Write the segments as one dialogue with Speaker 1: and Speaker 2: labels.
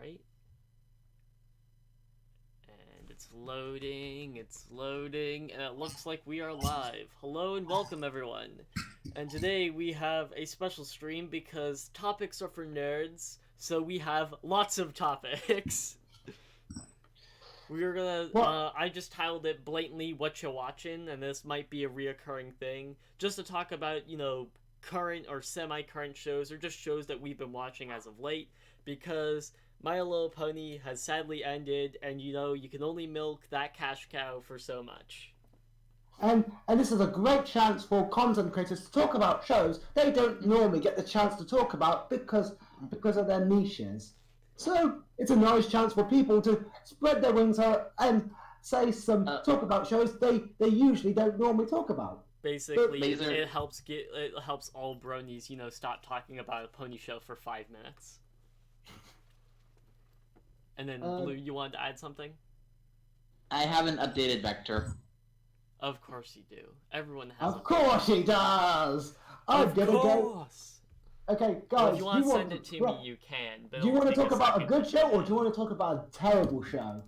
Speaker 1: right? And it's loading, and it looks like we are live. Hello and welcome, everyone. And today we have a special stream because topics are for nerds, so we have lots of topics. We're gonna, I just titled it blatantly Whatcha Watchin', and this might be a reoccurring thing, just to talk about, current or semi-current shows, or just shows that we've been watching as of late, because My Little Pony has sadly ended, and you can only milk that cash cow for so much.
Speaker 2: And this is a great chance for content creators to talk about shows they don't normally get the chance to talk about because of their niches. So it's a nice chance for people to spread their wings out and talk about shows they usually don't normally talk about.
Speaker 1: Basically, it helps all bronies, stop talking about a pony show for 5 minutes. And then, Blue, you wanted to add something?
Speaker 3: I have an updated vector.
Speaker 1: Of course you do. Everyone has.
Speaker 2: Of course he does. I'm gonna go. Okay, guys.
Speaker 1: Well, if you want to send it to me, you can.
Speaker 2: Do you want to talk about a good show, or do you want to talk about a terrible show?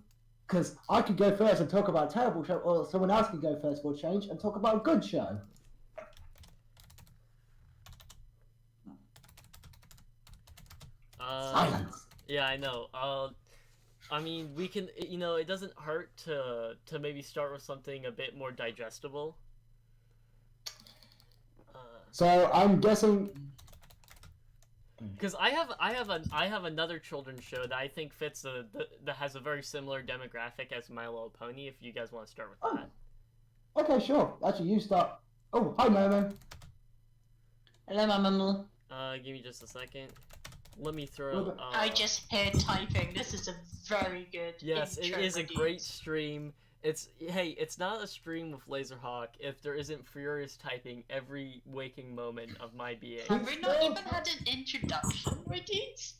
Speaker 2: Because I could go first and talk about a terrible show, or someone else can go first for a change and talk about a good show. Silence.
Speaker 1: Yeah, I know. I mean, we can, it doesn't hurt to maybe start with something a bit more digestible.
Speaker 2: So I'm guessing.
Speaker 1: Because I have another children's show that I think fits that has a very similar demographic as My Little Pony. If you guys want to start with that.
Speaker 2: Okay, sure. Actually, you start. Oh, hi, Momo.
Speaker 3: Hello, Momo.
Speaker 1: Give me just a second. Let me throw.
Speaker 4: I just hear typing. This is a very good.
Speaker 1: Yes, it is a great stream. It's not a stream with Laserhawk if there isn't furious typing every waking moment of my being.
Speaker 4: Have we not even had an introduction, Radies?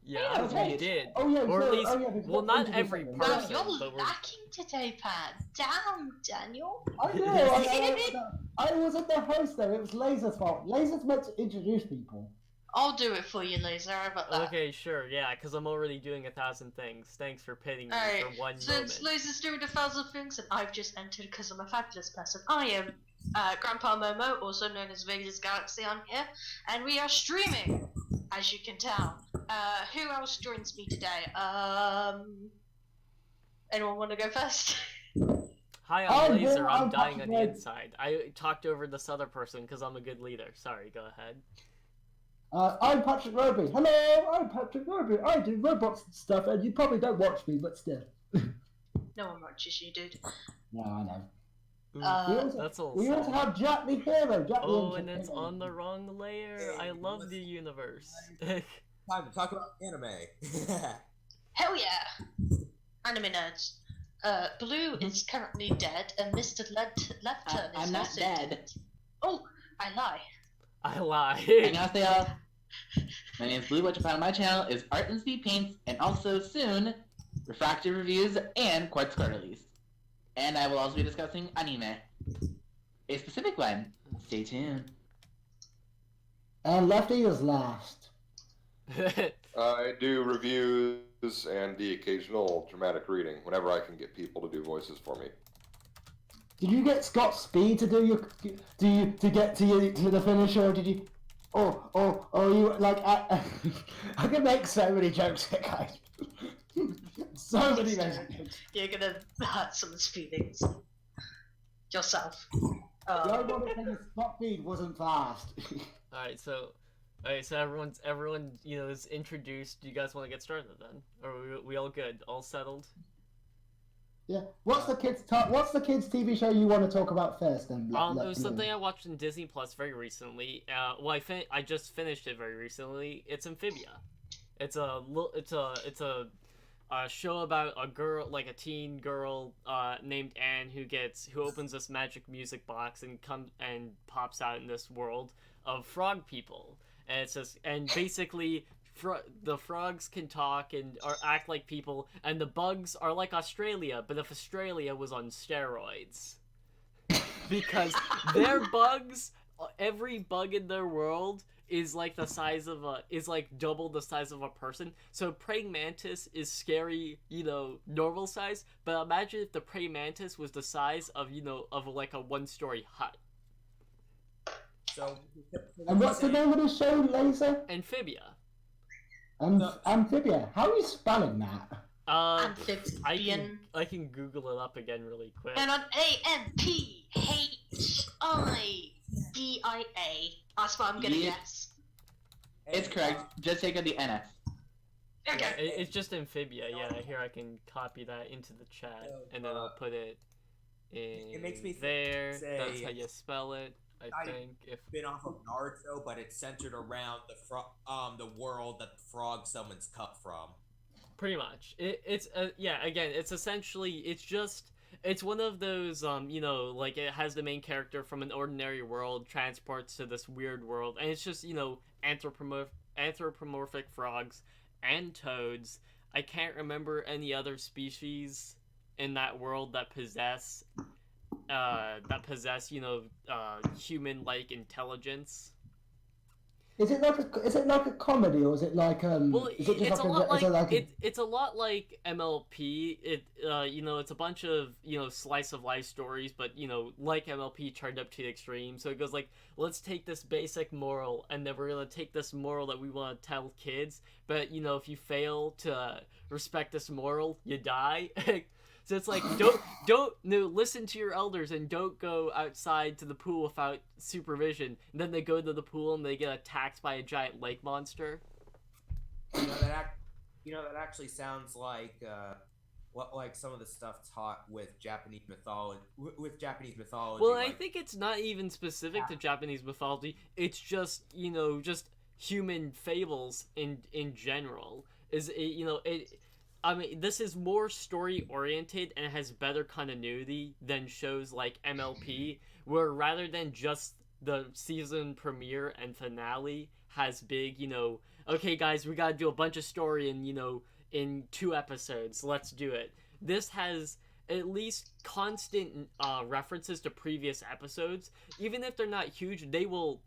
Speaker 1: Yeah, we did.
Speaker 2: Oh yeah,
Speaker 1: or at least, well, not every person.
Speaker 4: Wow, you're
Speaker 1: but
Speaker 4: lacking today, Pat. Damn, Daniel.
Speaker 2: I know. I wasn't the host though. It was Laser's fault. Laser's meant to introduce people.
Speaker 4: I'll do it for you, Laser. How about that?
Speaker 1: Okay, sure, yeah, because I'm already doing 1,000 things. Thanks for pitting me for one moment.
Speaker 4: Since Laser's doing 1,000 things, and I've just entered because I'm a fabulous person, I am Grandpa Momo, also known as Vegas Galaxy on here, and we are streaming, as you can tell. Who else joins me today? Anyone want to go first?
Speaker 1: Hi, I'm Laser. I'm dying on the inside. I talked over this other person because I'm a good leader. Sorry, go ahead.
Speaker 2: I'm Patrick Roby. Hello, I'm Patrick Roby. I do robots and stuff, and you probably don't watch me, but still.
Speaker 4: No one watches you, dude.
Speaker 2: No, I know.
Speaker 1: That's all.
Speaker 2: We also have Jack the Hero.
Speaker 1: And it's on the wrong layer. I love the universe.
Speaker 5: Time to talk about anime.
Speaker 4: Hell yeah! Anime nerds. Blue is currently dead, and Mr. Left Turn is
Speaker 3: I'm not
Speaker 4: also
Speaker 3: dead.
Speaker 4: Oh, I lie.
Speaker 1: I lie.
Speaker 3: Annyeonghaseyo. My name is Blue. What you find on my channel is Art and Speed Paints, and also soon, Refractive Reviews and Quartz Quarterlies. And I will also be discussing anime. A specific one. Stay tuned.
Speaker 2: And Lefty is last.
Speaker 6: I do reviews and the occasional dramatic reading whenever I can get people to do voices for me.
Speaker 2: Did you get Scott Speed to do to get to the finish, or did you? Oh, you like? I can make so many jokes, guys. So many jokes.
Speaker 4: You're gonna hurt someone's feelings. Yourself.
Speaker 2: The ironic thing is Scott Speed wasn't fast.
Speaker 1: Alright, so everyone is introduced. Do you guys want to get started then? Or are we all good? All settled?
Speaker 2: Yeah. What's the kids' TV show you want to talk about first? Then.
Speaker 1: It was something I watched in Disney Plus very recently. I just finished it very recently. It's Amphibia. It's a show about a girl, like a teen girl, named Anne who opens this magic music box and pops out in this world of frog people. And it says, and basically, the frogs can talk and act like people, and the bugs are like Australia, but if Australia was on steroids. Because their bugs, every bug in their world is like the size of is like double the size of a person. So praying mantis is scary, normal size. But imagine if the praying mantis was the size of of like a 1-story hut.
Speaker 5: So,
Speaker 2: And what's the name of the show, Laser?
Speaker 1: Amphibia.
Speaker 2: Amphibia. How are you spelling that?
Speaker 4: Amphibian.
Speaker 1: I can Google it up again really quick.
Speaker 4: And on AMPHIBIA. That's what I'm gonna
Speaker 3: Yeah.
Speaker 4: guess.
Speaker 3: It's correct. Just take out the NF.
Speaker 4: Okay.
Speaker 1: It's just Amphibia. Yeah, here I can copy that into the chat, and then I'll put it in
Speaker 5: It makes me
Speaker 1: there.
Speaker 5: say
Speaker 1: That's how you spell it. I think if
Speaker 5: spin off of Naruto, but it's centered around the world that the frog summons cut from.
Speaker 1: pretty much it's again it's essentially it's one of those like it has the main character from an ordinary world transports to this weird world, and it's just anthropomorphic frogs and toads. I can't remember any other species in that world that possess human-like intelligence.
Speaker 2: Is it like a comedy, or is it like
Speaker 1: Well,
Speaker 2: is it just
Speaker 1: it's
Speaker 2: like
Speaker 1: a lot
Speaker 2: is it
Speaker 1: like it's a lot like MLP. It's a bunch of slice of life stories, but like MLP turned up to the extreme. So it goes like, let's take this basic moral, and then we're gonna take this moral that we want to tell kids. But if you fail to respect this moral, you die. So it's like listen to your elders and don't go outside to the pool without supervision. And then they go to the pool and they get attacked by a giant lake monster.
Speaker 5: That actually sounds like like some of the stuff taught with Japanese mythology.
Speaker 1: Well, I think it's not even specific to Japanese mythology. It's just just human fables in general. I mean, this is more story-oriented and has better continuity than shows like MLP, where rather than just the season premiere and finale has big, okay guys, we gotta do a bunch of story in 2 episodes, let's do it. This has at least constant references to previous episodes. Even if they're not huge, they will...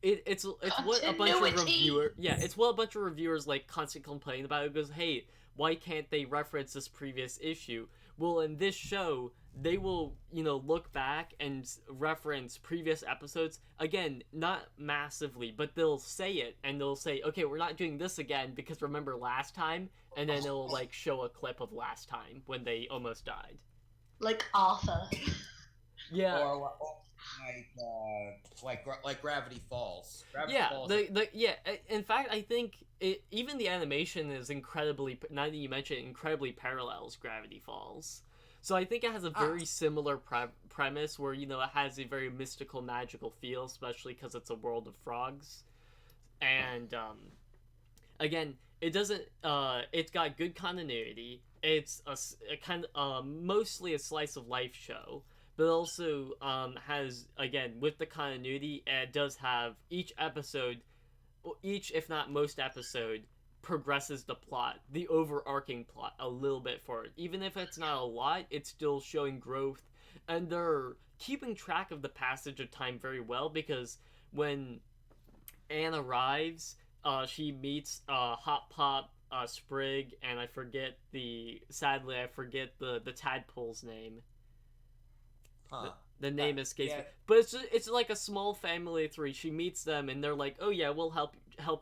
Speaker 1: It's what a bunch of reviewers like constant complain about. It goes, hey, why can't they reference this previous issue? Well, in this show, they will, look back and reference previous episodes. Again, not massively, but they'll say it, and they'll say, okay, we're not doing this again because remember last time? And then it'll, like, show a clip of last time when they almost died.
Speaker 4: Like Arthur.
Speaker 1: Yeah.
Speaker 5: Or like Gravity Falls.
Speaker 1: In fact, I think even the animation is incredibly. Now that you mention it, incredibly parallels Gravity Falls. So I think it has a very similar premise where it has a very mystical, magical feel, especially because it's a world of frogs. And again, it doesn't. It's got good continuity. It's a kind of mostly a slice of life show. But also has, again, with the continuity, it does have each if not most episode, progresses the plot, the overarching plot, a little bit forward. Even if it's not a lot, it's still showing growth. And they're keeping track of the passage of time very well, because when Anne arrives, she meets Hot Pop, Sprig, and I forget the tadpole's name.
Speaker 5: Huh.
Speaker 1: The name escapes me, but it's like a small family of 3. She meets them, and they're like, "Oh yeah, we'll help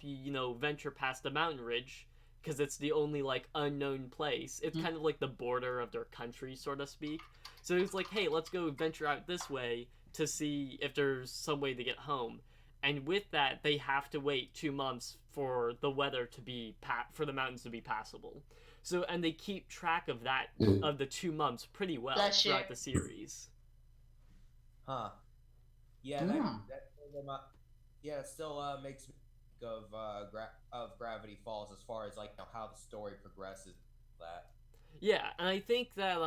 Speaker 1: you, venture past the mountain ridge, because it's the only like unknown place. It's kind of like the border of their country, so to speak. So it's like, hey, let's go venture out this way to see if there's some way to get home." And with that, they have to wait 2 months for the weather to be for the mountains to be passable. So, and they keep track of that of the 2 months pretty well throughout the series.
Speaker 5: Huh. Yeah, it still makes me think of Gravity Falls as far as like how the story progresses. That.
Speaker 1: Yeah, and I think that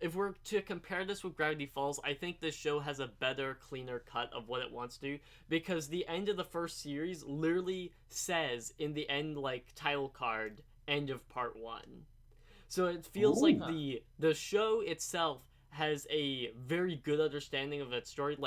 Speaker 1: if we're to compare this with Gravity Falls, I think this show has a better, cleaner cut of what it wants to do, because the end of the first series literally says in the end like title card, end of part 1. So it feels like the show itself has a very good understanding of its story.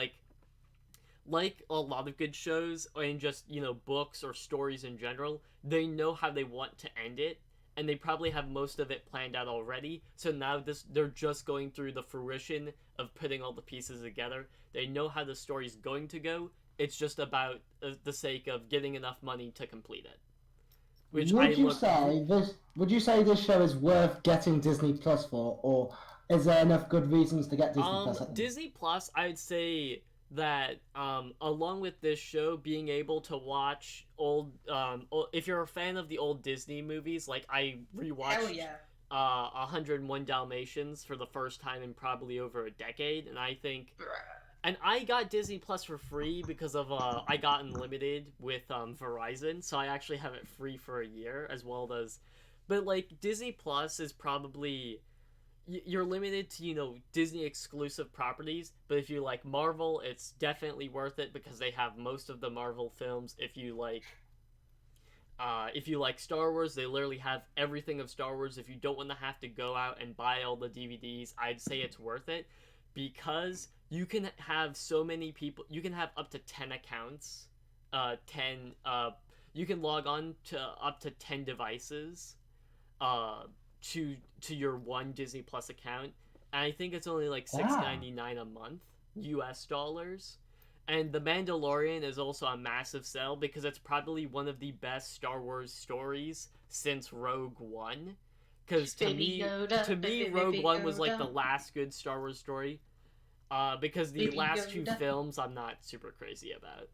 Speaker 1: like a lot of good shows and just, books or stories in general, they know how they want to end it, and they probably have most of it planned out already. So now they're just going through the fruition of putting all the pieces together. They know how the story's going to go. It's just about the sake of getting enough money to complete it.
Speaker 2: Would you say this show is worth getting Disney Plus for, or is there enough good reasons to get Disney Plus?
Speaker 1: Disney Plus, I'd say that along with this show, being able to watch if you're a fan of the old Disney movies, like I rewatched 101 Dalmatians for the first time in probably over a decade, and I think, and I got Disney Plus for free because of I got unlimited with Verizon, so I actually have it free for a year as well as, but like Disney Plus is probably, you're limited to, Disney exclusive properties, but if you like Marvel, it's definitely worth it because they have most of the Marvel films. If you like Star Wars, they literally have everything of Star Wars. If you don't want to have to go out and buy all the DVDs, I'd say it's worth it because you can have so many people, you can have up to 10 accounts, you can log on to up to 10 devices, to your one Disney Plus account, and I think it's only like $6.99 a month, US dollars. And The Mandalorian is also a massive sell because it's probably one of the best Star Wars stories since Rogue One. Because to me, Rogue One was like the last good Star Wars story. Because the last two films I'm not super crazy about.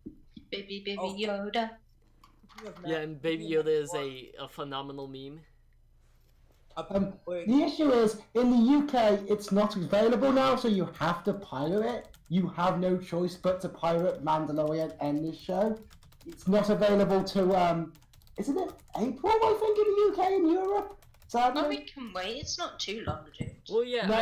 Speaker 4: Baby Yoda.
Speaker 1: Yeah, and Baby Yoda is a phenomenal meme.
Speaker 2: The issue is, in the UK, it's not available now, so you have to pirate it. You have no choice but to pirate Mandalorian and this show. It's not available to, isn't it April, I think, in the UK and Europe? Sadly.
Speaker 4: Well, we can wait. It's not too long, dude.
Speaker 1: Well, yeah,
Speaker 2: No,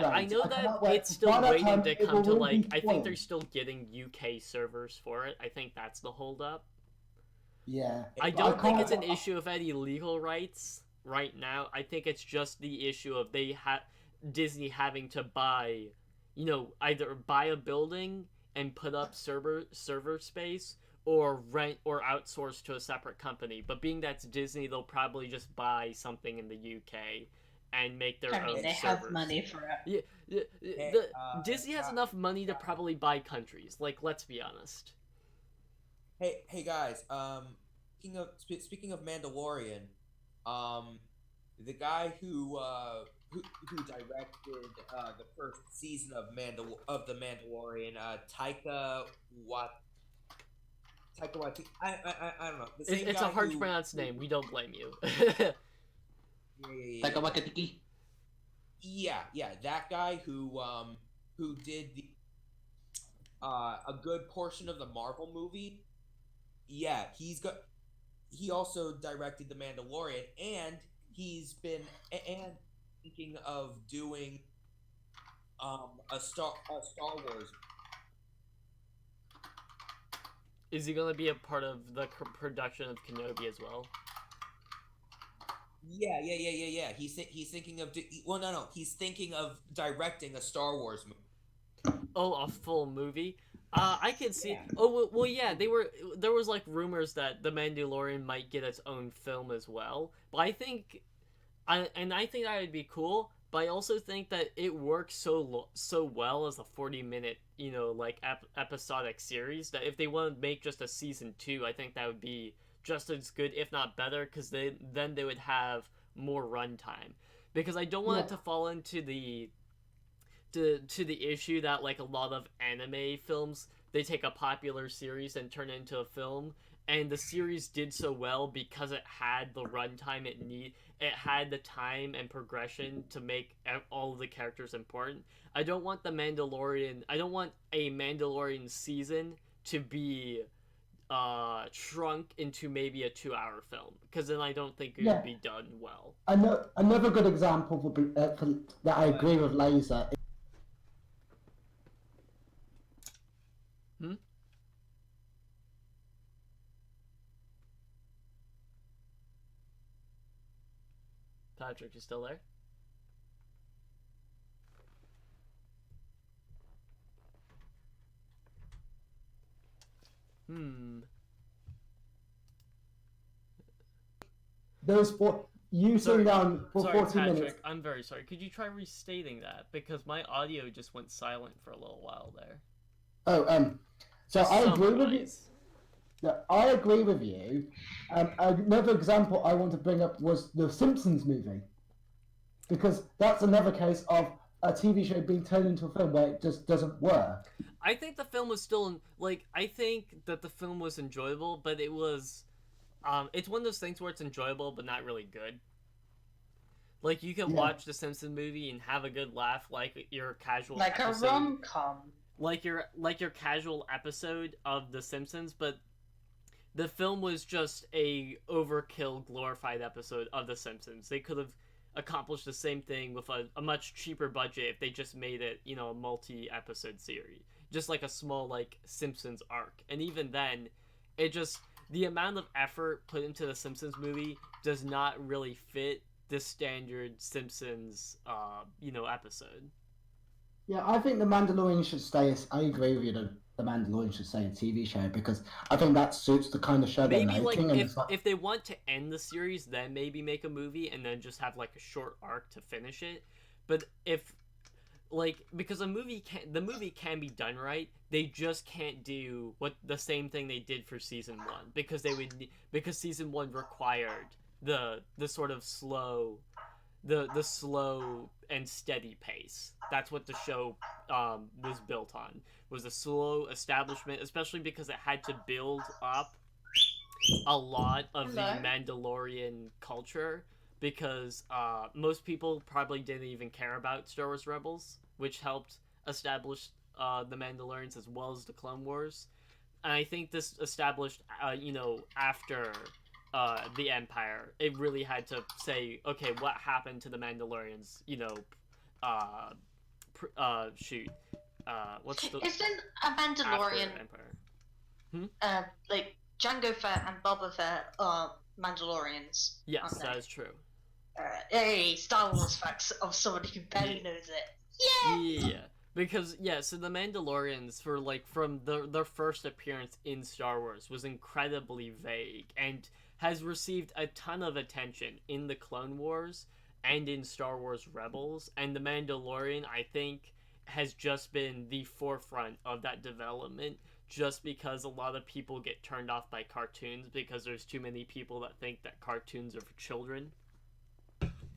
Speaker 1: I know that it's still waiting to come to, like, I think they're still getting UK servers for it. I think that's the holdup.
Speaker 2: Yeah.
Speaker 1: I don't think it's an issue of any legal rights right now. I think it's just the issue of Disney having to buy, either buy a building and put up server space, or rent or outsource to a separate company. But being that's Disney, they'll probably just buy something in the UK and make their own
Speaker 4: they
Speaker 1: servers.
Speaker 4: have money for it.
Speaker 1: Disney has enough money to probably buy countries. Like, let's be honest.
Speaker 5: Hey guys. Speaking of Mandalorian, the guy who directed the first season of the Mandalorian, Taika Waititi. I don't know.
Speaker 1: It's a hard to pronounce name. We don't blame you.
Speaker 3: Taika Waititi.
Speaker 5: Yeah, that guy who did a good portion of the Marvel movie. Yeah, he also directed The Mandalorian, and he's been thinking of doing a Star Wars.
Speaker 1: Is he gonna be a part of the production of Kenobi as well?
Speaker 5: Yeah. He's thinking of he's thinking of directing a Star Wars movie.
Speaker 1: Oh, a full movie? I can see.
Speaker 5: Yeah.
Speaker 1: Oh well, yeah. There was like rumors that The Mandalorian might get its own film as well. But I think that would be cool. But I also think that it works so well as a 40-minute, like episodic series, that if they want to make just a season 2, I think that would be just as good, if not better, because then they would have more runtime. Because I don't want it to fall into the issue that, like, a lot of anime films, they take a popular series and turn it into a film, and the series did so well because it had the runtime it had the time and progression to make all of the characters important. I don't want a Mandalorian season to be shrunk into maybe a 2-hour film, because then I don't think it would be done well.
Speaker 2: Another good example would be, that I agree with Laser.
Speaker 1: Patrick, you still there?
Speaker 2: Those four. You sitting down for
Speaker 1: Sorry,
Speaker 2: 40
Speaker 1: Patrick,
Speaker 2: minutes.
Speaker 1: I'm very sorry. Could you try restating that? Because my audio just went silent for a little while there.
Speaker 2: Oh, so
Speaker 1: Just
Speaker 2: I agree with you.
Speaker 1: summarize.
Speaker 2: Yeah, I agree with you. Another example I want to bring up was the Simpsons movie. Because that's another case of a TV show being turned into a film where it just doesn't work.
Speaker 1: I think the film was still I think that the film was enjoyable, but it was it's one of those things where it's enjoyable but not really good. Like you can watch the Simpsons movie and have a good laugh like your casual
Speaker 4: Like
Speaker 1: episode,
Speaker 4: a rom-com.
Speaker 1: like your casual episode of the Simpsons, but the film was just a overkill glorified episode of the Simpsons. They could have accomplished the same thing with a much cheaper budget if they just made it, a multi-episode series. Just like a small Simpsons arc. And even then, the amount of effort put into the Simpsons movie does not really fit the standard Simpsons episode.
Speaker 2: Yeah, I think The Mandalorian should stay. I agree with you that The Mandalorian should stay a TV show because I think that suits the kind of show they're
Speaker 1: Maybe
Speaker 2: making.
Speaker 1: if they want to end the series, then maybe make a movie and then just have a short arc to finish it. But if because the movie can be done right, they just can't do the same thing they did for season 1 because season 1 required the sort of slow and steady pace. That's what the show was built on, was a slow establishment, especially because it had to build up a lot of the Mandalorian culture, because most people probably didn't even care about Star Wars Rebels, which helped establish the Mandalorians as well as the Clone Wars. And I think this established, after the Empire, it really had to say, okay, what happened to the Mandalorians? What's the
Speaker 4: Isn't a Mandalorian
Speaker 1: Empire?
Speaker 4: Jango Fett and Boba Fett are Mandalorians?
Speaker 1: Yes, that is true.
Speaker 4: Hey, Star Wars facts of somebody who barely knows it.
Speaker 1: Yeah. Because so the Mandalorians from their first appearance in Star Wars was incredibly vague and has received a ton of attention in the Clone Wars and in Star Wars Rebels, and the Mandalorian, I think, has just been the forefront of that development, just because a lot of people get turned off by cartoons because there's too many people that think that cartoons are for children.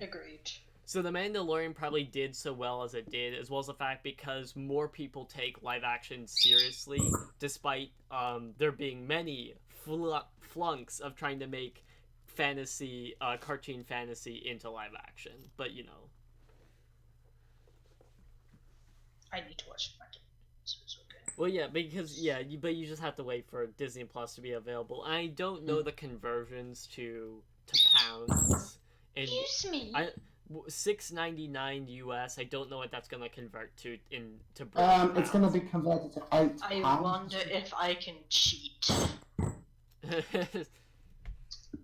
Speaker 4: Agreed.
Speaker 1: So the Mandalorian probably did so well as it did, as well as the fact because more people take live action seriously, despite there being many flunks of trying to make cartoon fantasy into live action. But
Speaker 4: I need to watch it. It's okay.
Speaker 1: Well, yeah, because but you just have to wait for Disney Plus to be available. I don't know the conversions to pounds.
Speaker 4: Excuse me.
Speaker 1: $6.99 US. I don't know what that's gonna convert to into British pounds.
Speaker 2: It's gonna be converted to £8.
Speaker 4: I wonder if I can cheat.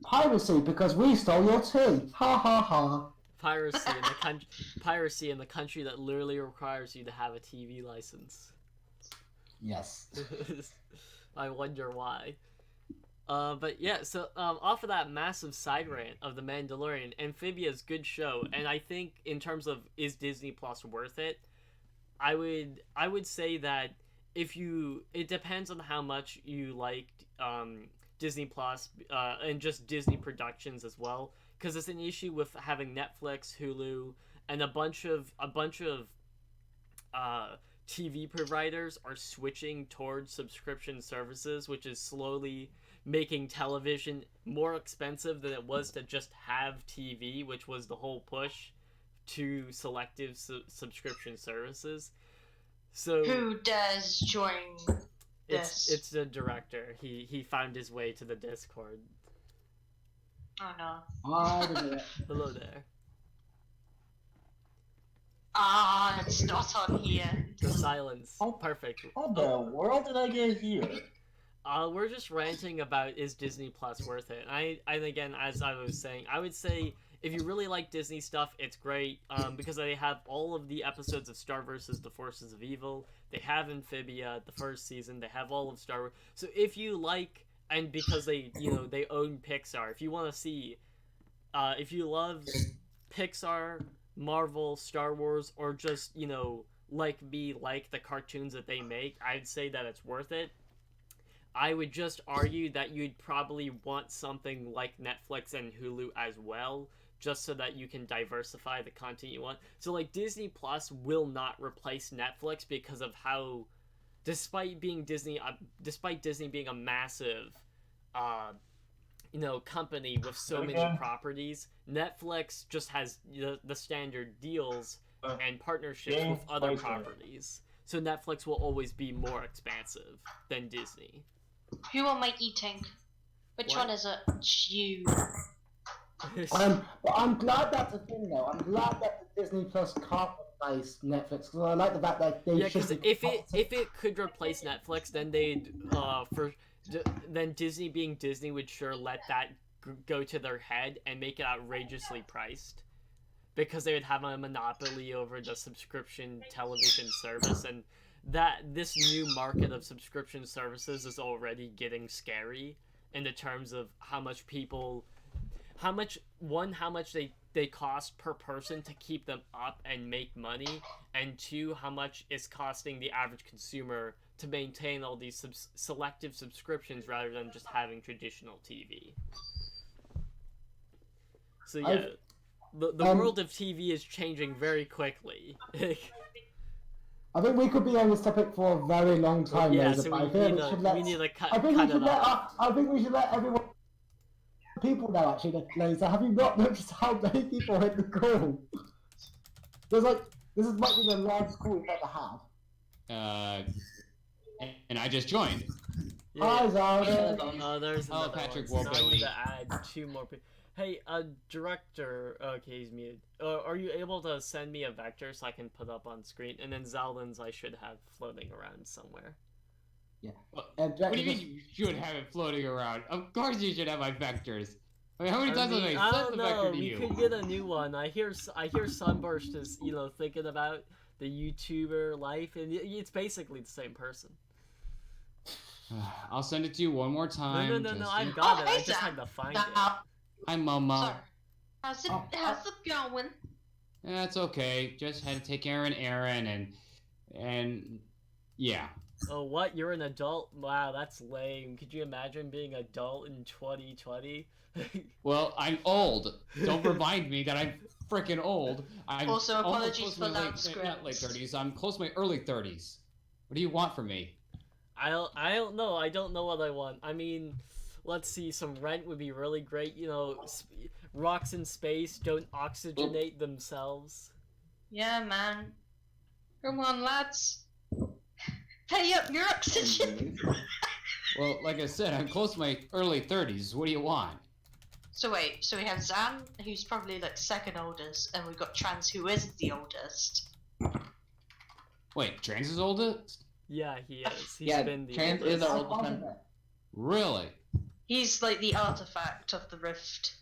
Speaker 2: Piracy, because we stole your tea. Ha ha ha.
Speaker 1: Piracy in the country that literally requires you to have a TV license.
Speaker 2: Yes.
Speaker 1: I wonder why. But yeah, so off of that massive side rant of The Mandalorian, Amphibia's good show, and I think in terms of is Disney Plus worth it, I would say that it depends on how much you liked Disney Plus and just Disney productions as well, because it's an issue with having Netflix, Hulu, and a bunch of TV providers are switching towards subscription services, which is slowly making television more expensive than it was to just have TV, which was the whole push to selective subscription services. So
Speaker 4: who dares join this?
Speaker 1: It's the director. He found his way to the Discord.
Speaker 4: Oh no.
Speaker 1: Hello there.
Speaker 4: It's not on here.
Speaker 1: The silence. Perfect.
Speaker 7: How the world did I get here?
Speaker 1: we're just ranting about is Disney Plus worth it. And again, as I was saying, I would say if you really like Disney stuff, it's great because they have all of the episodes of Star vs. the Forces of Evil. They have Amphibia, the first season. They have all of Star Wars. So if you like, and because they they own Pixar, if you want to see, if you love Pixar, Marvel, Star Wars, or just like the cartoons that they make, I'd say that it's worth it. I would just argue that you'd probably want something like Netflix and Hulu as well, just so that you can diversify the content you want. So like Disney Plus will not replace Netflix because of how, despite Disney being a massive company with so many properties, Netflix just has the standard deals and partnerships with other properties. So Netflix will always be more expansive than Disney.
Speaker 4: Who am I eating? Which one is it? It's you.
Speaker 2: But I'm glad that's a thing, though. I'm glad that the Disney Plus can't replace Netflix, because I like the fact that they
Speaker 1: because if it could replace Netflix, then then Disney being Disney would sure let that go to their head and make it outrageously priced, because they would have a monopoly over the subscription television service, and that this new market of subscription services is already getting scary in the terms of how much they cost per person to keep them up and make money, and two, how much it's costing the average consumer to maintain all these selective subscriptions rather than just having traditional TV. So yeah, the world of TV is changing very quickly.
Speaker 2: I think we could be on this topic for a very long time.
Speaker 1: Yeah,
Speaker 2: Laser,
Speaker 1: so
Speaker 2: but
Speaker 1: we need to cut
Speaker 2: I think we should let everyone. People now, actually, Laser. Have you not noticed how many people hit the call? There's this might be the largest call we've ever had.
Speaker 7: And I just joined.
Speaker 2: Hi, Zelda.
Speaker 1: There's
Speaker 7: Hello, Patrick
Speaker 1: one. So now I need
Speaker 7: Warbilly.
Speaker 1: to add 2 more people. Hey, director. Okay, he's muted. Are you able to send me a vector so I can put up on screen? And then Zaldin's I should have floating around somewhere.
Speaker 2: Yeah.
Speaker 7: What do you mean you should have it floating around? Of course you should have my vectors. I mean, how many times have I sent the vector to you?
Speaker 1: We could get a new one. I hear Sunburst is thinking about the YouTuber life, and it's basically the same person.
Speaker 7: I'll send it to you one more time.
Speaker 1: No, I've got it. I just had to find it.
Speaker 7: Hi, Mama.
Speaker 4: Sorry. How's it going?
Speaker 7: Yeah, it's okay. Just had to take care of an errand and yeah.
Speaker 1: Oh, what? You're an adult? Wow, that's lame. Could you imagine being an adult in 2020?
Speaker 7: Well, I'm old. Don't remind me that I'm freaking old. I'm
Speaker 4: also, apologies
Speaker 7: close to
Speaker 4: for
Speaker 7: my
Speaker 4: that
Speaker 7: not late 30s. I'm close to my early 30s. What do you want from me?
Speaker 1: I don't know. I don't know what I want. I mean, let's see. Some rent would be really great. Rocks in space don't oxygenate themselves.
Speaker 4: Yeah, man. Come on, lads. Pay up your oxygen.
Speaker 7: Well, like I said, I'm close to my early 30s. What do you want?
Speaker 4: So wait, we have Zan, who's probably second oldest, and we've got Trans, who is the oldest.
Speaker 7: Wait, Trans is oldest?
Speaker 1: Yeah, he is. He's
Speaker 3: Yeah,
Speaker 1: been the
Speaker 3: Trans
Speaker 1: oldest.
Speaker 3: is our oldest member.
Speaker 7: Really?
Speaker 4: He's the artifact of the rift.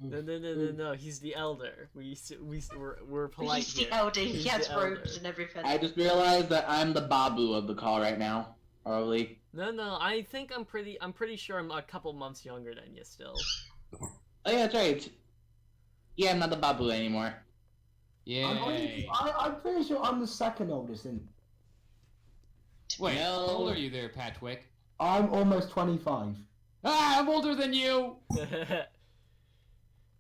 Speaker 1: No. He's the elder. We're polite
Speaker 4: He's
Speaker 1: here.
Speaker 4: the elder. He
Speaker 1: He's
Speaker 4: has
Speaker 1: the
Speaker 4: robes
Speaker 1: elder.
Speaker 4: and everything.
Speaker 3: I just realized that I'm the Babu of the call right now. Probably.
Speaker 1: No. I think I'm pretty sure I'm a couple months younger than you still.
Speaker 3: Oh yeah, that's right. Yeah, I'm not the Babu anymore.
Speaker 7: Yay.
Speaker 2: I'm pretty sure I'm the second oldest.
Speaker 7: Wait,
Speaker 3: No.
Speaker 7: how old are you there, Patwick?
Speaker 2: I'm almost 25.
Speaker 7: Ah, I'm older than you!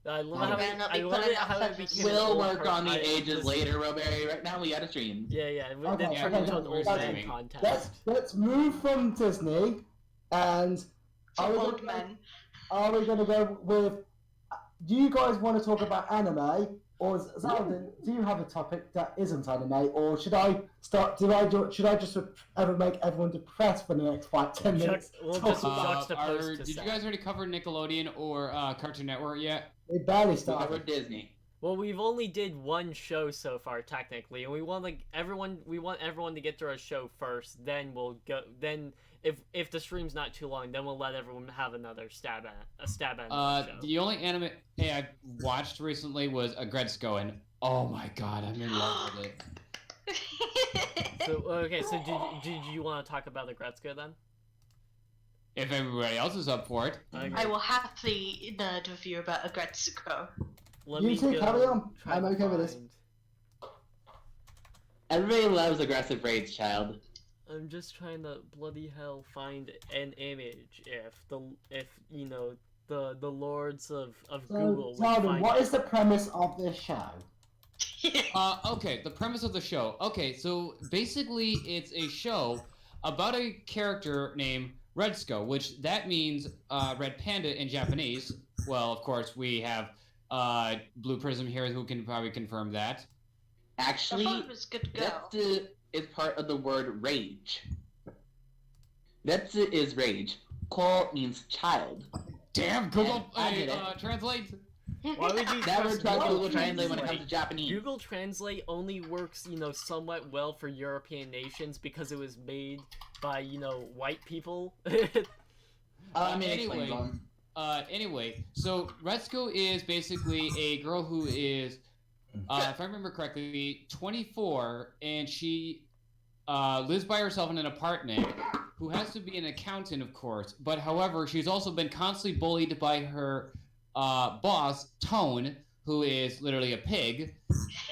Speaker 1: I love how it became an
Speaker 3: We'll
Speaker 1: old
Speaker 3: work on the
Speaker 1: person.
Speaker 3: ages later, Roberry. Right now we gotta stream.
Speaker 1: Yeah.
Speaker 2: Okay,
Speaker 1: Then turn into an old man
Speaker 7: streaming.
Speaker 1: contest.
Speaker 2: Let's move from Disney, and are we
Speaker 4: Old
Speaker 2: gonna-
Speaker 4: men.
Speaker 2: Are we going to go with? Do you guys want to talk about anime, or Zaldin, do you have a topic that isn't anime, or should I start? Should I just ever make everyone depressed for the next 5-10 minutes?
Speaker 1: We'll just juxtapose to
Speaker 7: Did you
Speaker 1: Sam.
Speaker 7: guys already cover Nickelodeon or Cartoon Network yet?
Speaker 2: We barely
Speaker 3: We
Speaker 2: started.
Speaker 3: covered Disney.
Speaker 1: Well, we've only did one show so far, technically, and we want everyone to get through our show first. Then we'll go. Then if the stream's not too long, then we'll let everyone have another stab at the show.
Speaker 7: The only anime I watched recently was Agretzko, and oh my god, I'm in love with it.
Speaker 1: So okay, so did you want to talk about the Agretzko then?
Speaker 7: If everybody else is up for it.
Speaker 1: Okay.
Speaker 4: I will happily nerd with you about Agretzko.
Speaker 1: Let
Speaker 2: You
Speaker 1: me
Speaker 2: two
Speaker 1: go
Speaker 2: carry on.
Speaker 1: try
Speaker 2: I'm
Speaker 1: to
Speaker 2: okay with this.
Speaker 1: find-
Speaker 3: Everybody loves aggressive raids, child.
Speaker 1: I'm just trying to bloody hell find an image if you know the lords of Google
Speaker 2: So,
Speaker 1: would
Speaker 2: Sheldon,
Speaker 1: find
Speaker 2: what
Speaker 1: it.
Speaker 2: is the premise of this show?
Speaker 7: Okay, the premise of the show. Okay, so basically it's a show about a character named Redsko, which that means red panda in Japanese. Well, of course, we have Blue Prism here who can probably confirm that.
Speaker 3: Actually,
Speaker 4: I thought it was good girl.
Speaker 3: Netsu is part of the word rage. Netsu is rage. Ko means child.
Speaker 7: Damn, Google
Speaker 3: I did it.
Speaker 7: translate.
Speaker 1: Why would you
Speaker 3: Never
Speaker 1: trust
Speaker 3: trust Google Translate when it comes to Japanese.
Speaker 1: Google Translate only works, somewhat well for European nations because it was made by, white people.
Speaker 3: Explain them.
Speaker 7: Anyway, so Retsuko is basically a girl who is, if I remember correctly, 24, and she lives by herself in an apartment, who has to be an accountant, of course, but however, she's also been constantly bullied by her boss, Tone, who is literally a pig,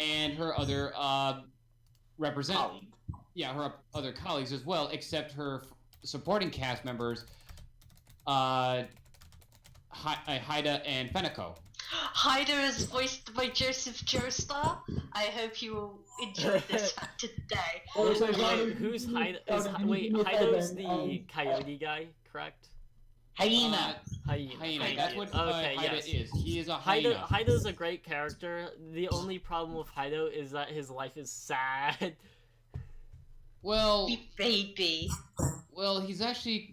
Speaker 7: and her other her other colleagues as well, except her supporting cast members, Haida and Feneko.
Speaker 4: Haida is voiced by Joseph Joestar. I hope you will enjoy this fact today.
Speaker 1: Wait, who's Haida? Wait, Haido's the coyote guy, correct?
Speaker 3: Hyena.
Speaker 1: Hyena.
Speaker 7: That's what
Speaker 1: Okay,
Speaker 7: Haida
Speaker 1: yes.
Speaker 7: is. He is a hyena.
Speaker 1: Haido's a great character. The only problem with Haido is that his life is sad.
Speaker 7: Well,
Speaker 4: Baby.
Speaker 7: well, he's actually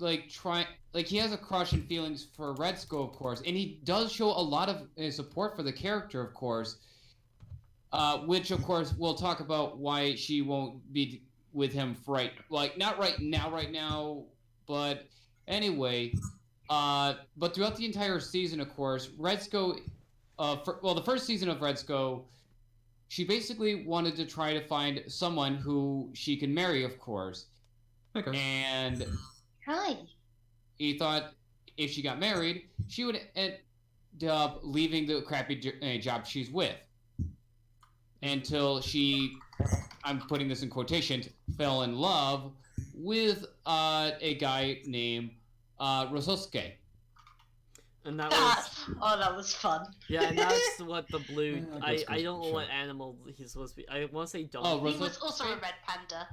Speaker 7: he has a crush and feelings for Retsuko, of course, and he does show a lot of support for the character, of course. Which, of course, we'll talk about why she won't be with him not right now, but anyway. But throughout the entire season, of course, Retsuko, the first season of Retsuko, she basically wanted to try to find someone who she can marry, of course.
Speaker 8: Okay.
Speaker 7: And
Speaker 4: Hi.
Speaker 7: he thought if she got married, she would end up leaving the crappy job she's with. Until she, I'm putting this in quotations, fell in love with a guy named Rososuke.
Speaker 1: And that was
Speaker 4: Oh, that was fun.
Speaker 1: yeah, and that's what the blue.
Speaker 8: Yeah,
Speaker 1: I don't know
Speaker 8: sure.
Speaker 1: what animal he's supposed to be. I want to say donkey.
Speaker 7: Oh,
Speaker 4: He was also a red panda.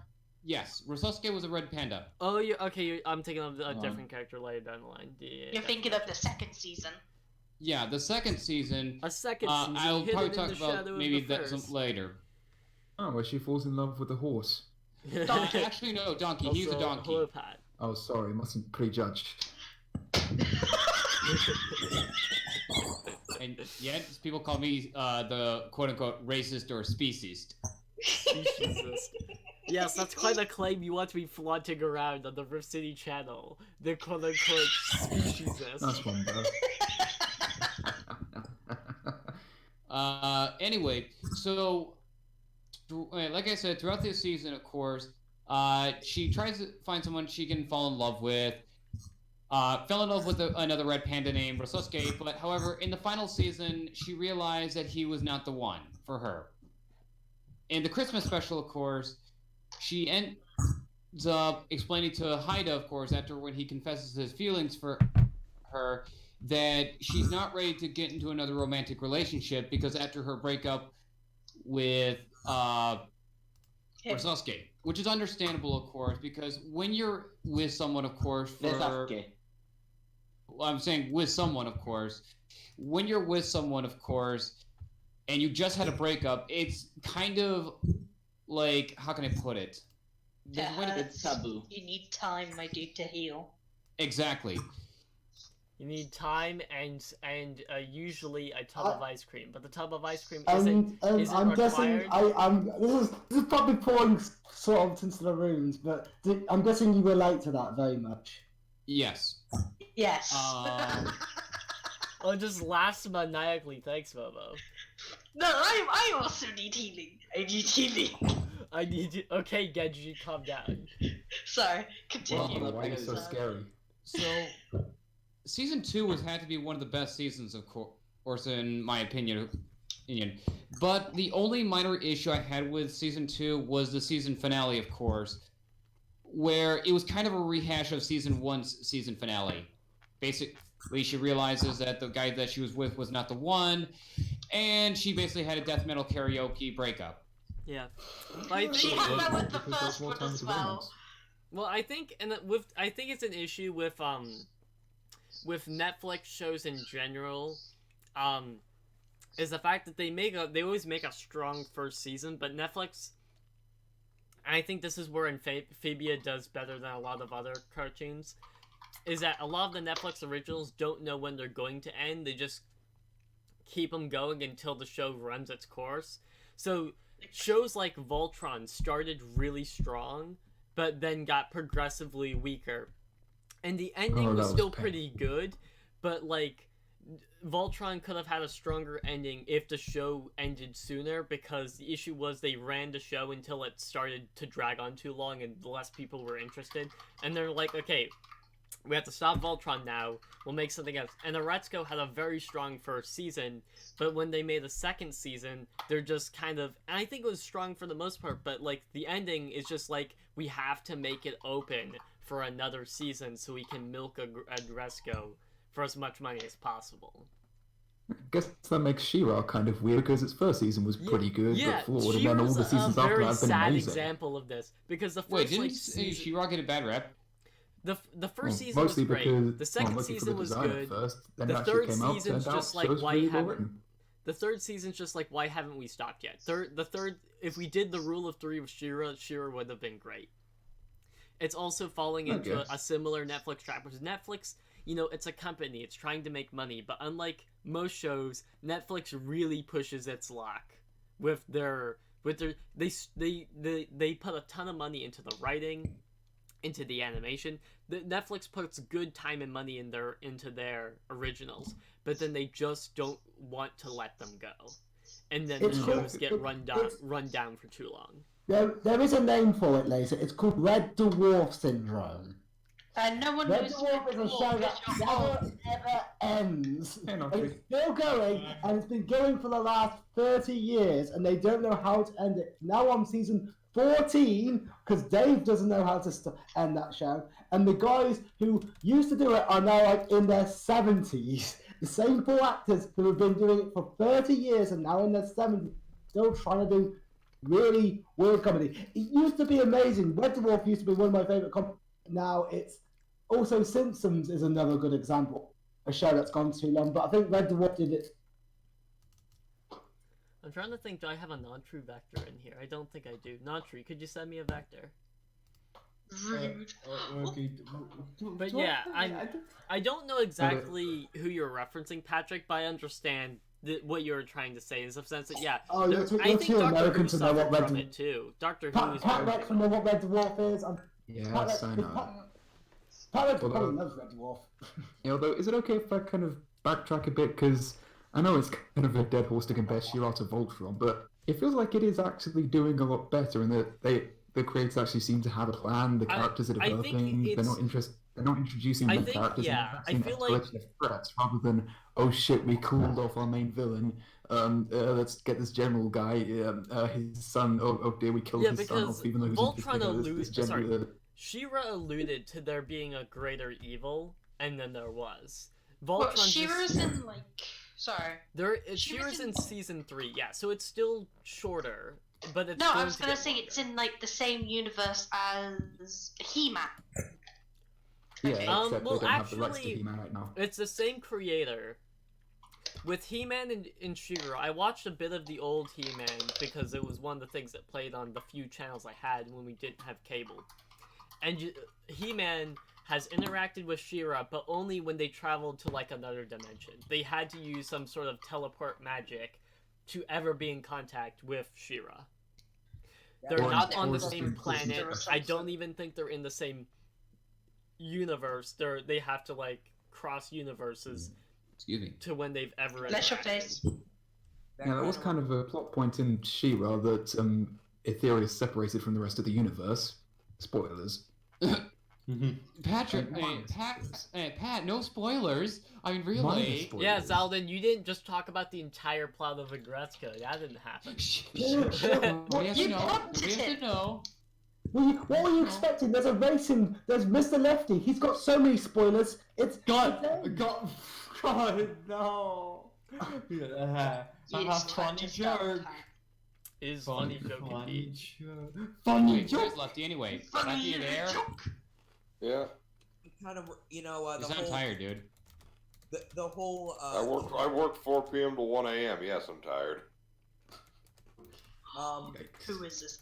Speaker 7: Yes, Rososuke was a red panda.
Speaker 1: Oh, you okay? I'm thinking of a different character later down the line. Yeah,
Speaker 4: You're thinking of the second season.
Speaker 7: Yeah, the second season.
Speaker 1: a second season.
Speaker 7: I'll
Speaker 1: hidden
Speaker 7: probably
Speaker 1: in
Speaker 7: talk
Speaker 1: the
Speaker 7: about
Speaker 1: shadow
Speaker 7: maybe
Speaker 1: of the
Speaker 7: that
Speaker 1: first.
Speaker 7: some later.
Speaker 8: Oh, where she falls in love with the horse.
Speaker 7: Actually, no, donkey. He's a
Speaker 1: Also,
Speaker 7: donkey.
Speaker 1: hello, Pat.
Speaker 8: Oh, sorry, mustn't prejudge.
Speaker 7: And yet, people call me the quote-unquote racist or speciesist.
Speaker 1: Speciesist. Yes, that's quite a claim you want to be flaunting around on the Rift City channel. The quote-unquote speciesist.
Speaker 8: Nice one, bro.
Speaker 7: Anyway, so like I said, throughout this season, of course, she tries to find someone she can fall in love with. Fell in love with another red panda named Rososuke, but however, in the final season, she realized that he was not the one for her. In the Christmas special, of course, she ends up explaining to Haida, of course, after when he confesses his feelings for her, that she's not ready to get into another romantic relationship because after her breakup with Rososuke, which is understandable, of course, because when you're with someone, of course, I'm saying with someone, of course, when you're with someone, of course, and you just had a breakup, it's kind of like, how can I put it?
Speaker 3: It's taboo.
Speaker 4: You need time, my dude, to heal.
Speaker 7: Exactly.
Speaker 1: You need time and usually a tub of ice cream, but the tub of ice cream isn't
Speaker 2: I'm
Speaker 1: required.
Speaker 2: guessing this is probably pouring salt into the rooms, but I'm guessing you relate to that very much.
Speaker 7: Yes.
Speaker 4: Yes.
Speaker 1: Well, just laughs maniacally. Thanks, Momo.
Speaker 4: No, I also need healing. I need healing.
Speaker 1: I need you. Okay, Genji, calm down.
Speaker 4: Sorry, continue.
Speaker 8: Why are you so scary?
Speaker 7: So, season 2 had to be one of the best seasons, of course, in my opinion. But the only minor issue I had with season 2 was the season finale, of course, where it was kind of a rehash of season 1's season finale. Basically, she realizes that the guy that she was with was not the one, and she basically had a death metal karaoke breakup.
Speaker 1: Yeah.
Speaker 4: She had that with the first one as well.
Speaker 1: Well, I think I think it's an issue with Netflix shows in general, is the fact that they always make a strong first season, but Netflix, and I think this is where Amphibia does better than a lot of other cartoons, is that a lot of the Netflix originals don't know when they're going to end. They just keep them going until the show runs its course. So shows like Voltron started really strong, but then got progressively weaker. And the ending was still pretty good, but like Voltron could have had a stronger ending if the show ended sooner, because the issue was they ran the show until it started to drag on too long and less people were interested. And they're like, okay, we have to stop Voltron now, we'll make something else. And Aretsuko had a very strong first season, but when they made a second season, they're just kind of, and I think it was strong for the most part, but like the ending is just like, we have to make it open for another season so we can milk Aretsuko for as much money as possible.
Speaker 8: I guess that makes She-Ra kind of weird because its first season was pretty good, but flawed, and then all the seasons after that have been amazing.
Speaker 1: Very sad example of this, because the first
Speaker 7: didn't She-Ra get a bad rep?
Speaker 1: The first season was great.
Speaker 8: Because,
Speaker 1: the second season was good.
Speaker 8: First, then
Speaker 1: the third season's
Speaker 8: out,
Speaker 1: just like why haven't. The third season's just like why haven't we stopped yet? The third, if we did the rule of 3 with She-Ra would have been great. It's also falling into a similar Netflix trap, because Netflix, you know, it's a company. It's trying to make money, but unlike most shows, Netflix really pushes its luck with their they put a ton of money into the writing, into the animation. Netflix puts good time and money into their originals, but then they just don't want to let them go, and then the shows get run down for too long.
Speaker 2: There is a name for it, Laser. It's called Red Dwarf Syndrome.
Speaker 4: And no one
Speaker 2: Red
Speaker 4: knows
Speaker 2: Dwarf is a show that never ever ends. It's still going, and it's been going for the last 30 years, and they don't know how to end it. Now on season 14, because Dave doesn't know how to end that show, and the guys who used to do it are now like in their 70s. The same 4 actors who have been doing it for 30 years and now in their 70s, still trying to do really weird comedy. It used to be amazing. Red Dwarf used to be one of my favourite comedies. Now it's also Simpsons is another good example. A show that's gone too long, but I think Red Dwarf did it.
Speaker 1: I'm trying to think, do I have a non-true vector in here? I don't think I do. Non-true, could you send me a vector?
Speaker 4: Rude.
Speaker 8: Okay.
Speaker 1: But yeah, I don't know exactly who you're referencing, Patrick, but I understand what you were trying to say, in the sense that, yeah,
Speaker 2: you're
Speaker 1: I think
Speaker 2: too
Speaker 1: Doctor
Speaker 2: American
Speaker 1: Who
Speaker 2: to know what
Speaker 1: suffered
Speaker 2: Red
Speaker 1: from
Speaker 2: Dwarf
Speaker 1: it too. Doctor Who
Speaker 2: Pat
Speaker 1: is
Speaker 2: Rex from know what Red Dwarf is.
Speaker 8: Yes, I know.
Speaker 2: Pat Rex probably loves Red Dwarf.
Speaker 8: Although, is it okay if I kind of backtrack a bit? Because I know it's kind of a dead horse to compare She-Ra to Voltron, but it feels like it is actually doing a lot better, and that the creators actually seem to have a plan. The characters are developing. They're not introducing new characters.
Speaker 1: I feel like
Speaker 8: threats rather than, oh shit, we called off our main villain. Let's get this general guy. His son. Oh dear, we killed his son off, even though he was
Speaker 1: Voltron alluded. She-Ra alluded to there being a greater evil, and then there was.
Speaker 4: Voltron. She-Ra's in like. Sorry.
Speaker 1: She-Ra's in season 3, yeah. So it's still shorter. But it's
Speaker 4: I was gonna say it's in like the same universe as He-Man.
Speaker 8: Yeah, except
Speaker 1: well,
Speaker 8: they don't have the rights to
Speaker 1: actually,
Speaker 8: He-Man right now.
Speaker 1: it's the same creator. With He-Man and She-Ra, I watched a bit of the old He-Man because it was one of the things that played on the few channels I had when we didn't have cable. And He-Man has interacted with She-Ra, but only when they traveled to like another dimension. They had to use some sort of teleport magic to ever be in contact with She-Ra. They're
Speaker 2: Or-
Speaker 1: not
Speaker 2: or
Speaker 1: on the
Speaker 2: just
Speaker 1: same
Speaker 2: in-
Speaker 1: planet.
Speaker 4: or
Speaker 1: I
Speaker 4: something.
Speaker 1: don't even think they're in the same universe. They have to like cross universes
Speaker 7: Excuse me.
Speaker 1: to when they've ever
Speaker 4: Bless your
Speaker 1: interacted.
Speaker 4: face.
Speaker 8: Yeah, that was kind of a plot point in She-Ra that Etheria is separated from the rest of the universe. Spoilers.
Speaker 7: Patrick,
Speaker 8: Come on.
Speaker 7: Pat, no spoilers. I mean,
Speaker 8: Minor
Speaker 7: really?
Speaker 8: spoilers.
Speaker 1: Yeah, Zaldin, you didn't just talk about the entire plot of Agretzko. That didn't happen.
Speaker 7: We have to
Speaker 4: You
Speaker 7: know.
Speaker 4: prompted
Speaker 7: We have
Speaker 4: him.
Speaker 7: to know.
Speaker 2: What were you expecting? There's a racing. There's Mr. Lefty. He's got so many spoilers. It's
Speaker 9: God,
Speaker 2: insane.
Speaker 9: God, no. Yeah. I
Speaker 4: It's
Speaker 9: have
Speaker 4: time
Speaker 9: funny
Speaker 4: to stop,
Speaker 9: joke.
Speaker 4: Pat.
Speaker 1: Is funny joke
Speaker 9: Funny
Speaker 1: indeed.
Speaker 9: joke. Funny
Speaker 7: Wait, where's
Speaker 9: joke.
Speaker 7: Lefty anyway? Lefty,
Speaker 4: Funny
Speaker 7: you there?
Speaker 4: joke.
Speaker 6: Yeah,
Speaker 5: Kind of,
Speaker 7: You
Speaker 5: the
Speaker 7: sound
Speaker 5: whole,
Speaker 7: tired, dude.
Speaker 5: the whole.
Speaker 6: I work 4 p.m. to 1 a.m. Yes, I'm tired.
Speaker 4: Who is this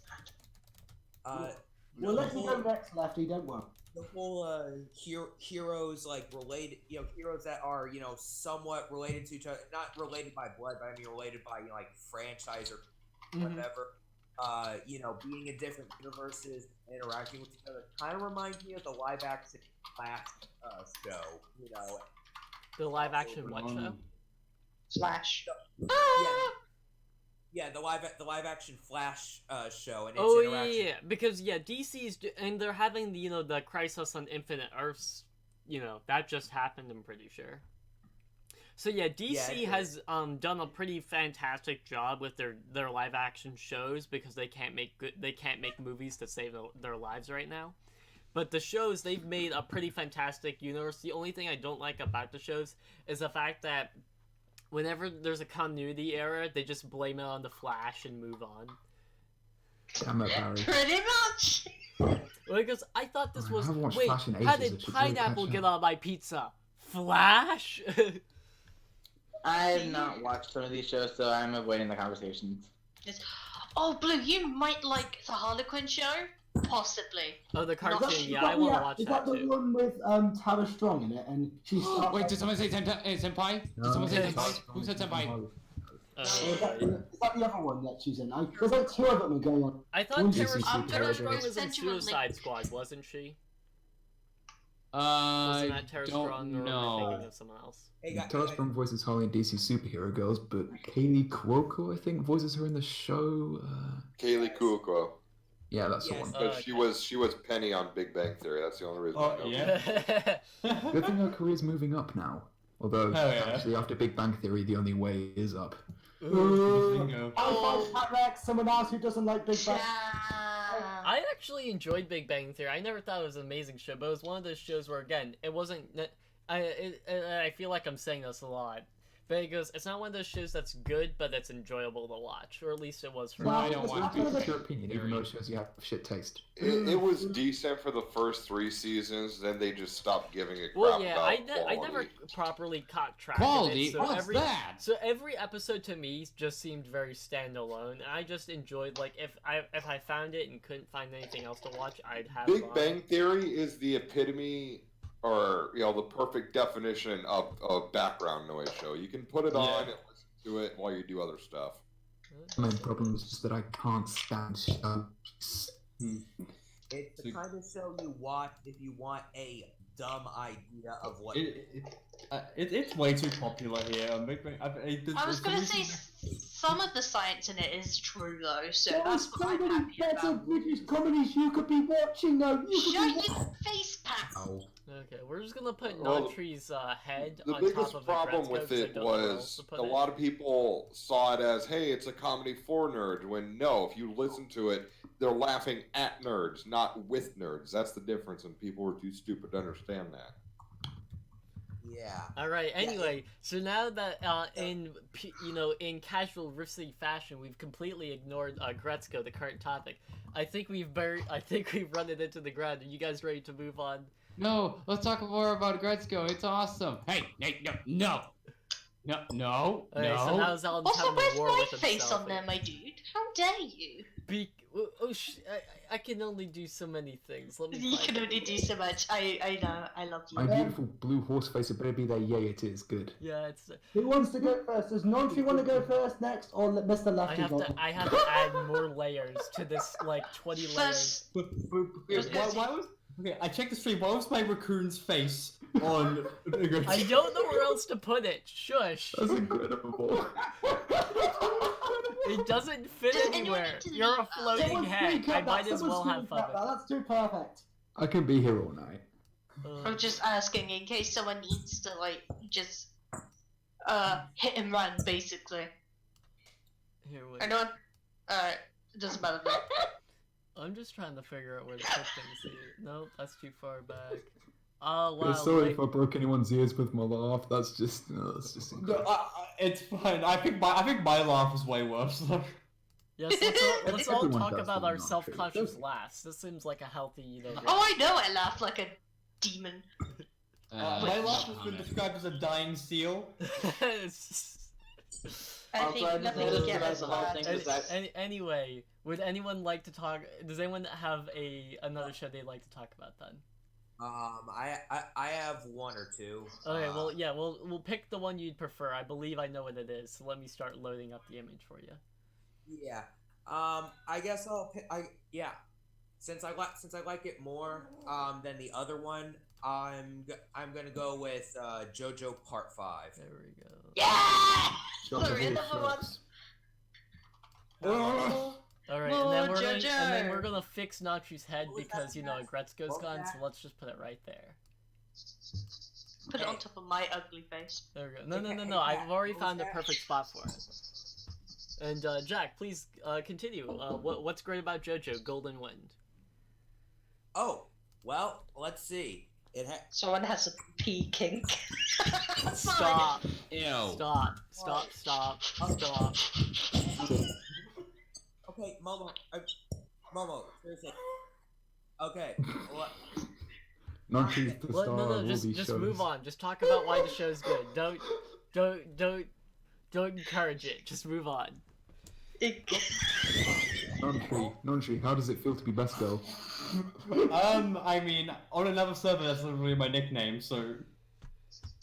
Speaker 4: man?
Speaker 2: We'll
Speaker 5: the
Speaker 2: let you
Speaker 5: whole,
Speaker 2: go next, Lefty. Don't worry.
Speaker 5: the whole heroes like related, heroes that are somewhat related to each other, not related by blood, but I mean related by like franchise or whatever. Being in different universes, interacting with each other, kind of reminds me of the live action Flash show.
Speaker 1: The live action Whatcha?
Speaker 4: Flash.
Speaker 5: Yeah, the live action Flash show and its
Speaker 1: Oh yeah,
Speaker 5: interaction.
Speaker 1: yeah, because and they're having the Crisis on Infinite Earths. That just happened. I'm pretty sure. So yeah, DC has done a pretty fantastic job with their live action shows because they can't make movies to save their lives right now. But the shows, they've made a pretty fantastic universe. The only thing I don't like about the shows is the fact that whenever there's a continuity error, they just blame it on the Flash and move on.
Speaker 8: Damn it, Barry.
Speaker 4: Pretty much.
Speaker 1: Because I thought this
Speaker 8: I
Speaker 1: was
Speaker 8: haven't watched
Speaker 1: wait,
Speaker 8: Flash in
Speaker 1: how
Speaker 8: ages,
Speaker 1: did
Speaker 8: I should really
Speaker 1: pineapple
Speaker 8: catch
Speaker 1: get
Speaker 8: up.
Speaker 1: on my pizza? Flash?
Speaker 3: I have not watched some of these shows, so I'm avoiding the conversations.
Speaker 4: Oh, Blue, you might like the Harlequin show? Possibly.
Speaker 1: Oh, the
Speaker 2: Is
Speaker 1: cartoon.
Speaker 2: that-
Speaker 1: Yeah, I want to watch
Speaker 2: is
Speaker 1: that
Speaker 2: the
Speaker 1: too.
Speaker 2: one with Tara Strong in it? And she's
Speaker 7: Wait, did someone say senpai? Did someone say
Speaker 1: Yes.
Speaker 7: senpai? Who said senpai?
Speaker 2: Is that the other one that she's in? There's like 2 of them going on.
Speaker 1: I thought
Speaker 8: Wouldn't you
Speaker 1: Tara
Speaker 8: see
Speaker 4: I'm
Speaker 1: Tara
Speaker 4: gonna
Speaker 1: Strong was in
Speaker 4: send you a link.
Speaker 1: Suicide Squad, wasn't she? Wasn't that Tara Strong, or am I thinking of someone else?
Speaker 5: Hey, guys,
Speaker 8: Tara Strong voices Harley in DC Superhero Girls, but Kaylee Cuoco, I think, voices her in the show.
Speaker 6: Kaylee Kuoko.
Speaker 8: Yeah, that's the
Speaker 5: Yes.
Speaker 8: one.
Speaker 6: But she was Penny on Big Bang Theory. That's the only reason.
Speaker 9: Oh,
Speaker 6: I know.
Speaker 9: yeah.
Speaker 8: Good thing her career's moving up now. Although,
Speaker 9: Hell yeah.
Speaker 8: actually, after Big Bang Theory, the only way is up.
Speaker 9: Bingo.
Speaker 2: I find Pat Rex, someone else who doesn't like Big Bang.
Speaker 1: I actually enjoyed Big Bang Theory. I never thought it was an amazing show, but it was one of those shows where, again, it wasn't. I feel like I'm saying this a lot, but it goes. It's not one of those shows that's good, but it's enjoyable to watch, or at least it was for
Speaker 2: No,
Speaker 1: me.
Speaker 7: I don't
Speaker 2: it's
Speaker 7: watch
Speaker 2: not
Speaker 7: Big
Speaker 2: gonna
Speaker 8: It's
Speaker 2: be-
Speaker 8: your opinion, even though it shows you have shit taste.
Speaker 6: It was decent for the first 3 seasons. Then they just stopped giving a crap
Speaker 1: Well, yeah,
Speaker 6: about
Speaker 1: I never
Speaker 6: quality.
Speaker 1: properly caught track
Speaker 7: Quality?
Speaker 1: of it.
Speaker 7: What's that?
Speaker 1: So every episode to me just seemed very standalone, and I just enjoyed if I found it and couldn't find anything else to watch, I'd have it
Speaker 6: Big
Speaker 1: on.
Speaker 6: Bang Theory is the epitome, or the perfect definition of a background noise show. You can put it on and listen to it while you do other stuff.
Speaker 8: My main problem is just that I can't stand shows.
Speaker 5: It's the kind of show you watch if you want a dumb idea of what.
Speaker 9: It's way too popular here. Big Bang.
Speaker 4: I was gonna say some of the science in it is true though, so
Speaker 2: There
Speaker 4: that's
Speaker 2: are
Speaker 4: what
Speaker 2: so
Speaker 4: I'm
Speaker 2: many
Speaker 4: happy
Speaker 2: better
Speaker 4: about.
Speaker 2: British comedies you could be watching though. You could
Speaker 4: Shut
Speaker 2: be
Speaker 4: your face, Pat!
Speaker 8: Ow.
Speaker 1: Okay, we're just gonna put
Speaker 6: Well,
Speaker 1: Notree's head
Speaker 6: The
Speaker 1: on
Speaker 6: biggest
Speaker 1: top of
Speaker 6: problem
Speaker 1: Agretzko,
Speaker 6: with
Speaker 1: 'cause I
Speaker 6: it
Speaker 1: don't know where else
Speaker 6: was
Speaker 1: to put
Speaker 6: a
Speaker 1: it.
Speaker 6: lot of people saw it as, hey, it's a comedy for nerds, when no, if you listen to it, they're laughing at nerds, not with nerds. That's the difference, and people were too stupid to understand that.
Speaker 5: Yeah.
Speaker 1: All right. Anyway, so now that in casual riffy fashion, we've completely ignored Gretzko, the current topic. I think we've run it into the ground. Are you guys ready to move on?
Speaker 7: No, let's talk more about Gretzko. It's awesome. Hey, no.
Speaker 1: Okay, so now Zeldin's
Speaker 4: Also,
Speaker 1: having
Speaker 4: where's
Speaker 1: a war
Speaker 4: my
Speaker 1: with
Speaker 4: face
Speaker 1: himself.
Speaker 4: on there, my dude? How dare you?
Speaker 1: I can only do so many things. Let me
Speaker 4: You
Speaker 1: find
Speaker 4: can
Speaker 1: it.
Speaker 4: only do so much. I know. I love you.
Speaker 8: My beautiful blue horse face better be there. Yay, it is good.
Speaker 1: Yeah, it's.
Speaker 2: Who wants to go first? Does Nontree want to go first next, or let Mr.
Speaker 1: I
Speaker 2: Lefty
Speaker 1: have
Speaker 2: go?
Speaker 1: to add more layers to this, like 20 layers.
Speaker 4: First,
Speaker 9: Okay, I checked the stream. Why was my raccoon's face on?
Speaker 1: I don't know where else to put it. Shush.
Speaker 8: That's incredible.
Speaker 1: It doesn't fit
Speaker 4: Does anyone
Speaker 1: anywhere.
Speaker 4: need to
Speaker 1: You're a
Speaker 4: leave?
Speaker 1: floating
Speaker 2: Someone
Speaker 1: head.
Speaker 2: screen
Speaker 1: I
Speaker 2: cap
Speaker 1: might
Speaker 2: that,
Speaker 1: as
Speaker 2: someone
Speaker 1: well
Speaker 2: screen
Speaker 1: have fun
Speaker 2: cap
Speaker 1: with
Speaker 2: that. That's too perfect.
Speaker 8: I can be here all night.
Speaker 1: it.
Speaker 4: I'm just asking in case someone needs to like just hit and run basically.
Speaker 1: Here, wait.
Speaker 4: Anyone? Alright, it doesn't matter.
Speaker 1: I'm just trying to figure out where to put things here. Nope, that's too far back. Oh wow.
Speaker 8: Sorry
Speaker 1: wait.
Speaker 8: if I broke anyone's ears with my laugh. That's just incredible.
Speaker 9: It's fine. I think my laugh is way worse.
Speaker 1: Yes, let's all
Speaker 8: Everyone
Speaker 1: talk
Speaker 8: does
Speaker 1: about
Speaker 8: that,
Speaker 1: our
Speaker 8: not
Speaker 1: self-conscious
Speaker 8: true.
Speaker 1: laughs. This seems like a healthy,
Speaker 4: Oh, I know I laugh like a demon.
Speaker 9: My laugh has been described as a dying seal.
Speaker 4: I
Speaker 3: Also, I
Speaker 4: think
Speaker 3: just
Speaker 4: nothing
Speaker 3: noticed
Speaker 4: can get
Speaker 3: that
Speaker 4: as
Speaker 3: the whole
Speaker 4: bad.
Speaker 3: thing was that-
Speaker 1: Anyway, would anyone like to talk? Does anyone have another show they'd like to talk about then?
Speaker 5: I have one or two.
Speaker 1: Okay, well, yeah, we'll pick the one you'd prefer. I believe I know what it is, so let me start loading up the image for you.
Speaker 5: Yeah. I guess I'll pick. Since I like it more than the other one, I'm gonna go with JoJo Part 5.
Speaker 1: There we go.
Speaker 4: Yeah!
Speaker 8: Shut the
Speaker 4: Sorry,
Speaker 8: whole
Speaker 4: another one.
Speaker 8: shops.
Speaker 1: All right,
Speaker 4: More
Speaker 1: and then
Speaker 4: JoJo.
Speaker 1: we're gonna fix Nachi's head
Speaker 5: What was
Speaker 1: because
Speaker 5: that?
Speaker 1: Gretzko's
Speaker 5: What was
Speaker 1: gone, so
Speaker 5: that?
Speaker 1: let's just put it right there.
Speaker 4: Put it on top of my ugly face.
Speaker 1: There we go. No,
Speaker 5: Hey,
Speaker 1: I've
Speaker 5: Kat,
Speaker 1: already
Speaker 5: what was
Speaker 1: found the
Speaker 5: that?
Speaker 1: perfect spot for it. And Jack, please continue. What's great about JoJo Golden Wind?
Speaker 5: Oh, well, let's see.
Speaker 4: Someone has a pee kink. Sorry.
Speaker 1: Stop!
Speaker 9: Ew.
Speaker 1: Stop!
Speaker 5: Okay, Momo, seriously. Okay, what?
Speaker 8: Nonchi's the
Speaker 1: Well,
Speaker 8: star
Speaker 1: no,
Speaker 8: of all
Speaker 1: just
Speaker 8: these shows.
Speaker 1: move on. Just talk about why the show's good. Don't encourage it. Just move on.
Speaker 8: Nonchi, how does it feel to be best girl?
Speaker 9: I mean, on another server, that's literally my nickname. So.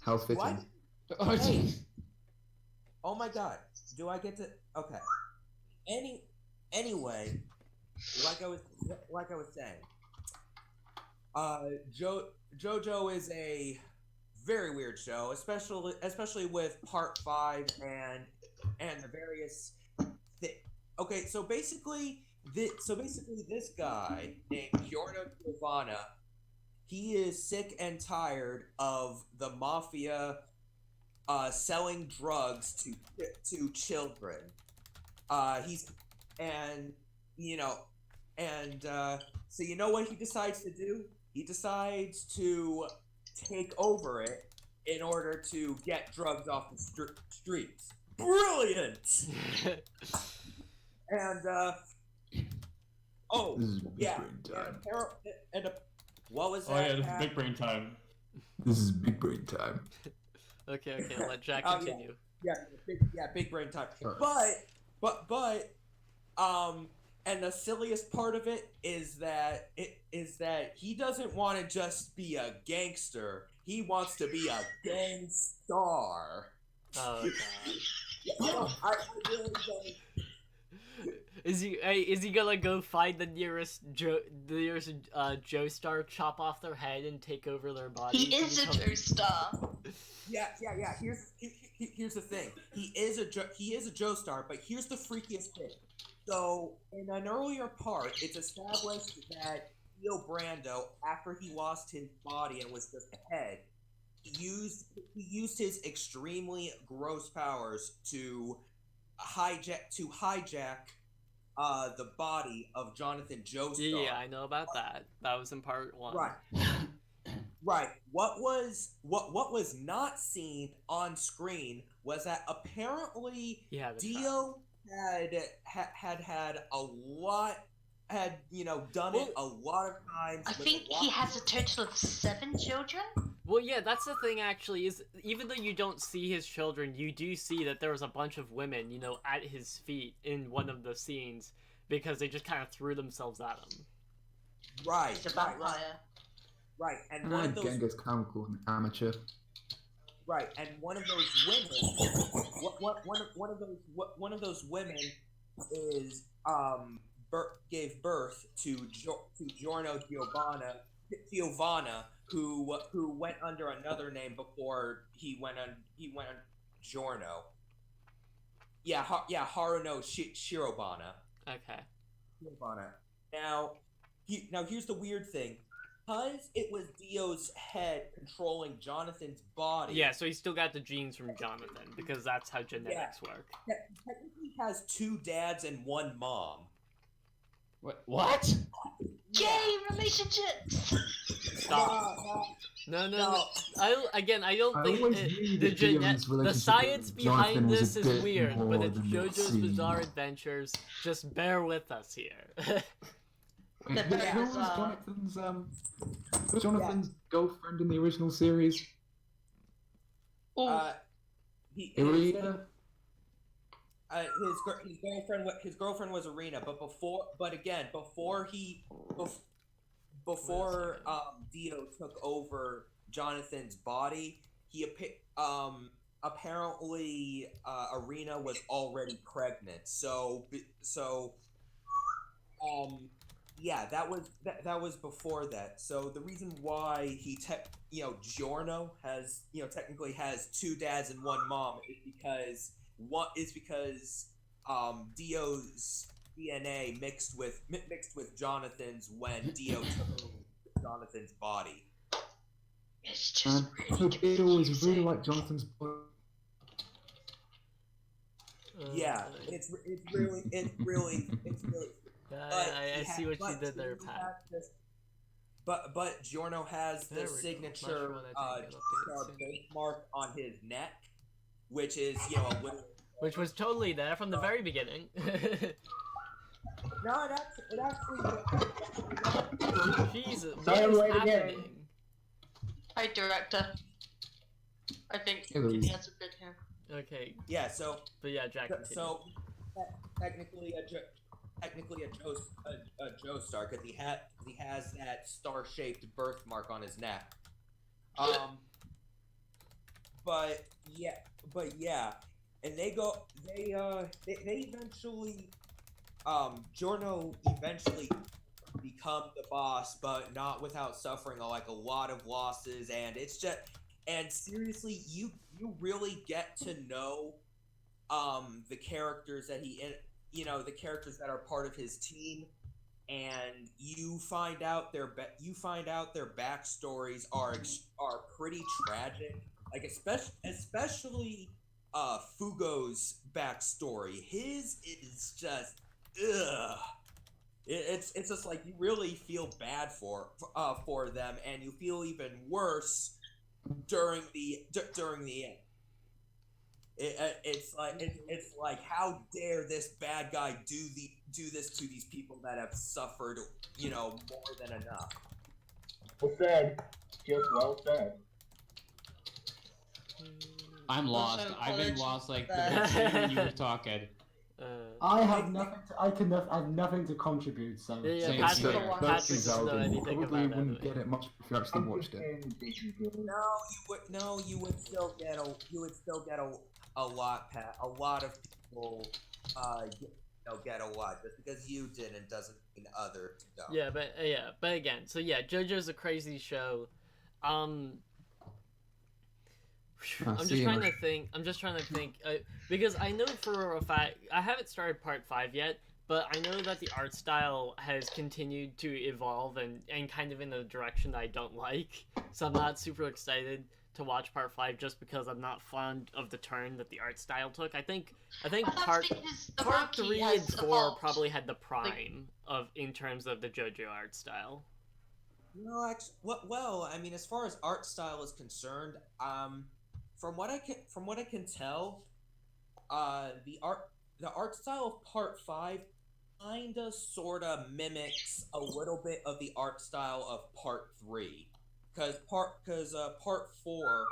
Speaker 8: How fitting.
Speaker 5: What? Hey. Oh my god. Do I get to? Okay. Anyway, like I was saying, JoJo is a very weird show, especially with Part 5 and the various. Okay, so basically this guy named Giorno Giovanna, he is sick and tired of the mafia selling drugs to children. So you know what he decides to do? He decides to take over it in order to get drugs off the streets. Brilliant! And
Speaker 8: This is big
Speaker 5: yeah,
Speaker 8: brain time.
Speaker 5: what was
Speaker 9: Oh
Speaker 5: that?
Speaker 9: yeah, this is
Speaker 5: Pat?
Speaker 9: big brain time.
Speaker 8: This is big brain time.
Speaker 1: Okay, let Jack
Speaker 5: Oh, yeah.
Speaker 1: continue.
Speaker 5: Big brain time.
Speaker 8: Sure.
Speaker 5: But and the silliest part of it is that he doesn't want to just be a gangster. He wants to be a gangstar.
Speaker 1: Oh god.
Speaker 5: I really don't.
Speaker 1: Is he gonna go find the nearest Joestar, chop off their head, and take over their body?
Speaker 4: He is a true star.
Speaker 5: Yeah. Here's the thing. He is a Joestar, but here's the freakiest thing. So in an earlier part, it's established that Leo Brando, after he lost his body and was just a head, he used his extremely gross powers to hijack the body of Jonathan Joestar.
Speaker 1: Yeah, I know about that. That was in part 1.
Speaker 5: Right. What was not seen on screen was that apparently
Speaker 1: Yeah, the
Speaker 5: Dio had a lot, done it a lot of times.
Speaker 4: I
Speaker 5: with
Speaker 4: think
Speaker 5: a lot
Speaker 4: he
Speaker 5: of-
Speaker 4: has a total of 7 children.
Speaker 1: Well, yeah, that's the thing. Actually, is even though you don't see his children, you do see that there was a bunch of women, at his feet in one of the scenes, because they just kind of threw themselves at him.
Speaker 5: Right.
Speaker 4: He's a
Speaker 5: Right.
Speaker 4: vampire.
Speaker 5: Right. And one of those.
Speaker 8: Genghis Khan called an amateur.
Speaker 5: Right, and one of those women, one of those women is gave birth to Giorno Giovanna, who went under another name before he went on Giorno. Yeah, Haruno Shirobana.
Speaker 1: Okay.
Speaker 5: Shirobana. Now here's the weird thing. Because it was Dio's head controlling Jonathan's body.
Speaker 1: Yeah, so he still got the genes from Jonathan, because that's how genetics work.
Speaker 5: He technically has 2 dads and 1 mom.
Speaker 7: What?
Speaker 4: Gay relationships!
Speaker 1: Stop. No. I don't
Speaker 8: I
Speaker 1: think
Speaker 8: always knew
Speaker 1: the
Speaker 8: that Dion's
Speaker 1: the
Speaker 8: relationship
Speaker 1: science
Speaker 8: with Jonathan
Speaker 1: behind
Speaker 8: was a
Speaker 1: this is
Speaker 8: bit
Speaker 1: weird, but
Speaker 8: more
Speaker 1: it's
Speaker 8: than it
Speaker 1: JoJo's
Speaker 8: seemed.
Speaker 1: Bizarre Adventures. Just bear with us here.
Speaker 8: Wait,
Speaker 4: The
Speaker 8: who was
Speaker 4: bizarre.
Speaker 8: Jonathan's girlfriend in the original series?
Speaker 4: Oh,
Speaker 8: Irina?
Speaker 5: His girlfriend was Irina, but before Dio took over Jonathan's body, apparently Irina was already pregnant. Yeah, that was before that. So the reason why Giorno has technically has 2 dads and 1 mom is because Dio's DNA mixed with Jonathan's when Dio took over Jonathan's body.
Speaker 4: it's just
Speaker 8: And
Speaker 4: really
Speaker 8: it always
Speaker 4: confusing.
Speaker 8: really like Jonathan's boy.
Speaker 5: Yeah, it's really.
Speaker 1: I see what you did there, Pat.
Speaker 5: But Giorno has
Speaker 1: There
Speaker 5: the
Speaker 1: we go.
Speaker 5: signature
Speaker 1: Mushroom, I think, it'll update soon.
Speaker 5: birthmark on his neck, which is a little.
Speaker 1: Which was totally there from the very beginning.
Speaker 5: No, it actually.
Speaker 1: Jesus,
Speaker 2: Sorry, I'm
Speaker 1: what is
Speaker 2: late again.
Speaker 1: happening?
Speaker 4: Hi, director. I think
Speaker 8: Hey, Louise.
Speaker 4: he has a bit here.
Speaker 1: Okay,
Speaker 5: Yeah. So
Speaker 1: but yeah, Jack. Continue.
Speaker 5: so technically a Joestar because he has that star-shaped birthmark on his neck. But yeah, and they eventually Giorno eventually become the boss, but not without suffering a lot of losses, and seriously, you really get to know the characters that the characters that are part of his team, and you find out their backstories are pretty tragic. Like especially Fugo's backstory. His is just ugh. It's just like you really feel bad for them, and you feel even worse during the end. It's like how dare this bad guy do this to these people that have suffered more than enough.
Speaker 2: Well said. Just well said.
Speaker 7: I'm lost.
Speaker 4: Also,
Speaker 7: I've been
Speaker 4: college-
Speaker 7: lost like the same when you were talking.
Speaker 2: I have nothing. I have nothing to contribute. So
Speaker 1: Yeah,
Speaker 7: Same
Speaker 1: Patrick,
Speaker 7: here.
Speaker 4: Patrick
Speaker 1: Patrick
Speaker 8: Versus
Speaker 1: doesn't know
Speaker 8: Zelda, you
Speaker 1: anything
Speaker 8: probably
Speaker 1: about
Speaker 8: wouldn't
Speaker 1: anime.
Speaker 8: get it much if you actually watched it.
Speaker 5: No, you would still get a lot, Pat. A lot of people get a lot. Just because you didn't doesn't mean others don't.
Speaker 1: Yeah, but again, so yeah, JoJo's a crazy show. I'm just trying to think. Because I know for a fact I haven't started part 5 yet, but I know that the art style has continued to evolve and kind of in a direction that I don't like. So I'm not super excited to watch part 5 just because I'm not fond of the turn that the art style took. I think
Speaker 4: But that's
Speaker 1: part
Speaker 4: because the
Speaker 1: part
Speaker 4: monkey
Speaker 1: 3
Speaker 4: has
Speaker 1: and 4
Speaker 4: evolved.
Speaker 1: probably had the prime of in terms of the JoJo art style.
Speaker 5: No, actually, well, I mean, as far as art style is concerned, from what I can tell, the art style of Part 5 kinda sorta mimics a little bit of the art style of Part 3, because Part 4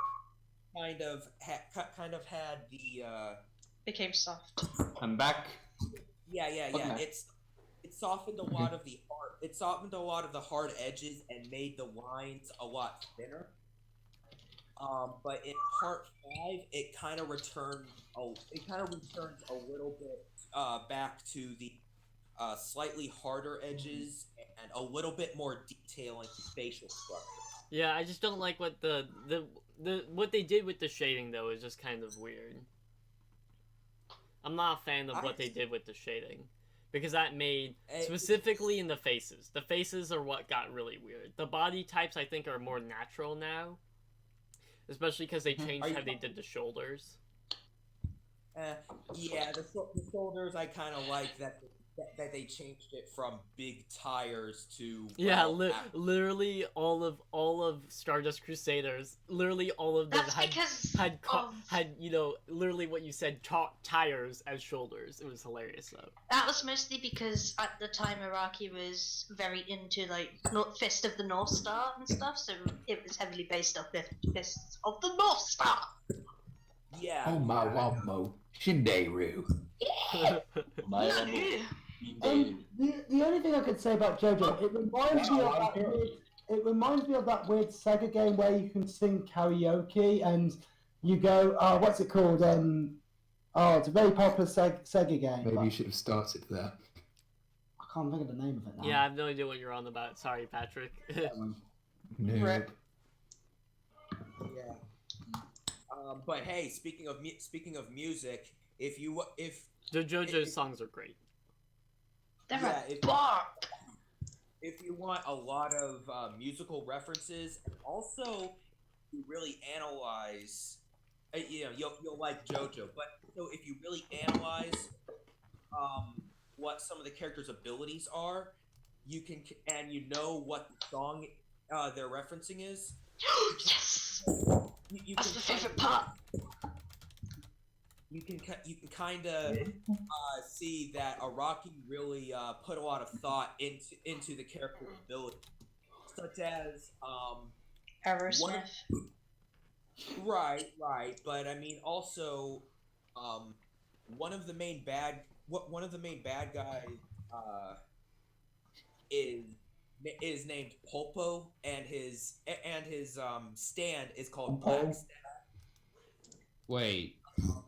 Speaker 5: kind of had the
Speaker 4: Became soft.
Speaker 9: I'm back.
Speaker 5: yeah.
Speaker 9: Okay.
Speaker 5: It's softened a lot of the hard edges and made the lines a lot thinner. But in part 5, it kind of returns a little bit back to the slightly harder edges and a little bit more detail in facial structure.
Speaker 1: Yeah, I just don't like what the what they did with the shading though is just kind of weird. I'm not a fan of what they did with the shading. Because that made, specifically in the faces. The faces are what got really weird. The body types, I think, are more natural now. Especially because they changed how they did the shoulders.
Speaker 5: Yeah, the shoulders, I kind of like that they changed it from big tires to...
Speaker 1: Literally all of Stardust Crusaders, literally all of them had you know, literally what you said, tires as shoulders. It was hilarious though.
Speaker 4: That was mostly because at the time Araki was very into like Fist of the North Star and stuff, so it was heavily based off Fists of the North Star.
Speaker 5: Yeah.
Speaker 8: Oh my wammo, Shinderu.
Speaker 2: The only thing I could say about JoJo, it reminds me of that weird Sega game where you can sing karaoke and you go, what's it called? It's a very popular Sega game.
Speaker 8: Maybe you should have started there.
Speaker 2: I can't think of the name of it now.
Speaker 1: Yeah, I have no idea what you're on about. Sorry, Patrick.
Speaker 8: Nope.
Speaker 5: Yeah. But hey, speaking of music, if
Speaker 1: the JoJo songs are great.
Speaker 5: If you want a lot of musical references, and also you really analyze, you'll like JoJo. But so if you really analyze what some of the characters' abilities are, you can you know what the song they're referencing is.
Speaker 4: Yes, that's the favorite part.
Speaker 5: You can kind of see that Araki really put a lot of thought into the character's ability, such as
Speaker 4: Aerosmith.
Speaker 5: Right, but I mean also one of the main bad guys is named Pulpo, and his stand is called Black Stab.
Speaker 7: Wait,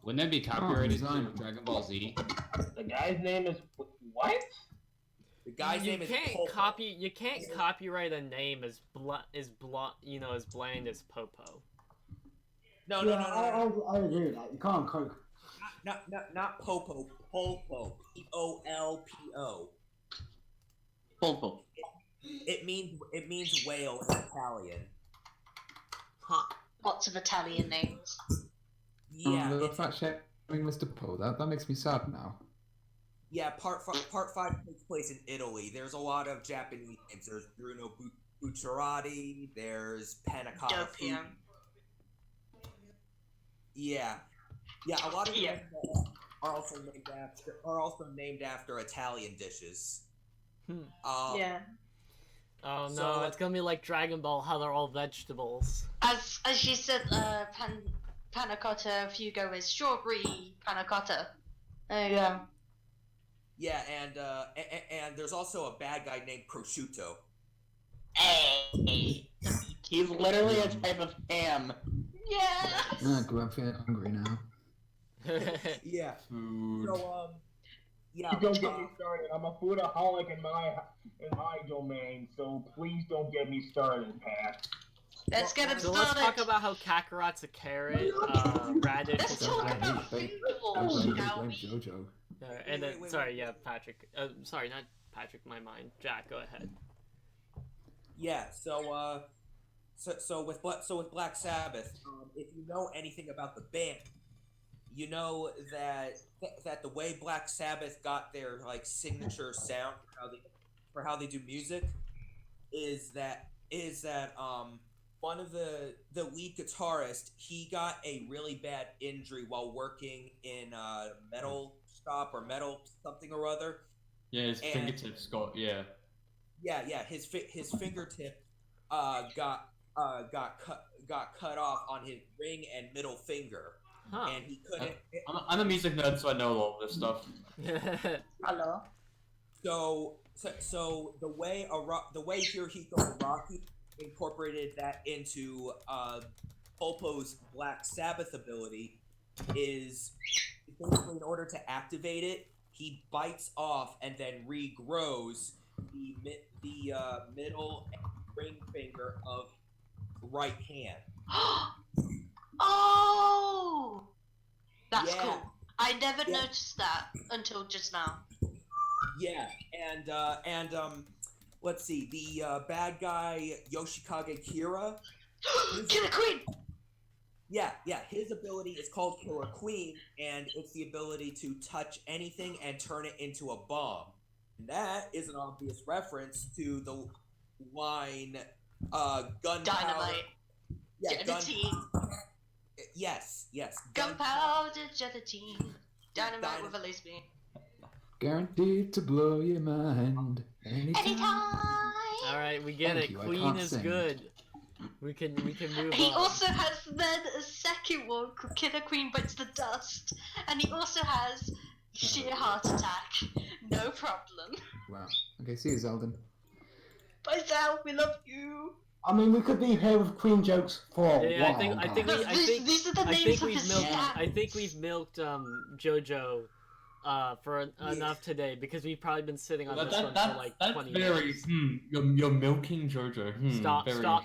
Speaker 7: wouldn't that be copyrighted with Dragon Ball Z?
Speaker 9: The guy's name is what?
Speaker 5: The guy's name is Pulpo.
Speaker 1: You can't copyright a name as as bland as Popo.
Speaker 5: No.
Speaker 2: I agree with that. You can't cope.
Speaker 5: Not Popo. Pulpo. Polpo.
Speaker 3: Pulpo.
Speaker 5: It means whale in Italian.
Speaker 1: Huh.
Speaker 4: Lots of Italian names.
Speaker 5: Yeah.
Speaker 8: The fact sharing Mr. Poe, that makes me sad now.
Speaker 5: Yeah, part 5 takes place in Italy. There's a lot of Japanese names. There's Bruno Bucciarati. There's Panacotta. Yeah, a lot of them are also named after Italian dishes.
Speaker 4: Yeah.
Speaker 1: Oh no,
Speaker 5: So,
Speaker 1: it's gonna be like Dragon Ball, how they're all vegetables.
Speaker 4: As you said, panna cotta, Fugo is strawberry panna cotta. There you go.
Speaker 5: Yeah, and there's also a bad guy named Prosciutto.
Speaker 3: Hey, he's literally a type of ham.
Speaker 4: Yeah.
Speaker 8: I'm feeling hungry now.
Speaker 5: Yeah.
Speaker 9: Food.
Speaker 5: So yeah.
Speaker 9: Don't get me started. I'm a foodaholic in my domain, so please don't get me started, Pat.
Speaker 4: Let's get it
Speaker 1: So
Speaker 4: started.
Speaker 1: let's talk about how Kakarot's a carrot, Radish
Speaker 4: Let's
Speaker 1: is a
Speaker 4: talk
Speaker 1: radish.
Speaker 4: about
Speaker 8: Blame
Speaker 4: food, shall we?
Speaker 8: JoJo.
Speaker 1: And then,
Speaker 5: wait,
Speaker 1: sorry,
Speaker 5: wait.
Speaker 1: yeah, Patrick. Sorry, not Patrick, my mind. Jack, go ahead.
Speaker 5: Yeah. So with Black Sabbath, if you know anything about the band, you know that the way Black Sabbath got their like signature sound for how they do music is that one of the lead guitarist, he got a really bad injury while working in a metal shop or metal something or other.
Speaker 9: Yeah, his fingertips got
Speaker 5: Yeah, his fingertip got cut off on his ring and middle finger,
Speaker 1: Huh.
Speaker 5: and he couldn't.
Speaker 9: I'm a music nerd, so I know all this stuff.
Speaker 4: Hello.
Speaker 5: So the way Hirohiko Araki incorporated that into Polpo's Black Sabbath ability is basically in order to activate it, he bites off and then regrows the middle and ring finger of right hand.
Speaker 4: Oh, that's
Speaker 5: Yeah.
Speaker 4: cool. I never
Speaker 5: Yeah.
Speaker 4: noticed that until just now.
Speaker 5: Yeah, and let's see, the bad guy Yoshikage Kira.
Speaker 4: Killer Queen!
Speaker 5: Yeah, his ability is called Killer Queen, and it's the ability to touch anything and turn it into a bomb. And that is an obvious reference to the line, gunpowder.
Speaker 4: Dynamite.
Speaker 5: Yeah,
Speaker 4: Gelatine.
Speaker 5: Yes.
Speaker 4: Gunpowder, gelatine. Dynamite with a laser beam.
Speaker 8: Guaranteed to blow your mind
Speaker 4: Anytime!
Speaker 1: Alright, we get
Speaker 8: Thank
Speaker 1: it.
Speaker 8: you, I
Speaker 1: Queen
Speaker 8: can't
Speaker 1: is
Speaker 8: sing.
Speaker 1: good. We can move
Speaker 4: He
Speaker 1: on.
Speaker 4: also has then a second one called Killer Queen Bites the Dust. And he also has Sheer Heart Attack. No problem.
Speaker 8: Wow. Okay, see you, Zeldin.
Speaker 4: Bye, Sal, we love you.
Speaker 2: I mean, we could be here with Queen jokes for a
Speaker 1: Yeah,
Speaker 2: while.
Speaker 1: I think
Speaker 4: These are the
Speaker 1: I
Speaker 4: names
Speaker 1: think
Speaker 4: of
Speaker 1: we've
Speaker 4: his
Speaker 1: milked.
Speaker 4: stats.
Speaker 1: I think we've milked JoJo for enough today because we've probably been sitting on this one for like 20 minutes.
Speaker 10: You're milking JoJo.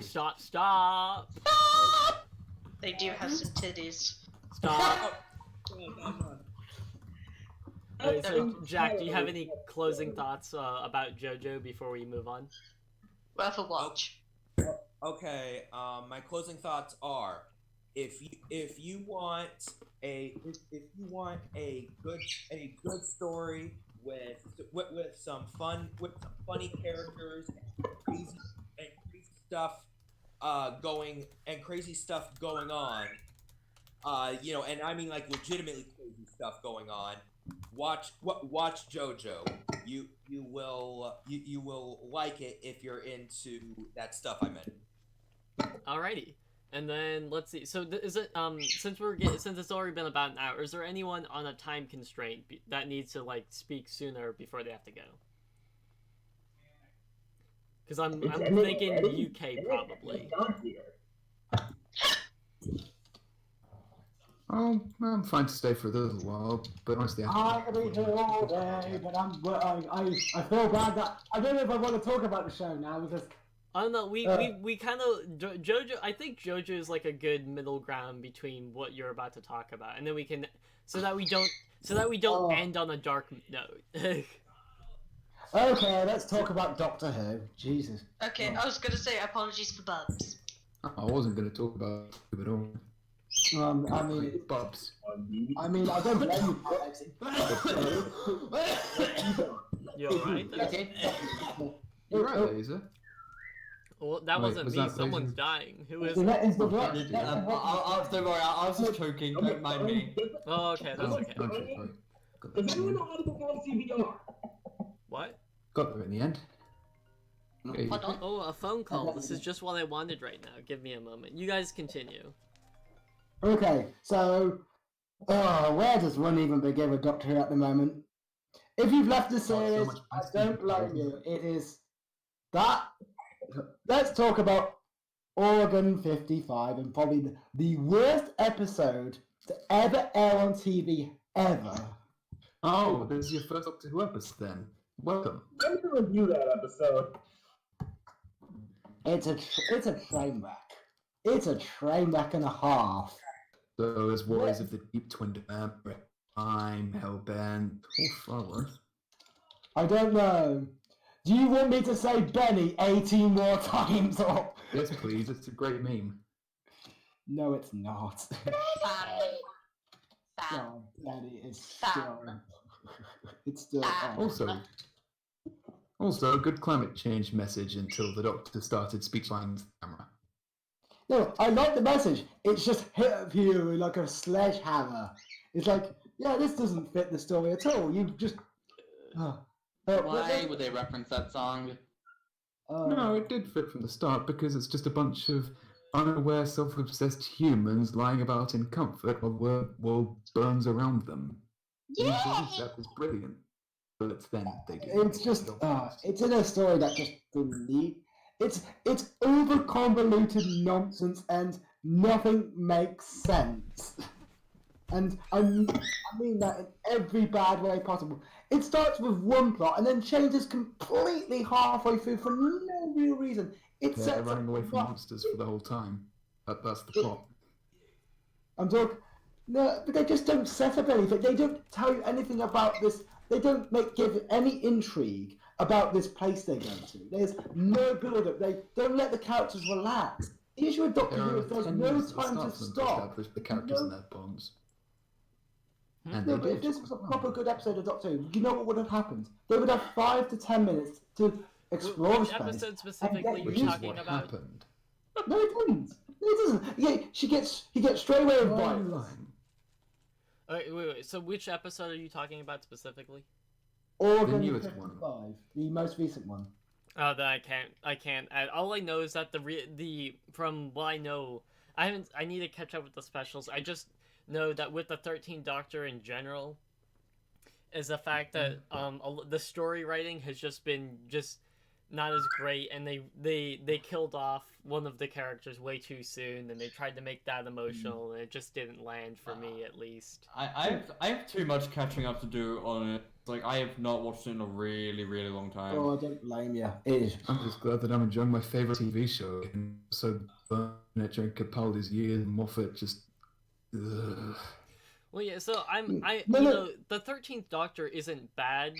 Speaker 1: Stop! Stop!
Speaker 4: They do have some titties.
Speaker 1: Stop! Alright, so Jack, do you have any closing thoughts about JoJo before we move on?
Speaker 4: Worth a watch.
Speaker 5: Okay, my closing thoughts are: if you want a good story with some funny characters and crazy stuff going on, and I mean like legitimately crazy stuff going on, watch JoJo. You will like it if you're into that stuff I meant.
Speaker 1: Alrighty, and then let's see. So is it since it's already been about an hour, is there anyone on a time constraint that needs to like speak sooner before they have to go? Because I'm thinking UK probably.
Speaker 8: I'm fine to stay for a little while, but honestly,
Speaker 2: I could be here all day, but I feel bad that I don't know if I want to talk about the show now because
Speaker 1: I don't know. We kind of JoJo. I think JoJo is like a good middle ground between what you're about to talk about, and then we can so that we don't end on a dark note.
Speaker 2: Okay, let's talk about Doctor Who. Jesus.
Speaker 4: Okay, I was gonna say apologies for bugs.
Speaker 8: I wasn't going to talk about it at all.
Speaker 2: I mean,
Speaker 8: Bubs.
Speaker 2: I don't blame you,
Speaker 1: You alright?
Speaker 3: Okay.
Speaker 8: You're right, Laser.
Speaker 1: Well, that
Speaker 8: Wait,
Speaker 1: wasn't
Speaker 8: was
Speaker 1: me.
Speaker 8: that
Speaker 1: Someone's
Speaker 8: Laser?
Speaker 1: dying. Who is?
Speaker 2: Don't worry,
Speaker 10: Don't worry, I was just joking. Don't mind me.
Speaker 1: Oh, okay. That's okay.
Speaker 8: Okay, sorry. Got
Speaker 9: Does
Speaker 8: there in
Speaker 9: anyone
Speaker 8: the
Speaker 9: know
Speaker 8: end.
Speaker 9: how to perform CPR?
Speaker 1: What?
Speaker 8: Got there in the end. Okay.
Speaker 4: Hold on.
Speaker 1: Oh, a phone call. This is just what I wanted right now. Give me a moment. You guys continue.
Speaker 2: Okay, so where does one even begin with Doctor Who at the moment? If you've left the
Speaker 8: so
Speaker 2: series,
Speaker 8: much
Speaker 2: I
Speaker 8: better.
Speaker 2: don't blame you. It is that. Let's talk about Organ 55 and probably the worst episode to ever air on TV ever.
Speaker 8: Oh, this is your first Doctor Who episode then. Welcome.
Speaker 9: I'm going to review that episode.
Speaker 2: It's a train wreck. It's a train wreck and a half.
Speaker 8: Those Warriors of the Deep Twin Memory. I'm Hellbent. Oh, far worse.
Speaker 2: I don't know. Do you want me to say Benny 18 more times or?
Speaker 8: Yes, please. It's a great meme.
Speaker 2: No, it's not.
Speaker 4: Fam.
Speaker 2: No, Benny is
Speaker 4: Fam.
Speaker 2: still. It's still.
Speaker 8: Also, a good climate change message until the Doctor started speech lines to the camera.
Speaker 2: No, I like the message. It's just hit of you like a sledgehammer. It's like, yeah, this doesn't fit the story at all. You just.
Speaker 3: Why would they reference that song?
Speaker 8: No, it did fit from the start because it's just a bunch of unaware, self-obsessed humans lying about in comfort while world burns around them.
Speaker 4: Yeah.
Speaker 8: That was brilliant. but then they do.
Speaker 2: It's just, it's in a story that just didn't need. It's over convoluted nonsense and nothing makes sense. And I mean that in every bad way possible. It starts with one plot and then changes completely halfway through for no real reason. It's
Speaker 8: They're running away from monsters for the whole time. That's the plot.
Speaker 2: I'm talking. No, but they just don't set up anything. They don't tell you anything about this. They don't give any intrigue about this place they're going to. There's no build-up. They don't let the characters relax. The issue with Doctor Who is there's no time to stop.
Speaker 8: Establish the characters and their bonds. And
Speaker 2: No, but if this was a proper good episode of Doctor Who, you know what would have happened? They would have 5 to 10 minutes to explore
Speaker 1: Which
Speaker 2: space.
Speaker 1: episode specifically
Speaker 2: Which
Speaker 1: you're
Speaker 2: is
Speaker 1: talking about?
Speaker 8: Happened.
Speaker 2: No, it didn't. No, it doesn't. Yeah, he gets straight away invited.
Speaker 1: Wait. So which episode are you talking about specifically?
Speaker 2: Organ
Speaker 8: newest
Speaker 2: 55, the most recent one.
Speaker 1: Oh, then I can't. All I know is that from what I know, I need to catch up with the specials. I just know that with the 13th Doctor in general, is the fact that the story writing has just been not as great, and they killed off one of the characters way too soon, and they tried to make that emotional, and it just didn't land for me, at least.
Speaker 10: I have too much catching up to do on it. Like, I have not watched it in a really, really long time.
Speaker 2: Oh, I don't blame you. It is.
Speaker 8: I'm just glad that I'm enjoying my favourite TV show. And so burning it during Capaldi's year, and Moffat just. Ugh.
Speaker 1: Well, yeah. So the 13th Doctor isn't bad.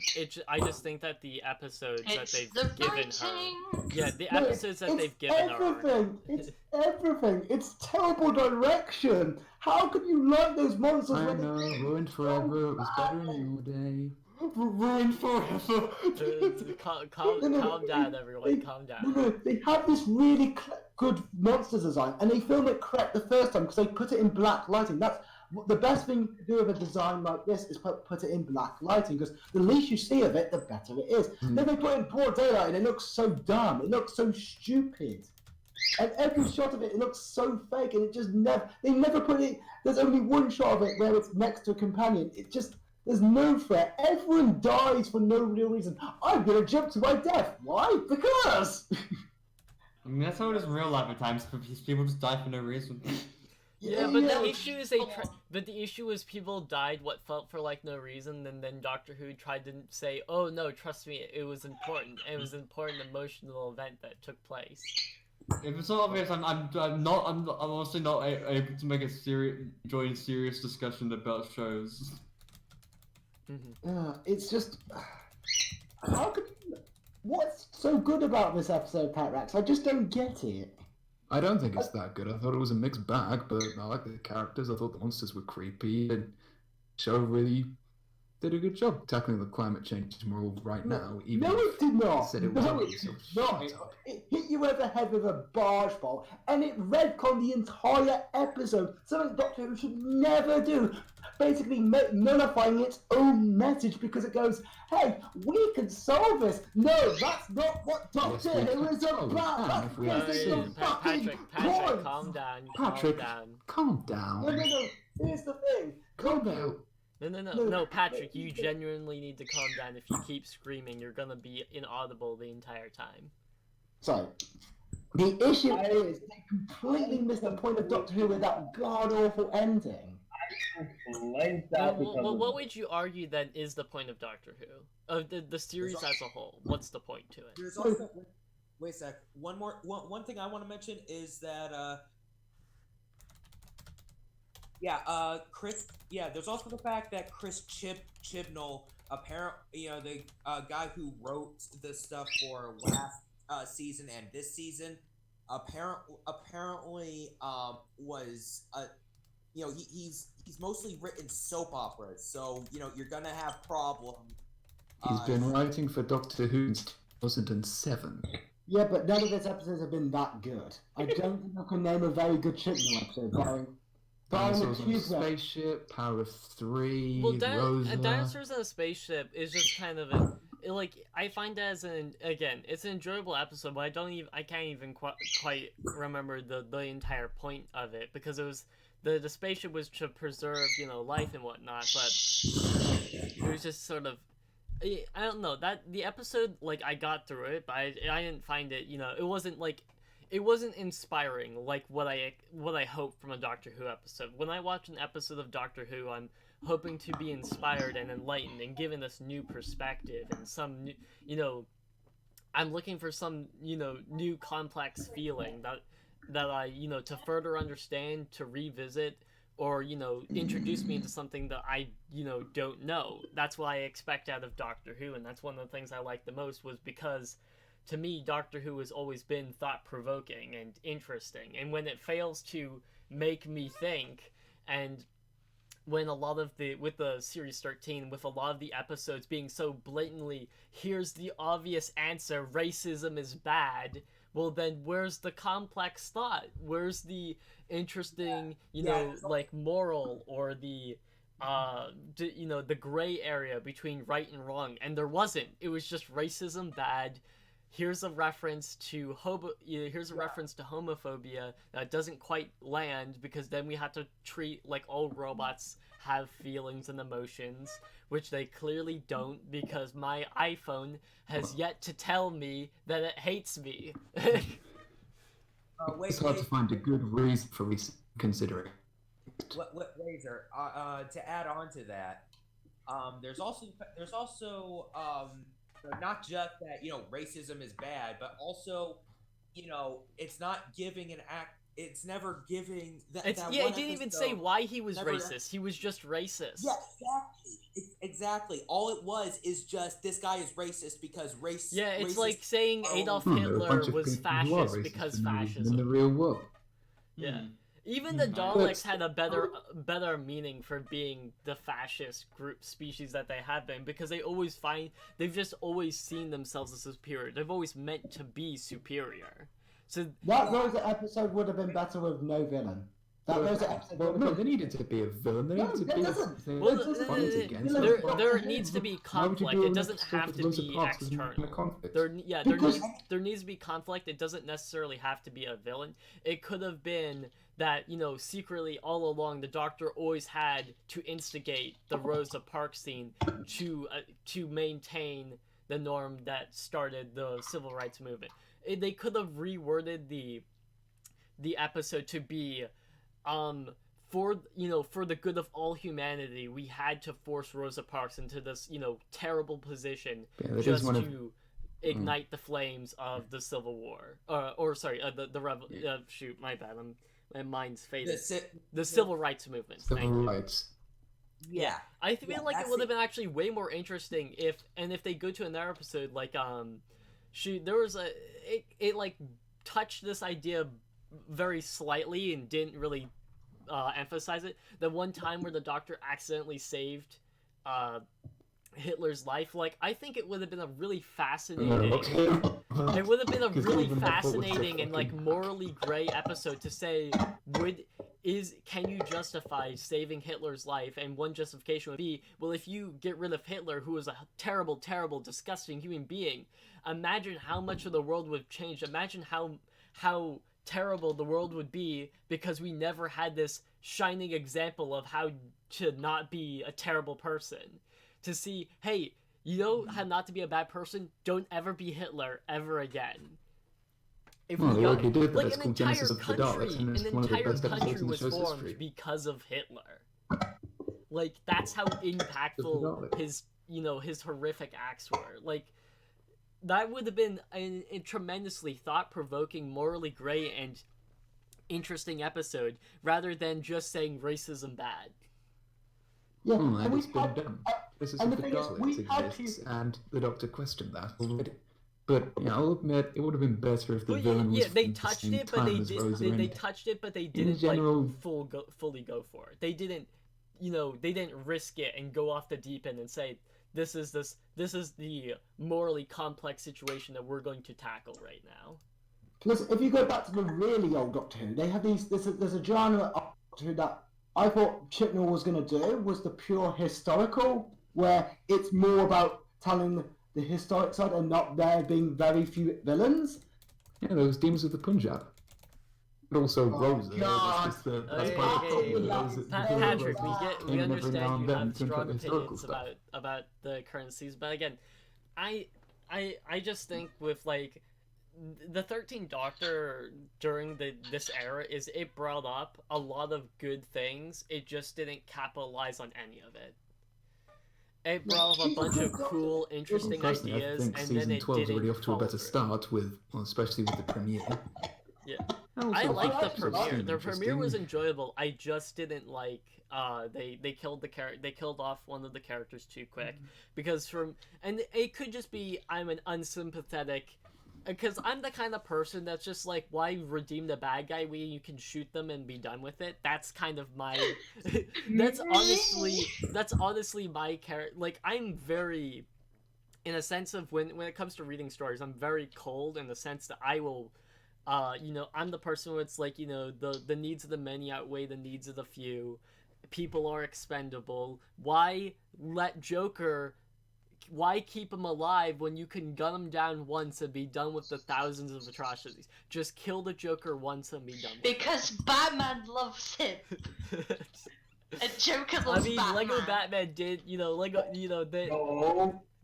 Speaker 1: I just think that the episodes that they've given her, the episodes that they've given her,
Speaker 2: it's everything. It's terrible direction. How could you like those monsters?
Speaker 8: I know, ruined forever. It was better in your day.
Speaker 10: Ruined forever.
Speaker 1: Calm down, everyone. Calm down.
Speaker 2: No, they have this really good monster design, and they film it correct the first time because they put it in black lighting. That's the best thing to do with a design like this is put it in black lighting, because the least you see of it, the better it is. Then they put it in broad daylight, and it looks so dumb. It looks so stupid. And every shot of it looks so fake, and it just they never put it. There's only one shot of it where it's next to a companion. There's no threat. Everyone dies for no real reason. I'm gonna jump to my death. Why? Because.
Speaker 10: I mean, that's how it is in real life at times. People just die for no reason.
Speaker 1: Yeah, but the issue is but the issue is people died what felt for like no reason, and then Doctor Who tried to say, "Oh no, trust me, it was important. It was an important emotional event that took place."
Speaker 10: If it's not obvious, I'm honestly not able to make join a serious discussion about shows.
Speaker 2: It's just, how could you, what's so good about this episode, Patrax? I just don't get it.
Speaker 8: I don't think it's that good. I thought it was a mixed bag, but I like the characters. I thought the monsters were creepy, and the show really did a good job tackling the climate change more right now. Even
Speaker 2: No, it did not.
Speaker 8: Said it was
Speaker 2: No, it did not. It hit you over the head with a barge pole, and it retconned the entire episode. Something Doctor Who should never do. Basically nullifying its own message because it goes, "Hey, we can solve this." No, that's not what Doctor Who is about. That's missing the fucking
Speaker 1: Patrick,
Speaker 2: point.
Speaker 1: calm down.
Speaker 8: Patrick,
Speaker 1: calm down.
Speaker 8: calm down.
Speaker 2: No. Here's the thing.
Speaker 8: Calm down.
Speaker 1: No, Patrick, you genuinely need to calm down. If you keep screaming, you're gonna be inaudible the entire time.
Speaker 2: Sorry. The issue is they completely missed the point of Doctor Who with that god-awful ending.
Speaker 1: What would you argue then is the point of Doctor Who? Of the series as a whole? What's the point to it?
Speaker 5: There's also wait a sec. One thing I want to mention is that Chris. Yeah, there's also the fact that Chris Chibnall, the guy who wrote the stuff for last season and this season, apparently was he's mostly written soap operas, so you're gonna have problems.
Speaker 8: He's been writing for Doctor Who since 2007.
Speaker 2: Yeah, but none of his episodes have been that good. I don't think I can name a very good Chibnall episode, barring
Speaker 8: Dinosaurs on a Spaceship, Power of Three,
Speaker 1: Well,
Speaker 8: Rosa.
Speaker 1: Dinosaurs on a Spaceship is just kind of I find that as it's an enjoyable episode, but I can't even quite remember the entire point of it, because it was the spaceship was to preserve life and whatnot, but it was just sort of I don't know that the episode, like, I got through it, but I didn't find it, it wasn't inspiring like what I hope from a Doctor Who episode. When I watch an episode of Doctor Who, I'm hoping to be inspired and enlightened and given this new perspective and some new, I'm looking for some, new complex feeling that I, to further understand, to revisit, or, introduce me into something that I, don't know. That's what I expect out of Doctor Who, and that's one of the things I liked the most, was because, to me, Doctor Who has always been thought-provoking and interesting, and when it fails to make me think, and when with the Series 13, with a lot of the episodes being so blatantly, here's the obvious answer, racism is bad, well then where's the complex thought? Where's the interesting, like, moral, or the, the gray area between right and wrong? And there wasn't. It was just racism bad. Here's a reference to reference to homophobia that doesn't quite land, because then we have to treat like all robots have feelings and emotions, which they clearly don't, because my iPhone has yet to tell me that it hates me.
Speaker 8: It's hard to find a good reason for reconsidering.
Speaker 5: Laser. To add on to that, there's also not just that racism is bad, but also it's not giving an act. It's never giving that.
Speaker 1: It didn't even say why he was racist. He was just racist.
Speaker 5: Yeah, exactly. All it was is just, this guy is racist because race.
Speaker 1: Yeah, it's like saying Adolf Hitler was fascist because fascism.
Speaker 8: In the real world.
Speaker 1: Yeah. Even the Daleks had a better meaning for being the fascist species that they have been, because they've just always seen themselves as superior. They've always meant to be superior. So
Speaker 2: that Rosa episode would have been better with no villain.
Speaker 8: No, there needed to be a villain. There needed to be something to fight against.
Speaker 1: There needs to be conflict. It doesn't have to be external. There needs to be conflict. It doesn't necessarily have to be a villain. It could have been that, secretly all along the Doctor always had to instigate the Rosa Parks scene to maintain the norm that started the civil rights movement. They could have reworded the episode to be, for the good of all humanity, we had to force Rosa Parks into this, terrible position just to ignite the flames of the Civil War. Shoot, my bad. My mind's faded. The Civil Rights Movement.
Speaker 8: Civil rights.
Speaker 5: Yeah.
Speaker 1: I feel like it would have been actually way more interesting if they go to another episode, like, there was it like touched this idea very slightly and didn't really emphasize it. The one time where the Doctor accidentally saved Hitler's life, like, I think it would have been a really fascinating it would have been a really fascinating and, like, morally gray episode to say, can you justify saving Hitler's life? And one justification would be, well, if you get rid of Hitler, who was a terrible, terrible, disgusting human being, imagine how much of the world would have changed. Imagine how terrible the world would be, because we never had this shining example of how to not be a terrible person. To see, hey, you know how not to be a bad person? Don't ever be Hitler ever again. If
Speaker 8: well,
Speaker 1: we
Speaker 8: already did that.
Speaker 1: like
Speaker 8: It's
Speaker 1: an
Speaker 8: called
Speaker 1: entire
Speaker 8: Genesis of the
Speaker 1: country,
Speaker 8: Daleks, and it's
Speaker 1: an
Speaker 8: one of the
Speaker 1: entire
Speaker 8: best episodes
Speaker 1: country
Speaker 8: in the
Speaker 1: was
Speaker 8: show's
Speaker 1: formed
Speaker 8: history.
Speaker 1: because of Hitler. Like, that's how impactful his horrific acts were. Like, that would have been a tremendously thought-provoking, morally gray, and interesting episode, rather than just saying racism bad.
Speaker 2: Yeah,
Speaker 8: and it's been done. This is
Speaker 2: and
Speaker 8: if
Speaker 2: the
Speaker 8: the
Speaker 2: thing is, we
Speaker 8: Daleks
Speaker 2: had
Speaker 8: exists,
Speaker 2: to-
Speaker 8: and the Doctor questioned that already. But I'll admit, it would have been better if the
Speaker 1: Well,
Speaker 8: villain was
Speaker 1: they
Speaker 8: from the
Speaker 1: touched
Speaker 8: same
Speaker 1: it, but
Speaker 8: time
Speaker 1: they
Speaker 8: as
Speaker 1: did.
Speaker 8: Rosa
Speaker 1: They
Speaker 8: and-
Speaker 1: touched it, but they didn't
Speaker 8: general-
Speaker 1: like fully go for it. They didn't, they didn't risk it and go off the deep end and say, this is the morally complex situation that we're going to tackle right now.
Speaker 2: Because if you go back to the really old Doctor Who, they have these. There's a genre of Doctor Who that I thought Chibnall was going to do, was the pure historical, where it's more about telling the historic side and not there being very few villains.
Speaker 8: Yeah, those Demons of the Punjab. but also Rosa.
Speaker 2: God.
Speaker 8: That's just the
Speaker 1: Oh,
Speaker 8: that's
Speaker 1: yeah,
Speaker 8: part of
Speaker 1: yeah,
Speaker 8: the
Speaker 1: yeah,
Speaker 8: problem.
Speaker 2: yeah.
Speaker 8: Those-
Speaker 1: Patrick,
Speaker 8: those
Speaker 1: we
Speaker 8: came in every now
Speaker 1: understand
Speaker 8: and
Speaker 1: you
Speaker 8: then
Speaker 1: have
Speaker 8: to
Speaker 1: strong
Speaker 8: put historical
Speaker 1: opinions
Speaker 8: stuff.
Speaker 1: about the current season, but again, I just think with like the 13th Doctor during this era is it brought up a lot of good things. It just didn't capitalize on any of it. It brought up a bunch of cool, interesting
Speaker 8: Personally, I
Speaker 1: ideas,
Speaker 8: think
Speaker 1: and then
Speaker 8: season
Speaker 1: it
Speaker 8: 12 is
Speaker 1: didn't
Speaker 8: already off to a
Speaker 1: follow
Speaker 8: better
Speaker 1: through.
Speaker 8: start with, well, especially with the premiere.
Speaker 1: Yeah.
Speaker 8: And also
Speaker 1: I
Speaker 8: the
Speaker 1: liked the
Speaker 8: episodes
Speaker 1: premiere.
Speaker 8: seem
Speaker 1: The premiere was
Speaker 8: interesting.
Speaker 1: enjoyable. I just didn't like they killed off one of the characters too quick because and it could just be I'm an unsympathetic because I'm the kind of person that's just like, why redeem the bad guy when you can shoot them and be done with it? That's kind of my that's honestly my character. Like, I'm very, in a sense of when it comes to reading stories, I'm very cold in the sense that I will I'm the person where it's like, the needs of the many outweigh the needs of the few. People are expendable. Why keep him alive when you can gun him down once and be done with the thousands of atrocities? Just kill the Joker once and be done with
Speaker 4: Because Batman loves him.
Speaker 1: it.
Speaker 4: And Joker
Speaker 1: I
Speaker 4: loves
Speaker 1: mean,
Speaker 4: Batman.
Speaker 1: Lego Batman did,
Speaker 9: No,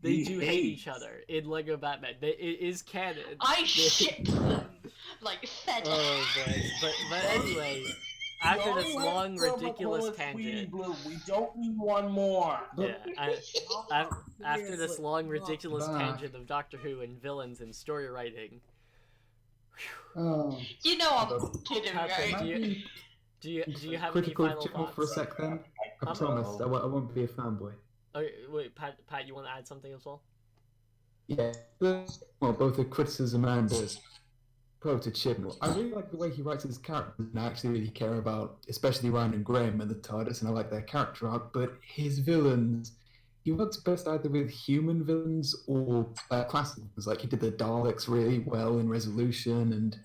Speaker 1: they
Speaker 9: he
Speaker 1: do hate
Speaker 9: hates.
Speaker 1: each other in Lego Batman. It is canon.
Speaker 4: I ship them like fed.
Speaker 1: Oh, but anyway, after
Speaker 9: We
Speaker 1: this
Speaker 9: only
Speaker 1: long,
Speaker 9: went from
Speaker 1: ridiculous
Speaker 9: Aquila Sweetie
Speaker 1: tangent.
Speaker 9: Blue. We don't need one more.
Speaker 1: Yeah, after this
Speaker 10: Seriously,
Speaker 1: long, ridiculous
Speaker 2: Bah.
Speaker 1: tangent of Doctor Who and villains and story writing,
Speaker 2: Oh.
Speaker 4: You know I'm kidding,
Speaker 1: Patrick,
Speaker 4: right?
Speaker 1: do you have any
Speaker 8: Critical
Speaker 1: final
Speaker 8: channel
Speaker 1: thoughts?
Speaker 8: for a sec then? I
Speaker 1: Um,
Speaker 8: promise, I won't be a fanboy.
Speaker 1: Oh, wait, Pat, you want to add something as well?
Speaker 8: Yeah, well, both a criticism and a pro to Chibnall. I really like the way he writes his characters, and I actually really care about, especially Ryan and Graham and the TARDIS, and I like their character arc, but his villains, he works best either with human villains or classic villains. Like, he did the Daleks really well in Resolution, and,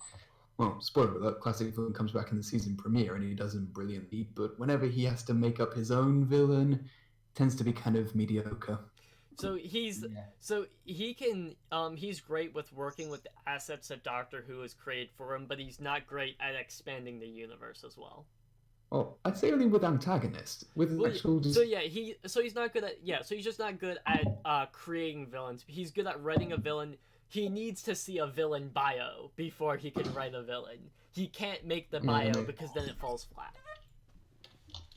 Speaker 8: well, spoiler alert, classic villain comes back in the season premiere, and he does him brilliantly, but whenever he has to make up his own villain, it tends to be kind of mediocre.
Speaker 1: So he's great with working with the assets that Doctor Who has created for him, but he's not great at expanding the universe as well.
Speaker 8: Oh, I'd say only with antagonists. With
Speaker 1: Well,
Speaker 8: actual just...
Speaker 1: he's not good at so he's just not good at creating villains. He's good at writing a villain. He needs to see a villain bio before he can write a villain. He can't make the bio because then it falls flat.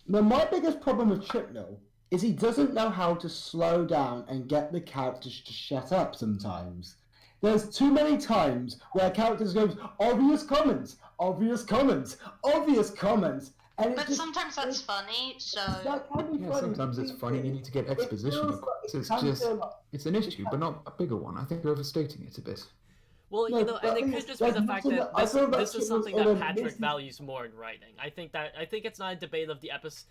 Speaker 2: Now, my biggest problem with Chibnall is he doesn't know how to slow down and get the characters to shut up sometimes. There's too many times where characters go, obvious comments, obvious comments, obvious comments. And
Speaker 4: But sometimes that's funny, so...
Speaker 2: That can be
Speaker 8: Yeah,
Speaker 2: funny.
Speaker 8: sometimes it's funny. You need to get exposition.
Speaker 2: feels like
Speaker 8: So it's
Speaker 2: can
Speaker 8: just,
Speaker 2: feel like-
Speaker 8: it's an issue, but not a bigger one. I think you're overstating it a bit.
Speaker 1: Well,
Speaker 2: No,
Speaker 1: and
Speaker 2: but
Speaker 1: it
Speaker 2: I
Speaker 1: could
Speaker 2: think
Speaker 1: just be the
Speaker 2: there's
Speaker 1: fact
Speaker 2: nothing
Speaker 1: that
Speaker 2: that- I feel that
Speaker 1: this is
Speaker 2: Chibnall's
Speaker 1: something that
Speaker 2: already
Speaker 1: Patrick
Speaker 2: missing.
Speaker 1: values more in writing. I think it's not a debate of the episode.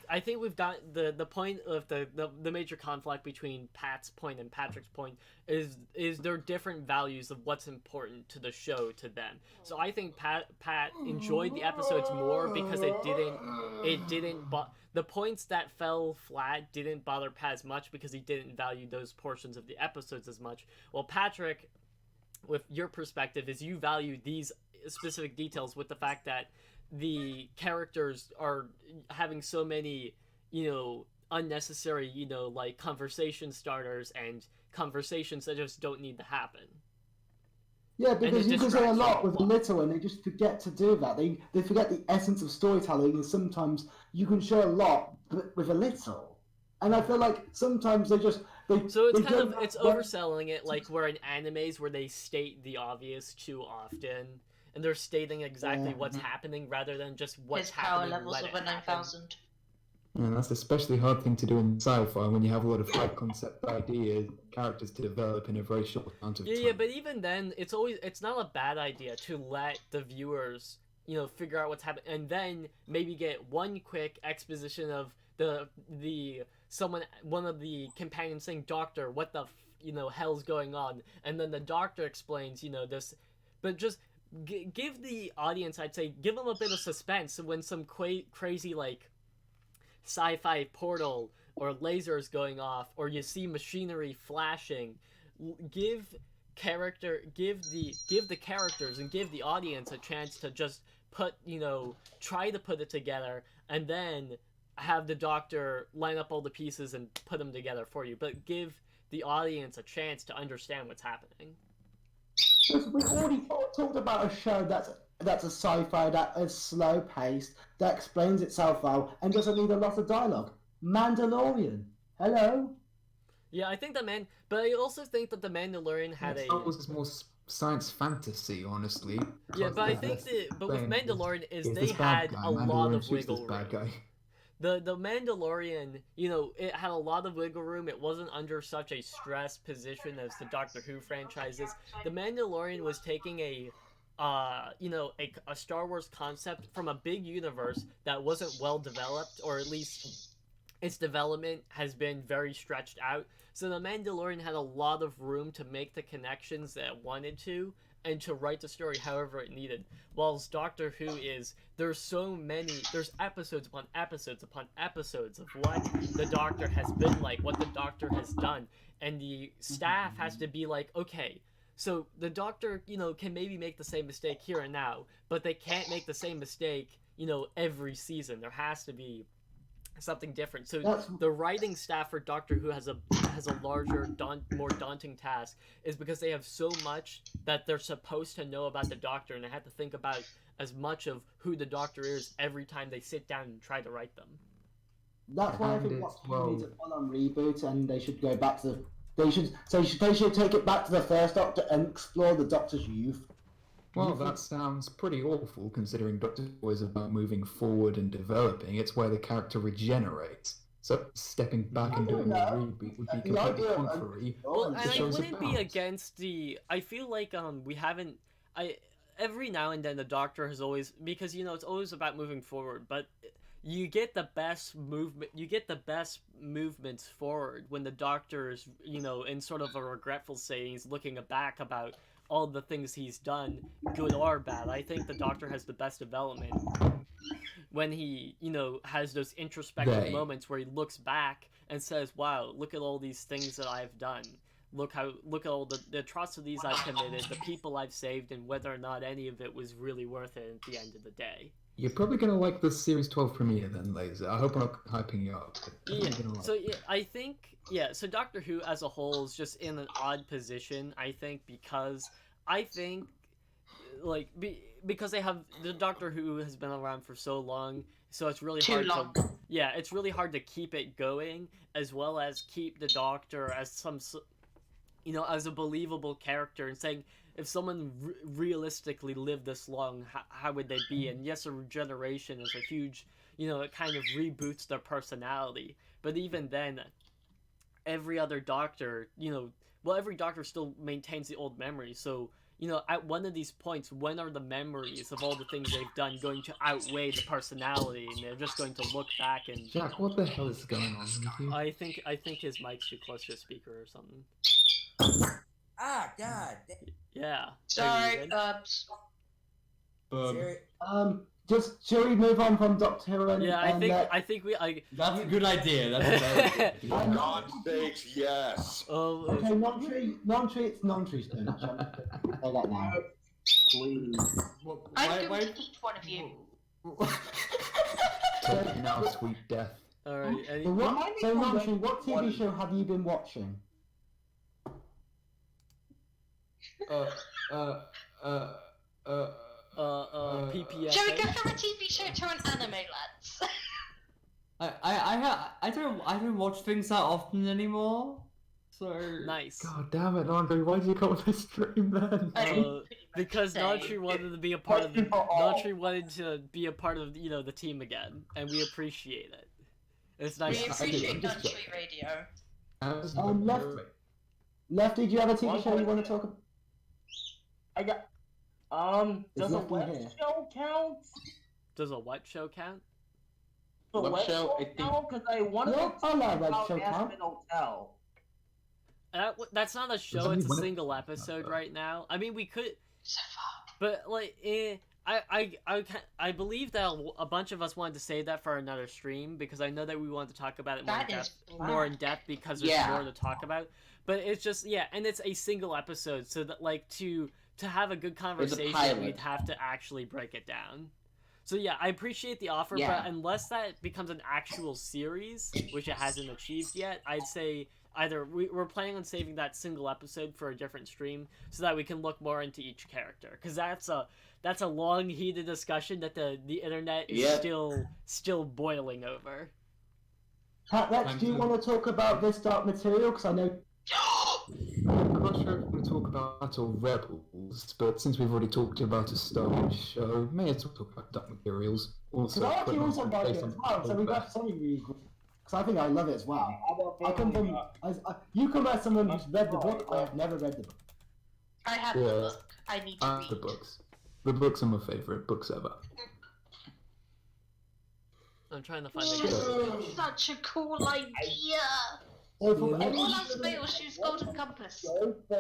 Speaker 1: I think we've got the point of the major conflict between Pat's point and Patrick's point is their different values of what's important to the show to them. So I think Pat enjoyed the episodes more because the points that fell flat didn't bother Pat as much because he didn't value those portions of the episodes as much. Well, Patrick, with your perspective, is you value these specific details with the fact that the characters are having so many, unnecessary, like conversation starters and conversations that just don't need to happen.
Speaker 2: Yeah, because you can say a
Speaker 1: distracts
Speaker 2: lot
Speaker 1: from
Speaker 2: with
Speaker 1: the
Speaker 2: a
Speaker 1: plot.
Speaker 2: little and they just forget to do that. They forget the essence of storytelling, and sometimes you can show a lot with a little. And I feel like sometimes they just...
Speaker 1: So it's
Speaker 2: they
Speaker 1: kind of
Speaker 2: don't-
Speaker 1: it's overselling it, like where in animes where they state the obvious too often, and they're stating exactly
Speaker 2: Yeah.
Speaker 1: what's happening rather than just what's
Speaker 4: His power
Speaker 1: happening.
Speaker 4: levels
Speaker 1: let
Speaker 4: of
Speaker 1: it
Speaker 4: a
Speaker 1: happen.
Speaker 4: 9000.
Speaker 8: And that's an especially hard thing to do in sci-fi when you have a lot of high concept ideas, characters to develop in a very short amount of time.
Speaker 1: Yeah, but even then, it's not a bad idea to let the viewers, figure out what's happening, and then maybe get one quick exposition of one of the companions saying, "Doctor, what the hell's going on?" And then the doctor explains, this, but just give the audience, I'd say, give them a bit of suspense when some crazy like sci-fi portal or lasers going off, or you see machinery flashing. Give the characters and give the audience a chance to just try to put it together, and then have the Doctor line up all the pieces and put them together for you, but give the audience a chance to understand what's happening.
Speaker 2: We've already talked about a show that's a sci-fi, that is slow paced, that explains itself well, and doesn't need a lot of dialogue. Mandalorian. Hello.
Speaker 1: Yeah, I think but I also think that the Mandalorian had
Speaker 8: Star Wars is more science fantasy, honestly.
Speaker 1: Yeah, but I think but with Mandalorian they had a lot of wiggle room. The Mandalorian, it had a lot of wiggle room. It wasn't under such a stressed position as the Doctor Who franchises. The Mandalorian was taking a Star Wars concept from a big universe that wasn't well developed, or at least its development has been very stretched out. So the Mandalorian had a lot of room to make the connections that it wanted to, and to write the story however it needed. Whilst Doctor Who there's episodes upon episodes upon episodes of what the Doctor has been like, what the Doctor has done, and the staff has to be like, okay, so the Doctor, can maybe make the same mistake here and now, but they can't make the same mistake, every season. There has to be something different. So the writing staff for Doctor Who has a larger, more daunting task, is because they have so much that they're supposed to know about the Doctor, and they have to think about as much of who the Doctor is every time they sit down and try to write them.
Speaker 2: That's why I think Doctor needs a full-on reboot, and they should go back to they should take it back to the first Doctor and explore the Doctor's youth.
Speaker 8: Well, that sounds pretty awful, considering Doctor Who is about moving forward and developing. It's where the character regenerates. So stepping back and doing a reboot would be completely contrary.
Speaker 1: Well, and I wouldn't be against I feel like we haven't. Every now and then the Doctor has always, because it's always about moving forward, but you get the best movement. You get the best movements forward when the Doctor is, in sort of a regretful state. He's looking back about all the things he's done, good or bad. I think the Doctor has the best development when he, has those introspective moments where he looks back and says, wow, look at all these things that I've done. Look at all the atrocities I've committed, the people I've saved, and whether or not any of it was really worth it at the end of the day.
Speaker 8: You're probably going to like the Series 12 premiere then, Laser. I hope I'm not hyping you up.
Speaker 1: So Doctor Who as a whole is just in an odd position, I think, because because they have, the Doctor Who has been around for so long, so it's really it's really hard to keep it going, as well as keep the Doctor as as a believable character, and saying, if someone realistically lived this long, how would they be? And yes, a regeneration is a huge, it kind of reboots their personality. But even then, every other Doctor, every Doctor still maintains the old memories. So, at one of these points, when are the memories of all the things they've done going to outweigh the personality? And they're just going to look back and...
Speaker 8: Jack, what the hell is going on with you?
Speaker 1: I think his mic's too close to the speaker or something.
Speaker 5: Ah, God.
Speaker 1: Yeah.
Speaker 4: Sorry, Bubs.
Speaker 2: Shall we move on from Doctor Who?
Speaker 1: I think we.
Speaker 10: That's a good idea. That's a good idea.
Speaker 6: For God's sakes, yes.
Speaker 2: Okay, non-tree, it's non-tree's turn. Say that now.
Speaker 9: Please.
Speaker 4: I'm going to eat one of you.
Speaker 8: Take it now, sweet death.
Speaker 1: Alright.
Speaker 2: So non-tree, what TV show have you been watching?
Speaker 1: PPS.
Speaker 4: Shall we go from a TV show to an anime, lads?
Speaker 10: I don't watch things that often anymore. So
Speaker 1: nice.
Speaker 8: God damn it, Andre! Why did you come on this stream then?
Speaker 1: Because Nantri wanted to be a part of Nantri wanted to be a part of the team again, and we appreciate it. It's nice.
Speaker 4: We appreciate Nantri Radio.
Speaker 2: Lefty, do you have a TV show you want to talk about?
Speaker 9: I got. Does a web show count?
Speaker 1: Does a what show count?
Speaker 9: The
Speaker 3: Web show, I think.
Speaker 9: Because I wanted to talk about Aspen Hotel.
Speaker 1: That's not a show. It's a single episode right now. I mean, we could, but I believe that a bunch of us wanted to save that for another stream, because I know that we wanted to talk about it more in depth because there's more to talk about. But it's just and it's a single episode, so that to have a good conversation, we'd have to actually break it down. So yeah, I appreciate the offer,
Speaker 3: Yeah.
Speaker 1: but unless that becomes an actual series, which it hasn't achieved yet, I'd say either we're planning on saving that single episode for a different stream so that we can look more into each character, because that's a long heated discussion that the internet is
Speaker 3: Yep.
Speaker 1: still boiling over.
Speaker 2: Rex, do you want to talk about this Dark Material? Because I know.
Speaker 8: I'm not sure if we're going to talk about that or Rebels, but since we've already talked about a Star Wars show, may as well talk about Dark Materials.
Speaker 2: Because
Speaker 8: Also,
Speaker 2: I actually
Speaker 8: put
Speaker 2: also
Speaker 8: on
Speaker 2: like
Speaker 8: based
Speaker 2: it
Speaker 8: on
Speaker 2: as well, so we've got something really good. Because I think I love it as well. I come from. You come as someone who's read the book. I have never read the book.
Speaker 4: I have the
Speaker 8: Yeah.
Speaker 4: book. I need to read.
Speaker 8: the books. The books are my favorite books ever.
Speaker 1: I'm trying to find a
Speaker 4: Such a cool idea.
Speaker 2: So from
Speaker 4: All
Speaker 2: any-
Speaker 4: else fails, use Golden Compass.
Speaker 8: Yeah,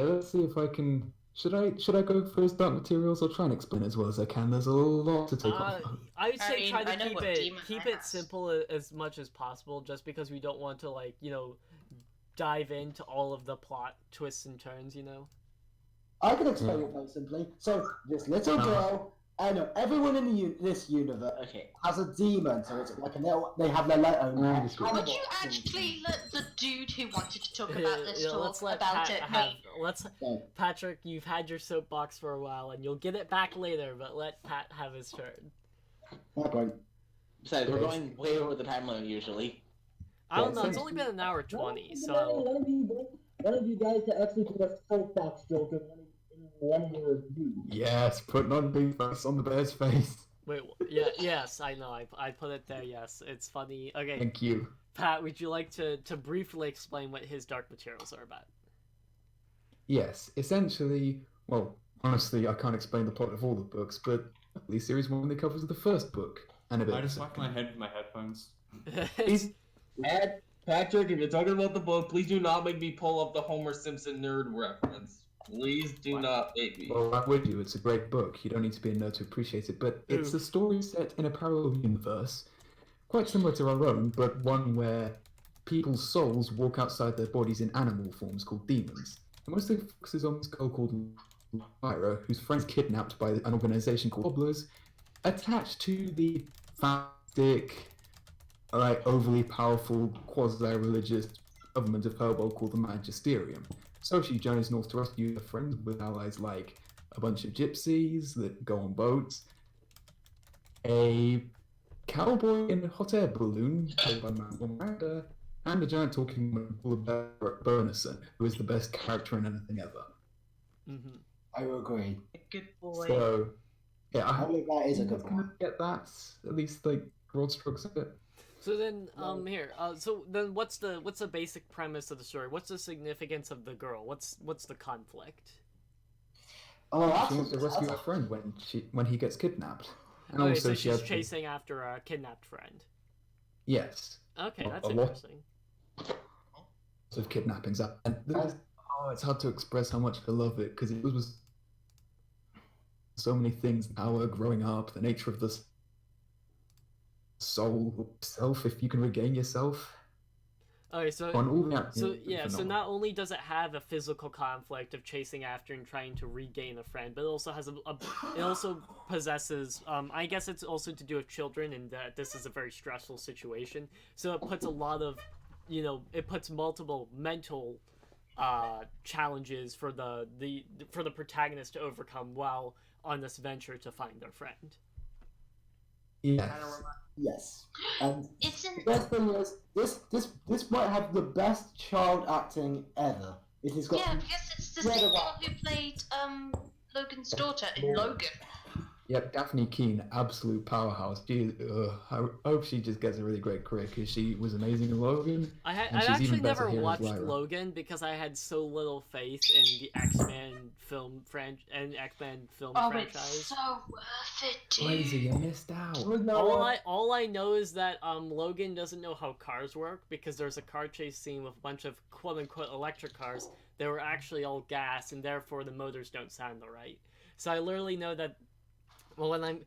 Speaker 8: let's see if I can. Should I go for his Dark Materials? I'll try and explain it as well as I can. There's a lot to take on.
Speaker 1: I would say try
Speaker 4: I
Speaker 1: to
Speaker 4: know
Speaker 1: keep
Speaker 4: what
Speaker 1: it
Speaker 4: demon has.
Speaker 1: simple as much as possible, just because we don't want to dive into all of the plot twists and turns.
Speaker 2: I can explain it very simply. So this little girl, I know everyone in this universe
Speaker 3: Okay.
Speaker 2: has a demon, so it's like they have their own.
Speaker 4: Would you actually let the dude who wanted to talk about this talk
Speaker 1: Let's let
Speaker 4: about
Speaker 1: Pat
Speaker 4: it?
Speaker 1: have.
Speaker 2: Yeah.
Speaker 1: Patrick, you've had your soapbox for a while, and you'll get it back later. But let Pat have his turn.
Speaker 2: Okay.
Speaker 3: Besides, we're going way over the time limit usually.
Speaker 1: I don't know. It's only been an hour 20, so.
Speaker 9: One of you guys to actually put a soapbox joke in one of your reviews.
Speaker 8: Yes, putting on the face on the bear's face.
Speaker 1: Wait, yeah, yes, I know. I put it there. Yes, it's funny. Okay,
Speaker 8: Thank you.
Speaker 1: Pat, would you like to briefly explain what his Dark Materials are about?
Speaker 8: Yes, essentially, well, honestly, I can't explain the plot of all the books, but at least series 1 only covers the first book. And a bit.
Speaker 10: I just whacked my head with my headphones.
Speaker 9: Patrick, if you're talking about the book, please do not make me pull up the Homer Simpson nerd reference. Please do not make me.
Speaker 8: Well, I'm with you. It's a great book. You don't need to be a nerd to appreciate it, but it's a story set in a parallel universe, quite similar to our own, but one where people's souls walk outside their bodies in animal forms called demons. And mostly focuses on this girl called Lyra, whose friend's kidnapped by an organization called Cobblers, attached to the fantastic, overly powerful, quasi-religious government of Herbo called the Magisterium. So she journeys north to rescue her friends with allies like a bunch of gypsies that go on boats, a cowboy in a hot air balloon played by Matt Miranda, and a giant talking woman called Barrett Bernison, who is the best character in anything ever.
Speaker 1: Mm-hmm.
Speaker 2: I will agree.
Speaker 4: Good boy.
Speaker 8: So, yeah,
Speaker 2: I think that is a good
Speaker 8: kind
Speaker 2: one.
Speaker 8: of get that, at least broad strokes of it.
Speaker 1: So then, so then, what's the basic premise of the story? What's the significance of the girl? What's the conflict?
Speaker 2: Oh,
Speaker 8: She wants to rescue her friend when he gets kidnapped. And
Speaker 1: Okay,
Speaker 8: also
Speaker 1: so
Speaker 8: she
Speaker 1: she's
Speaker 8: has
Speaker 1: chasing after a kidnapped friend.
Speaker 8: Yes.
Speaker 1: Okay, that's
Speaker 8: a lot
Speaker 1: interesting.
Speaker 8: of kidnappings. And it's hard to express how much I love it, because it was so many things. Our growing up, the nature of the soul, self, if you can regain yourself.
Speaker 1: Okay, so
Speaker 8: On all the
Speaker 1: so not only does it have a physical conflict of chasing after and trying to regain a friend, but it also has it also possesses I guess it's also to do with children, and that this is a very stressful situation. So it puts a lot of it puts multiple mental challenges for the protagonist to overcome while on this venture to find their friend.
Speaker 2: Yes. And
Speaker 4: Isn't
Speaker 2: the best thing is, this might have the best child acting ever. It has got.
Speaker 4: yeah, because it's the same girl who played Logan's daughter in Logan.
Speaker 8: Yep, Daphne Keane, absolute powerhouse. I hope she just gets a really great career, because she was amazing in Logan.
Speaker 1: I
Speaker 8: and she's
Speaker 1: actually
Speaker 8: even better
Speaker 1: never
Speaker 8: here as
Speaker 1: watched
Speaker 8: Lyra.
Speaker 1: Logan because I had so little faith in the X-Men film franchise.
Speaker 4: Oh, it's so worth it, dude.
Speaker 8: Lazy, you missed out.
Speaker 1: All I know is that Logan doesn't know how cars work, because there's a car chase scene with a bunch of quote unquote electric cars that were actually all gas, and therefore the motors don't sound right. So I literally know that. Well, when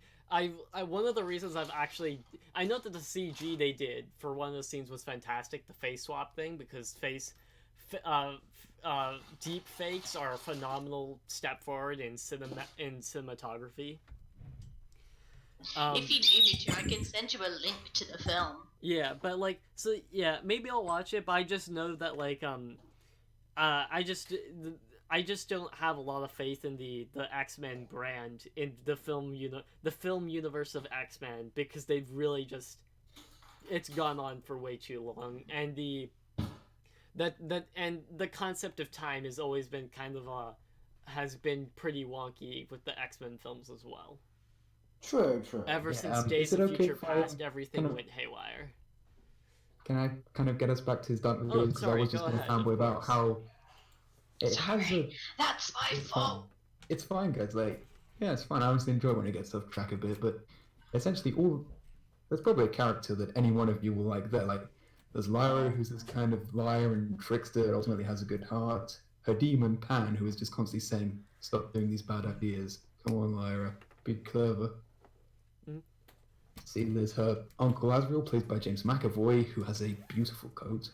Speaker 1: one of the reasons I know that the CG they did for one of the scenes was fantastic, the face swap thing, because deep fakes are a phenomenal step forward in cinematography.
Speaker 4: If you need me to, I can send you a link to the film.
Speaker 1: Yeah, but like, so yeah, maybe I'll watch it, but I just know that like I just don't have a lot of faith in the X-Men brand in the film universe of X-Men, because they've really just, it's gone on for way too long, and the concept of time has always been kind of has been pretty wonky with the X-Men films as well.
Speaker 2: True.
Speaker 1: Ever
Speaker 8: Yeah,
Speaker 1: since
Speaker 8: is
Speaker 1: Days
Speaker 8: it
Speaker 1: of
Speaker 8: okay
Speaker 1: Future
Speaker 8: if I
Speaker 1: Past, everything
Speaker 8: kind of-
Speaker 1: went haywire.
Speaker 8: Can I kind of get us back to his Dark Materials? Because I
Speaker 1: sorry,
Speaker 8: was just
Speaker 1: go
Speaker 8: going to
Speaker 1: ahead, of
Speaker 8: fanboy about
Speaker 1: course.
Speaker 8: how it has
Speaker 4: Sorry,
Speaker 8: a.
Speaker 4: that's my
Speaker 8: It's fine.
Speaker 4: fault.
Speaker 8: It's fine, guys. Like, yeah, it's fine. I honestly enjoy when it gets off track a bit, but essentially, there's probably a character that any one of you will like. There, like, there's Lyra, who's this kind of liar and trickster, ultimately has a good heart. Her demon Pan, who is just constantly saying, "Stop doing these bad ideas. Come on, Lyra, be clever."
Speaker 1: Mm.
Speaker 8: See, there's her Uncle Azrael, played by James McAvoy, who has a beautiful coat.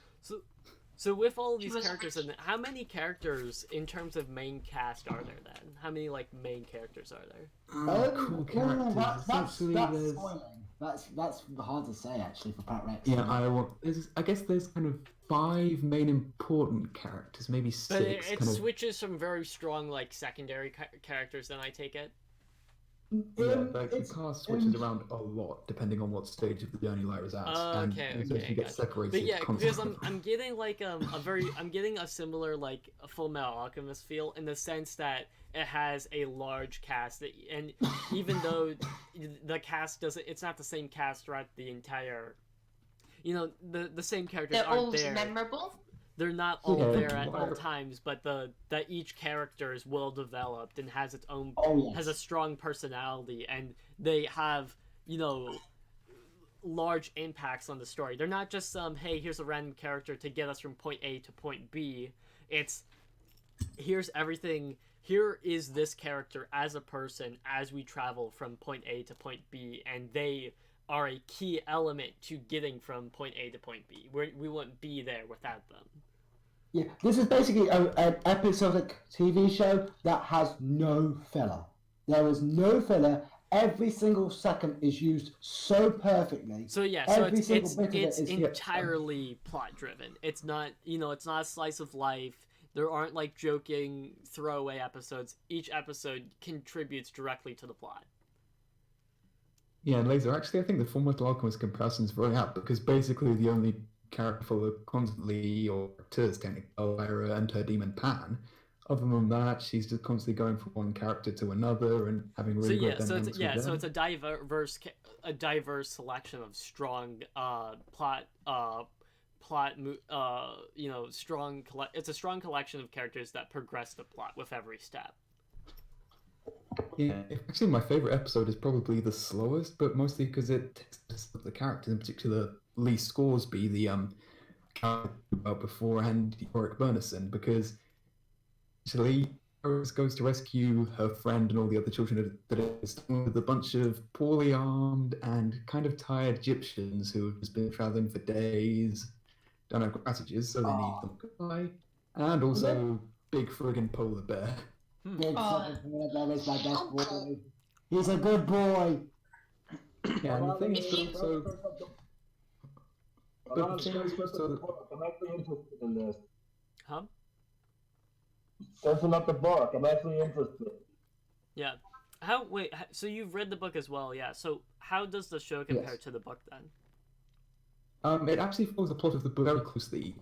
Speaker 1: So with all of
Speaker 4: She
Speaker 1: these
Speaker 4: was
Speaker 1: characters, and how many characters in terms of main cast are there then? How many like main characters are there?
Speaker 8: Cool characters.
Speaker 2: That's
Speaker 8: Essentially, there's.
Speaker 2: spoiling. That's hard to say actually for Pat Rex.
Speaker 8: Yeah, I guess there's kind of 5 main important characters, maybe 6.
Speaker 1: But it
Speaker 8: kind of,
Speaker 1: switches some very strong like secondary characters. Then I take it.
Speaker 8: yeah, like the cast switches around a lot depending on what stage of the journey Lyra's at, and
Speaker 1: Okay,
Speaker 8: you get
Speaker 1: gotcha.
Speaker 8: separated.
Speaker 1: But yeah, because
Speaker 8: constantly.
Speaker 1: I'm getting like I'm getting a similar like a Full Metal Alchemist feel, in the sense that it has a large cast and even though the cast doesn't, it's not the same cast throughout the entire, the same characters
Speaker 4: They're
Speaker 1: aren't
Speaker 4: all
Speaker 1: there.
Speaker 4: memorable.
Speaker 1: They're not all
Speaker 8: Yeah,
Speaker 1: there at all
Speaker 8: Lyra-
Speaker 1: times, but that each character is well developed and has its own has a strong personality, and they have large impacts on the story. They're not just hey, here's a random character to get us from point A to point B. It's here's everything. Here is this character as a person as we travel from point A to point B, and they are a key element to getting from point A to point B. We wouldn't be there without them.
Speaker 2: Yeah, this is basically an episodic TV show that has no filler. There is no filler. Every single second is used so perfectly.
Speaker 1: So yeah, so
Speaker 2: Every single bit of it
Speaker 1: it's
Speaker 2: is
Speaker 1: entirely plot driven. It's not it's not a slice of life. There aren't like joking throwaway episodes. Each episode contributes directly to the plot.
Speaker 8: Yeah, and Laser, actually, I think the Full Metal Alchemist comparison is very apt, because basically the only character constantly, or actors technically, are Lyra and her demon Pan. Other than that, she's just constantly going from one character to another and having really great dynamics with them.
Speaker 1: So it's a diverse selection of strong it's a strong collection of characters that progress the plot with every step.
Speaker 8: Yeah, actually, my favorite episode is probably the slowest, but mostly because it takes the characters, in particular Lee Scoresby, the character about before, and Yorick Burnison, because actually Iris goes to rescue her friend and all the other children that is with a bunch of poorly armed and kind of tired Egyptians who have just been traveling for days, don't have passages, so they need them goodbye, and also big friggin' polar bear.
Speaker 2: Big that is my best boy. He's a good boy.
Speaker 8: Yeah, and the thing is also...
Speaker 9: I'm actually interested in this.
Speaker 1: Huh?
Speaker 9: Searching up the book. I'm actually interested.
Speaker 1: Yeah. So you've read the book as well, yeah. So how does the show compare to the book then?
Speaker 8: It actually follows the plot of the book very closely.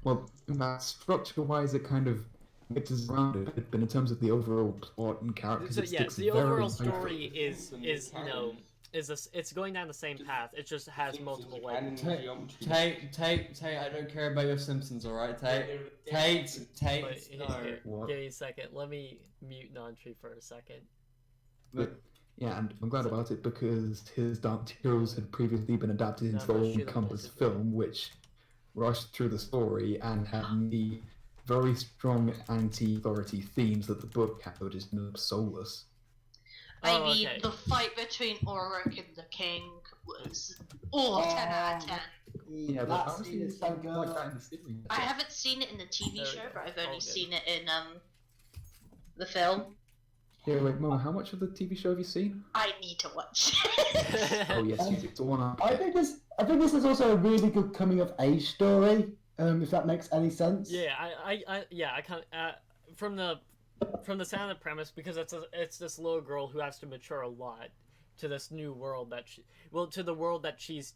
Speaker 8: Well, structure-wise, it kind of mixes around a bit, but in terms of the overall plot and characters,
Speaker 1: So
Speaker 8: it
Speaker 1: yeah,
Speaker 8: sticks
Speaker 1: the
Speaker 8: very
Speaker 1: overall
Speaker 8: tightly.
Speaker 1: story it's going down the same path. It just has multiple layers.
Speaker 10: Tate, I don't care about your Simpsons, alright? Tate,
Speaker 1: Wait,
Speaker 10: no.
Speaker 8: What?
Speaker 1: give me a second. Let me mute Nontree for a second.
Speaker 8: But, yeah, and I'm glad about it because his Dark Materials had previously been adapted into
Speaker 1: No,
Speaker 8: the
Speaker 1: shoot him,
Speaker 8: all-encompass
Speaker 1: basically.
Speaker 8: film, which rushed through the story and had the very strong anti-authority themes that the book had, which is soulless.
Speaker 4: I
Speaker 1: Oh,
Speaker 4: mean,
Speaker 1: okay.
Speaker 4: the fight between Ulrich and the King was 10 out of 10.
Speaker 8: Yeah, but
Speaker 2: that
Speaker 8: honestly,
Speaker 2: scene
Speaker 8: it's
Speaker 2: is so good.
Speaker 8: like that in the series.
Speaker 4: I haven't seen it in the TV
Speaker 1: There we
Speaker 4: show,
Speaker 1: go.
Speaker 4: but I've
Speaker 1: All
Speaker 4: only
Speaker 1: good.
Speaker 4: seen it in the film.
Speaker 8: Yeah, wait, Mama, how much of the TV show have you seen?
Speaker 4: I need to watch.
Speaker 8: Oh yes, you do. It's all on.
Speaker 2: I think this is also a really good coming of age story. If that makes any sense.
Speaker 1: Yeah, I kind of from the sound of the premise, because it's this little girl who has to mature a lot to this new world to the world that she's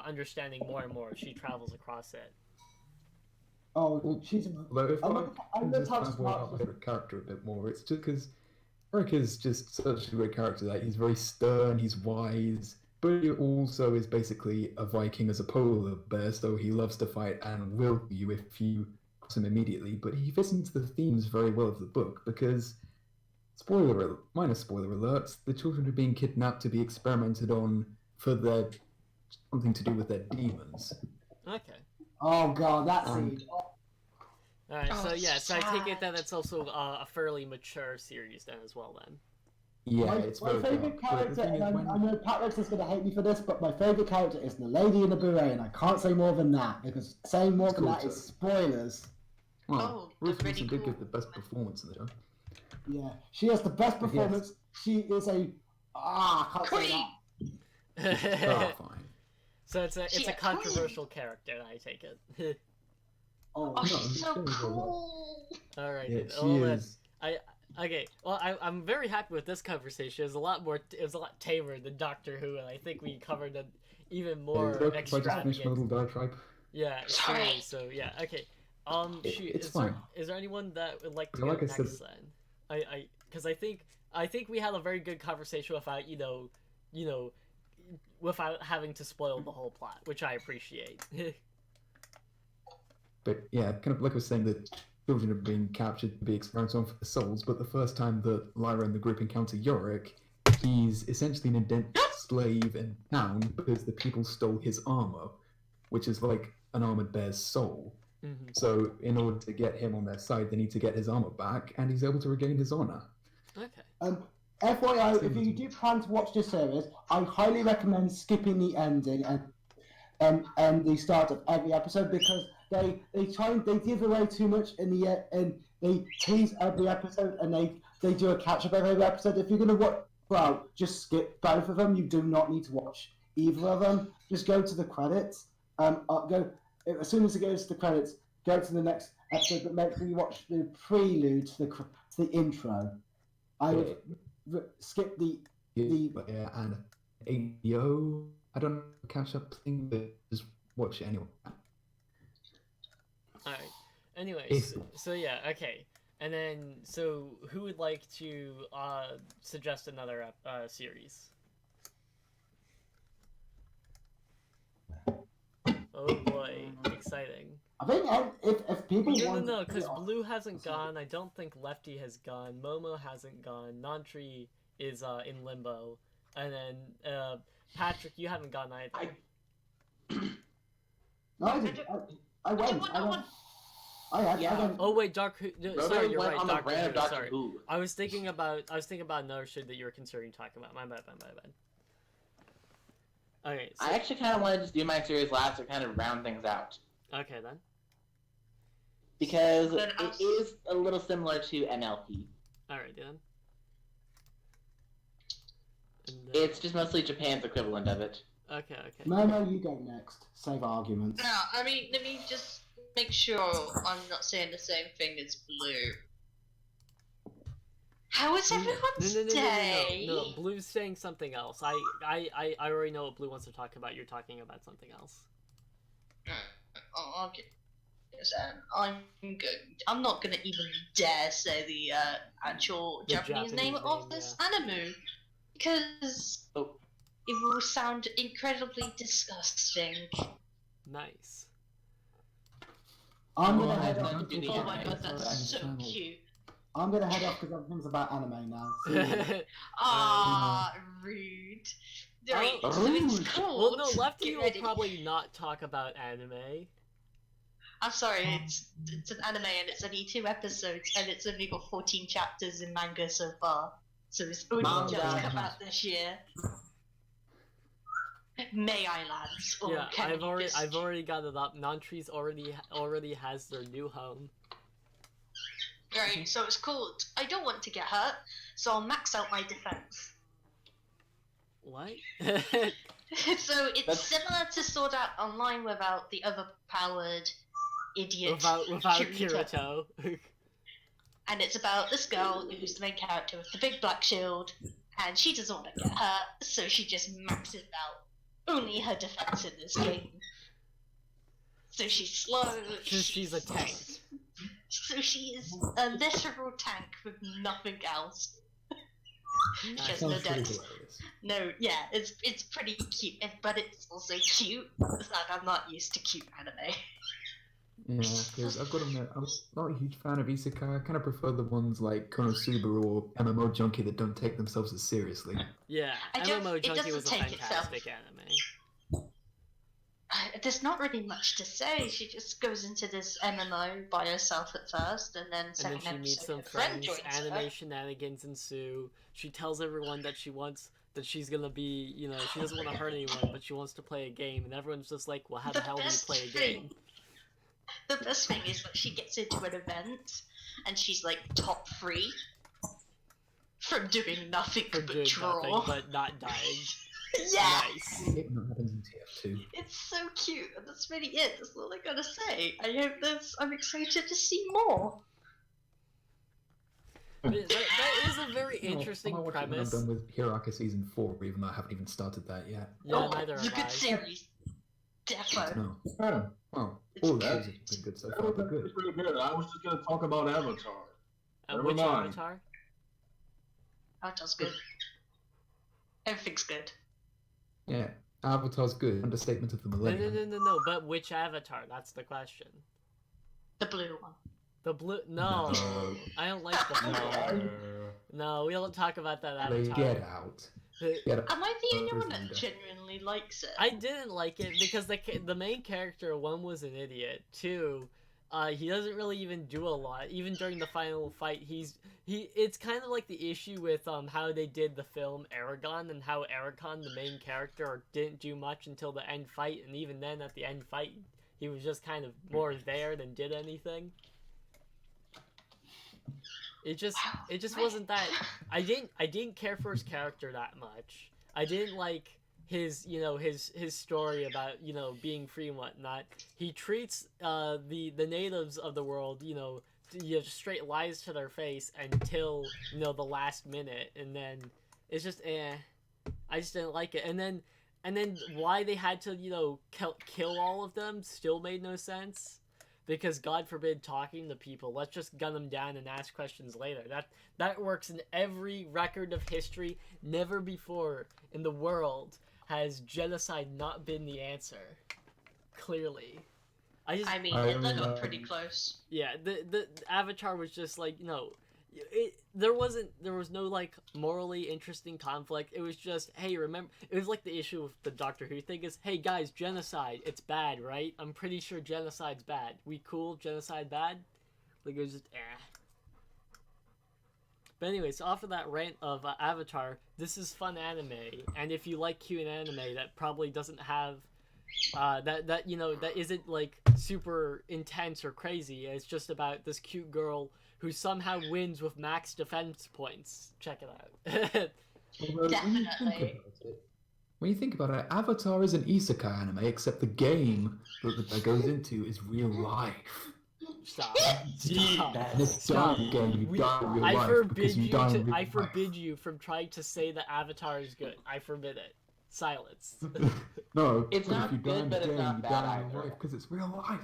Speaker 1: understanding more and more. She travels across it.
Speaker 2: Oh, she's.
Speaker 8: Although if I
Speaker 2: I'm
Speaker 8: can
Speaker 2: the
Speaker 8: just
Speaker 2: type
Speaker 8: kind
Speaker 2: of
Speaker 8: of work out my favorite character a bit more, it's just because Eric is just such a great character. That he's very stern, he's wise, but he also is basically a Viking as a polar bear. So he loves to fight and will you if you cross him immediately. But he fits into the themes very well of the book because, minor spoiler alerts, the children are being kidnapped to be experimented on for their something to do with their demons.
Speaker 1: Okay.
Speaker 2: Oh god, that scene.
Speaker 1: All right.
Speaker 4: Oh,
Speaker 1: So yeah. So I take it
Speaker 4: sad.
Speaker 1: that it's also a fairly mature series then as well then.
Speaker 8: Yeah, it's
Speaker 2: my
Speaker 8: very
Speaker 2: favourite
Speaker 8: dark, but the
Speaker 2: character,
Speaker 8: thing
Speaker 2: and
Speaker 8: is
Speaker 2: I know Patrick is going to hate me for this, but my favourite character is the lady in the beret, and I can't say more than that, because saying more than
Speaker 8: Cool,
Speaker 2: that
Speaker 8: too.
Speaker 2: is spoilers.
Speaker 8: Well,
Speaker 4: Oh,
Speaker 8: Ruth
Speaker 4: that's
Speaker 8: Wilson
Speaker 4: really
Speaker 8: did give
Speaker 4: cool.
Speaker 8: the best performance in the show.
Speaker 2: Yeah, she has the best
Speaker 8: Yes.
Speaker 2: performance. She is a... I can't say
Speaker 4: Queen!
Speaker 2: that.
Speaker 8: Oh, fine.
Speaker 1: So it's a
Speaker 4: She a
Speaker 1: controversial character. I take it.
Speaker 2: Oh,
Speaker 4: Oh,
Speaker 8: No,
Speaker 4: she's so
Speaker 8: I'm saying,
Speaker 4: cool.
Speaker 1: All right.
Speaker 8: Yeah, she
Speaker 1: well, then,
Speaker 8: is.
Speaker 1: Okay. Well, I'm very happy with this conversation. It was a lot tamer than Doctor Who, and I think we covered an even more
Speaker 8: If I just finish my
Speaker 1: extravagant.
Speaker 8: little diatribe.
Speaker 1: Yeah.
Speaker 4: Sorry.
Speaker 1: Truly, so yeah. Okay. Shoot.
Speaker 8: It's
Speaker 1: is there,
Speaker 8: fine.
Speaker 1: is there anyone that would like to
Speaker 8: Like
Speaker 1: go
Speaker 8: I said-
Speaker 1: next then? Because I think we had a very good conversation without without having to spoil the whole plot, which I appreciate.
Speaker 8: But yeah, kind of like I was saying, the children are being captured to be experimented on for their souls, but the first time that Lyra and the group encounter Yorick, he's essentially an indentured slave in town because the people stole his armor, which is like an armored bear's soul.
Speaker 1: Mm-hmm.
Speaker 8: So in order to get him on their side, they need to get his armor back, and he's able to regain his honor.
Speaker 1: Okay.
Speaker 2: FYI, if you do plan to watch this series, I highly recommend skipping the ending and the start of every episode because they give away too much in the and they tease every episode and they do a catch up every episode. If you're gonna watch, just skip both of them. You do not need to watch either of them. Just go to the credits. Go as soon as it goes to the credits. Go to the next episode, but make sure you watch the prelude to the intro. I would skip the
Speaker 8: Yeah, and ADO, I don't know, catch up thing, but just watch it anyway.
Speaker 1: All right. Anyways,
Speaker 8: If-
Speaker 1: so yeah, okay. And then, so who would like to suggest another series? Oh boy, exciting.
Speaker 2: I think if people want
Speaker 1: No, because Blue hasn't gone. I don't think Lefty has gone. Momo hasn't gone. Nantri is in limbo, and then Patrick, you haven't gone either.
Speaker 2: No, I went. I went.
Speaker 1: Oh wait, Doctor Who. No, sorry, you're right.
Speaker 3: on the
Speaker 1: Doctor
Speaker 3: brand of
Speaker 1: Who.
Speaker 3: Doctor
Speaker 1: Sorry,
Speaker 3: Who.
Speaker 1: I was thinking about another show that you were considering talking about. My bad. Okay. So,
Speaker 3: I actually kind of wanted to just do my series last to kind of round things out.
Speaker 1: okay then.
Speaker 3: Because
Speaker 4: Then
Speaker 3: it is a little similar to NLP.
Speaker 1: All right then. And,
Speaker 3: It's just mostly Japan's equivalent of it.
Speaker 1: okay.
Speaker 2: No, you go next. Save arguments.
Speaker 4: Now, I mean, let me just make sure I'm not saying the same thing as Blue. How is everyone's day?
Speaker 1: No. Blue's saying something else. I already know what Blue wants to talk about. You're talking about something else.
Speaker 4: Oh, okay. I'm not gonna even dare say the actual
Speaker 1: The
Speaker 4: Japanese name of this anime because
Speaker 3: Oh.
Speaker 4: it will sound incredibly disgusting.
Speaker 1: Nice.
Speaker 2: I'm
Speaker 3: Well,
Speaker 2: gonna
Speaker 3: I
Speaker 2: head
Speaker 3: have
Speaker 2: off.
Speaker 3: nothing to do
Speaker 4: Oh
Speaker 3: with
Speaker 4: my
Speaker 3: it.
Speaker 4: god, that's
Speaker 8: That's
Speaker 4: so
Speaker 8: channel.
Speaker 4: cute.
Speaker 2: I'm gonna head off because everything's about anime now. See you.
Speaker 4: Ah, rude. Right,
Speaker 1: Oh,
Speaker 4: so it's
Speaker 3: rude.
Speaker 4: called.
Speaker 1: Well, no, Lefty
Speaker 4: Get
Speaker 1: will
Speaker 4: ready.
Speaker 1: probably not talk about anime.
Speaker 4: I'm sorry, it's an anime and it's only 2 episodes and it's only got 14 chapters in manga so far. So it's only
Speaker 3: Manga.
Speaker 4: just come out this year. May I Lands. Or
Speaker 1: Yeah,
Speaker 4: can you just...
Speaker 1: I've already got it up. Non-trees already has their new home.
Speaker 4: Right, so it's called I Don't Want to Get Hurt, so I'll max out my defense.
Speaker 1: What?
Speaker 4: So it's similar to Sword Art Online without the overpowered idiot
Speaker 1: without Kirito.
Speaker 4: And it's about this girl who's the main character with the big black shield, and she doesn't want to get hurt, so she just maxes out only her defense in this game. So she's slow.
Speaker 1: She's a tank.
Speaker 4: So she is a literal tank with nothing else. She has no dex. No, yeah, it's pretty cute, but it's also cute. It's like I'm not used to cute anime.
Speaker 8: Yeah, because I've got to admit, I'm not a huge fan of isekai. I kind of prefer the ones like Konosuba or MMO Junkie that don't take themselves as seriously.
Speaker 1: Yeah,
Speaker 4: It
Speaker 1: MMO Junkie
Speaker 4: doesn't
Speaker 1: was a
Speaker 4: take itself.
Speaker 1: fantastic anime.
Speaker 4: There's not really much to say. She just goes into this MMO by herself at first, and then
Speaker 1: And
Speaker 4: second
Speaker 1: then she meets
Speaker 4: episode,
Speaker 1: some
Speaker 4: her friend
Speaker 1: friends,
Speaker 4: joins
Speaker 1: anime
Speaker 4: her.
Speaker 1: shenanigans ensue. She tells everyone that she's gonna be, she doesn't want to hurt anyone, but she wants to play a game, and everyone's just like, well, how the hell do you play a game?
Speaker 4: The best thing is that she gets into an event, and she's like top 3 from doing nothing
Speaker 1: For
Speaker 4: but
Speaker 1: doing
Speaker 4: draw.
Speaker 1: nothing, but not dying.
Speaker 4: Yeah!
Speaker 1: Nice.
Speaker 8: It happens in TF2.
Speaker 4: It's so cute, and that's really it. That's all I gotta say. I'm excited to see more.
Speaker 1: That is a very interesting
Speaker 8: I might watch it when I'm
Speaker 1: premise.
Speaker 8: done with Hiraka season 4, even though I haven't even started that yet.
Speaker 1: Yeah, neither
Speaker 4: It's a
Speaker 1: have
Speaker 4: good
Speaker 1: I.
Speaker 4: series. Defo.
Speaker 8: No.
Speaker 9: Oh,
Speaker 8: Well,
Speaker 4: It's
Speaker 8: all the
Speaker 4: good.
Speaker 8: shows have been good so
Speaker 9: that
Speaker 8: far,
Speaker 9: was
Speaker 8: but good.
Speaker 9: pretty good. I was just gonna talk about Avatar. Never
Speaker 1: Which
Speaker 9: mind.
Speaker 1: Avatar?
Speaker 4: Avatar's good. Everything's good.
Speaker 8: Yeah, Avatar's good. Understatement of the
Speaker 1: No,
Speaker 8: millennium.
Speaker 1: no, but which Avatar? That's the question.
Speaker 4: The blue one.
Speaker 1: The blue? No,
Speaker 8: No.
Speaker 1: I don't like the blue. No, we don't talk about that
Speaker 8: They
Speaker 1: Avatar.
Speaker 8: get out. Get out.
Speaker 4: Am I the only one that
Speaker 8: Leader.
Speaker 4: genuinely likes it?
Speaker 1: I didn't like it because the main character, one, was an idiot. Two, he doesn't really even do a lot. Even during the final fight, it's kind of like the issue with how they did the film Aragon, and how Aragon, the main character, didn't do much until the end fight, and even then at the end fight, he was just kind of more there than did anything. It just wasn't that. I didn't care for his character that much. I didn't like his story about being free and whatnot. He treats the natives of the world straight lies to their face until the last minute, and then it's just I just didn't like it. And then why they had to kill all of them still made no sense. Because God forbid talking to people. Let's just gun them down and ask questions later. That works in every record of history. Never before in the world has genocide not been the answer. Clearly.
Speaker 4: I mean,
Speaker 8: I
Speaker 4: Hitler
Speaker 8: mean,
Speaker 4: got pretty close.
Speaker 1: Yeah, the Avatar was just like, there was no like morally interesting conflict. It was just, hey, remember, it was like the issue with the Doctor Who thing is, hey guys, genocide, it's bad, right? I'm pretty sure genocide's bad. We cool? Genocide bad? Like, it was just But anyways, off of that rant of Avatar, this is fun anime, and if you like cute anime that probably doesn't have that isn't like super intense or crazy. It's just about this cute girl who somehow wins with max defense points. Check it out.
Speaker 8: Although,
Speaker 4: Definitely.
Speaker 8: when you think about it, Avatar is an isekai anime, except the game that goes into is real life.
Speaker 1: Stop.
Speaker 8: And it's dark game, you die in real
Speaker 1: I
Speaker 8: life
Speaker 1: forbid
Speaker 8: because you
Speaker 1: you
Speaker 8: die in
Speaker 1: to.
Speaker 8: real
Speaker 1: I
Speaker 8: life.
Speaker 1: forbid you from trying to say that Avatar is good. I forbid it. Silence.
Speaker 8: No,
Speaker 3: It's
Speaker 8: but
Speaker 3: not
Speaker 8: if you die
Speaker 3: good,
Speaker 8: in
Speaker 3: but
Speaker 8: the
Speaker 3: it's
Speaker 8: game,
Speaker 3: not
Speaker 8: you
Speaker 3: bad
Speaker 8: die in real
Speaker 3: either.
Speaker 8: life because it's real life.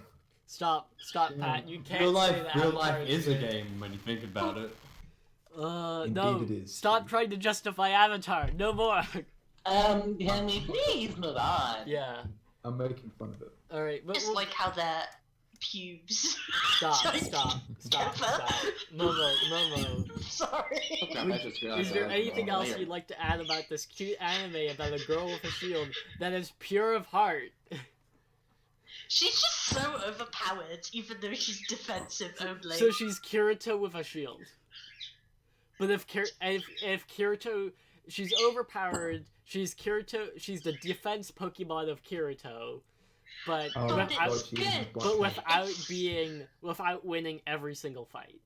Speaker 1: Stop, Pat. You can't
Speaker 10: Real life,
Speaker 1: say that
Speaker 10: real
Speaker 1: Avatar
Speaker 10: life is a
Speaker 1: good.
Speaker 10: game when you think about it.
Speaker 8: Indeed
Speaker 1: No.
Speaker 8: it is.
Speaker 1: Stop trying to justify Avatar. No more.
Speaker 3: Can we please move on?
Speaker 1: Yeah.
Speaker 8: I'm making fun of it.
Speaker 1: All right. But
Speaker 4: It's like how their pubes.
Speaker 1: Stop.
Speaker 4: Together.
Speaker 1: Momo.
Speaker 4: Sorry.
Speaker 1: Is there anything else you'd like to add about this cute anime about a girl with a shield that is pure of heart?
Speaker 4: She's just so overpowered, even though she's defensive only.
Speaker 1: So she's Kirito with a shield. But if Kirito, she's overpowered. She's Kirito. She's the defense Pokemon of Kirito, but
Speaker 8: Oh,
Speaker 4: But
Speaker 1: without,
Speaker 4: it's good.
Speaker 1: without winning every single fight.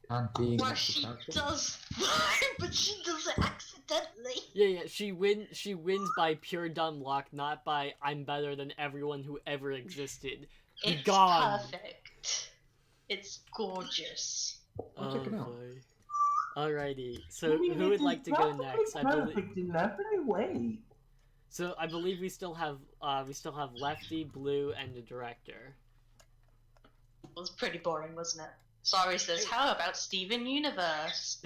Speaker 8: And being
Speaker 4: Where
Speaker 8: an
Speaker 4: she
Speaker 8: character.
Speaker 4: does fine, but she does it accidentally.
Speaker 1: Yeah, she wins by pure dumb luck, not by I'm better than everyone who ever existed. Be
Speaker 4: It's
Speaker 1: gone.
Speaker 4: perfect. It's gorgeous.
Speaker 8: I'll check it out.
Speaker 1: Boy. Alrighty, so who would like to go next? I believe we still have Lefty, Blue, and the director.
Speaker 4: It was pretty boring, wasn't it? Sorry says, how about Steven Universe?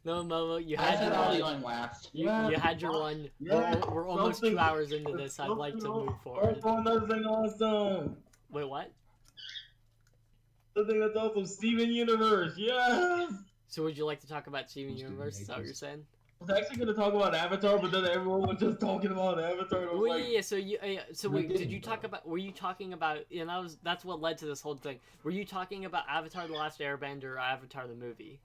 Speaker 1: No, Momo, you
Speaker 3: I
Speaker 1: had
Speaker 3: said
Speaker 1: your
Speaker 3: I'll be
Speaker 1: one.
Speaker 3: going last.
Speaker 1: You had your one. We're almost 2 hours into this. I'd like to move forward.
Speaker 9: Something awesome.
Speaker 1: Wait, what?
Speaker 9: Something that's awesome. Steven Universe. Yes.
Speaker 1: So would you like to talk about Steven Universe? Is that what you're saying?
Speaker 9: I was actually gonna talk about Avatar, but then everyone was just talking about Avatar. And I was
Speaker 1: Well,
Speaker 9: like,
Speaker 1: yeah. So wait, did you talk about? Were you talking about? And that's what led to this whole thing. Were you talking about Avatar: The Last Airbender or Avatar the movie?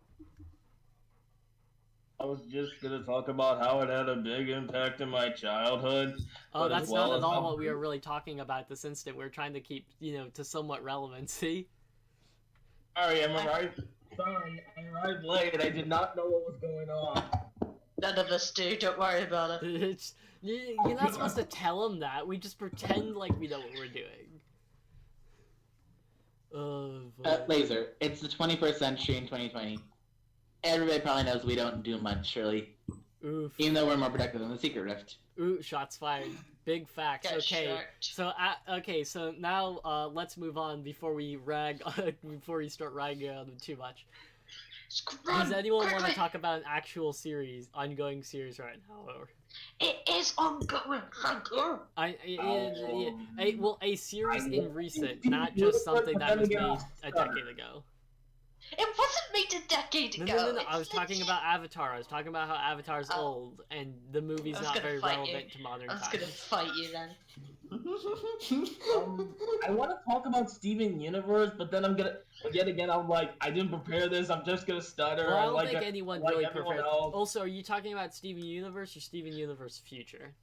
Speaker 9: I was just gonna talk about how it had a big impact in my childhood.
Speaker 1: Oh,
Speaker 9: but
Speaker 1: that's
Speaker 9: as well
Speaker 1: not at
Speaker 9: as
Speaker 1: all
Speaker 9: how-
Speaker 1: what we were really talking about this instant. We're trying to keep, to somewhat relevancy.
Speaker 9: Sorry, I'm right. Sorry, I arrived late. I did not know what was going on.
Speaker 4: None of us do, don't worry about it.
Speaker 1: You're not supposed to tell him that. We just pretend like we know what we're doing.
Speaker 3: Laser, it's the 21st century in 2020. Everybody probably knows we don't do much, surely.
Speaker 1: Oof.
Speaker 3: Even though we're more productive than the Secret Rift.
Speaker 1: Ooh, shots fired. Big facts.
Speaker 4: Get
Speaker 1: Okay.
Speaker 4: sharked.
Speaker 1: So now let's move on before we before we start ragging on them too much. Does anyone want to
Speaker 4: quickly.
Speaker 1: talk about an actual ongoing series right now? Or
Speaker 4: It is ongoing, thank you.
Speaker 1: a series in recent, not just something that was made a decade ago.
Speaker 4: It wasn't made a decade
Speaker 1: No,
Speaker 4: ago.
Speaker 1: no, no, no. I was
Speaker 4: It's
Speaker 1: talking
Speaker 4: legit.
Speaker 1: about Avatar. I was talking about how Avatar's
Speaker 4: Oh.
Speaker 1: old and the movie's
Speaker 4: I was
Speaker 1: not
Speaker 4: gonna
Speaker 1: very
Speaker 4: fight
Speaker 1: relevant
Speaker 4: you.
Speaker 1: to modern
Speaker 4: I was
Speaker 1: times.
Speaker 4: gonna fight you then.
Speaker 9: I want to talk about Steven Universe, but then yet again, I'm like, I didn't prepare this. I'm just gonna stutter.
Speaker 1: Well, I
Speaker 9: and
Speaker 1: don't
Speaker 9: like
Speaker 1: think anyone
Speaker 9: like
Speaker 1: really
Speaker 9: everyone
Speaker 1: prepared.
Speaker 9: else.
Speaker 1: Also, are you talking about Steven Universe or Steven Universe Future?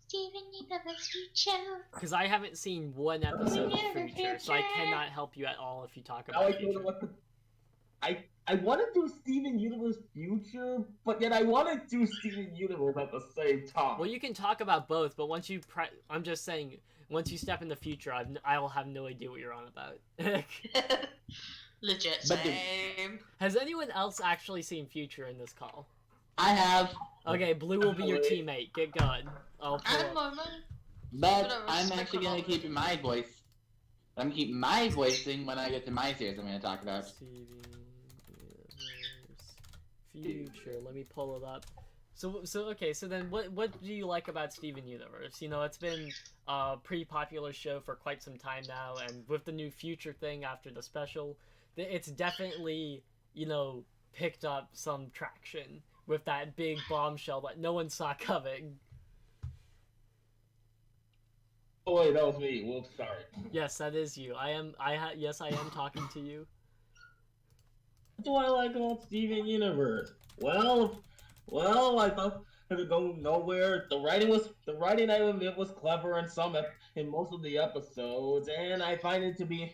Speaker 4: Steven Universe Future.
Speaker 1: Because I haven't seen one episode of Future, so I cannot help you at all if you talk
Speaker 9: Now I
Speaker 1: about
Speaker 9: don't know
Speaker 1: Future.
Speaker 9: what the. I want to do Steven Universe Future, but yet I want to do Steven Universe at the same time.
Speaker 1: Well, you can talk about both, but once you I'm just saying, once you step in the future, I will have no idea what you're on about.
Speaker 4: Legit
Speaker 3: But the-
Speaker 4: same.
Speaker 1: Has anyone else actually seen Future in this call?
Speaker 3: I have,
Speaker 1: Okay, Blue will be your teammate. Get going. I'll pull
Speaker 4: And
Speaker 1: up.
Speaker 4: moment.
Speaker 3: but
Speaker 4: Whatever,
Speaker 3: I'm
Speaker 4: stick
Speaker 3: actually
Speaker 4: with
Speaker 3: going
Speaker 4: all
Speaker 3: to keep my voice. I'm going to keep my voicing when I get to my series I'm going to talk about.
Speaker 1: Steven Universe Future. Let me pull it up. So okay. So then, what do you like about Steven Universe? It's been a pretty popular show for quite some time now, and with the new Future thing after the special, it's definitely picked up some traction with that big bombshell that no one saw coming.
Speaker 9: Oh wait, that was me. Whoops, sorry.
Speaker 1: Yes, that is you. Yes, I am talking to you.
Speaker 9: What do I like about Steven Universe? Well, I thought it would go nowhere. The writing it was clever in most of the episodes, and I find it to be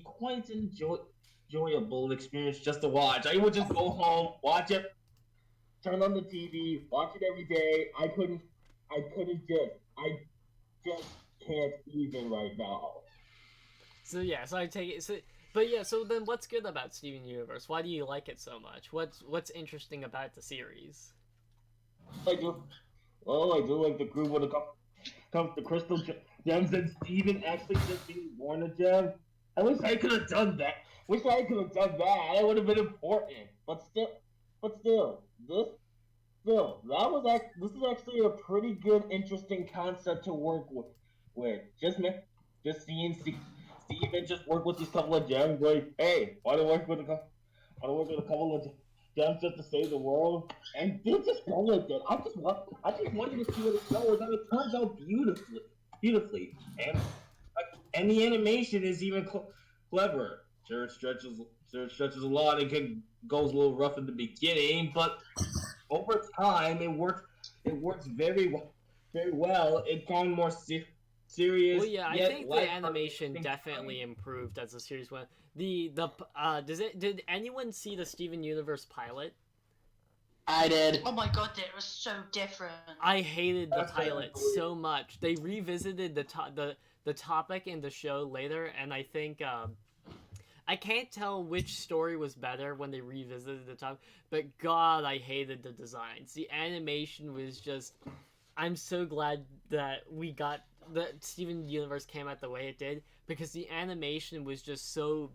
Speaker 9: quite enjoyable experience just to watch. I would just go home, watch it, turn on the TV, watch it every day. I just can't even right now.
Speaker 1: So I take it. So then, what's good about Steven Universe? Why do you like it so much? What's interesting about the series?
Speaker 9: I do like the group when it comes to crystal gems and Steven actually just being born a gem. I wish I could have done that. That would have been important. But still, this is actually a pretty good, interesting concept to work with. Just seeing Steven just work with these couple of gems. Like, hey, why don't I work with a couple of gems just to save the world? And they just go with it. I just wanted to see what it goes, and it turns out beautifully. And the animation is even clever. Sure, it stretches a lot. Goes a little rough in the beginning, but over time, it works very well. It gone more serious.
Speaker 1: Well, yeah, I
Speaker 9: yet
Speaker 1: think the
Speaker 9: light
Speaker 1: animation
Speaker 9: hearted.
Speaker 1: definitely improved as the series went. Did anyone see the Steven Universe pilot?
Speaker 3: I did.
Speaker 4: Oh my god, it was so different.
Speaker 1: I hated the
Speaker 9: That's
Speaker 1: pilot
Speaker 9: definitely-
Speaker 1: so much. They revisited the topic in the show later, and I think I can't tell which story was better when they revisited the topic. But God, I hated the designs. The animation was just. I'm so glad that that Steven Universe came out the way it did, because the animation was just so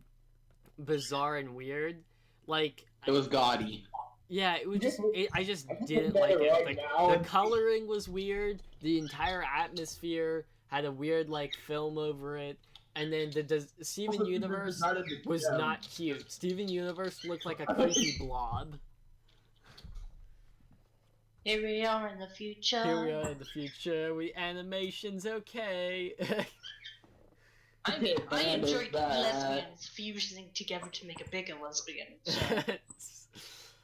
Speaker 1: bizarre and weird. Like,
Speaker 3: It was gaudy.
Speaker 1: yeah, it was just. I just
Speaker 9: I can
Speaker 1: didn't
Speaker 9: put
Speaker 1: like
Speaker 9: that
Speaker 1: it.
Speaker 9: right
Speaker 1: Like,
Speaker 9: now.
Speaker 1: the coloring was weird. The entire atmosphere had a weird like film over it, and then the Steven
Speaker 9: Also,
Speaker 1: Universe
Speaker 9: decided to-
Speaker 1: was
Speaker 9: yeah.
Speaker 1: not cute. Steven Universe looked like a creepy blob.
Speaker 4: Here we are in the future.
Speaker 1: Here we are in the future. Animation's okay.
Speaker 4: I mean, I
Speaker 3: And there's
Speaker 4: enjoyed
Speaker 3: that.
Speaker 4: lesbians fusing together to make a bigger lesbian. So.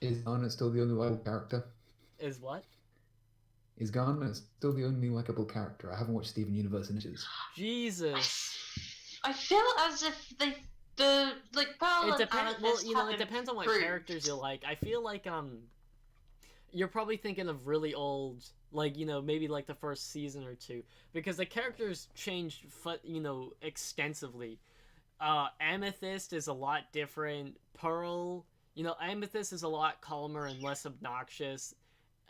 Speaker 8: Is Garnet still the only likable character?
Speaker 1: Is what?
Speaker 8: Is Garnet still the only likable character? I haven't watched Steven Universe in ages.
Speaker 1: Jesus.
Speaker 4: I feel as if the Pearl
Speaker 1: It
Speaker 4: and
Speaker 1: depends. Well,
Speaker 4: Amethyst
Speaker 1: you know, it
Speaker 4: haven't
Speaker 1: depends on what
Speaker 4: improved.
Speaker 1: characters you like. I feel like you're probably thinking of really old, like, you know, maybe like the first season or two, because the characters changed, you know, extensively. Amethyst is a lot different. Pearl, you know, Amethyst is a lot calmer and less obnoxious.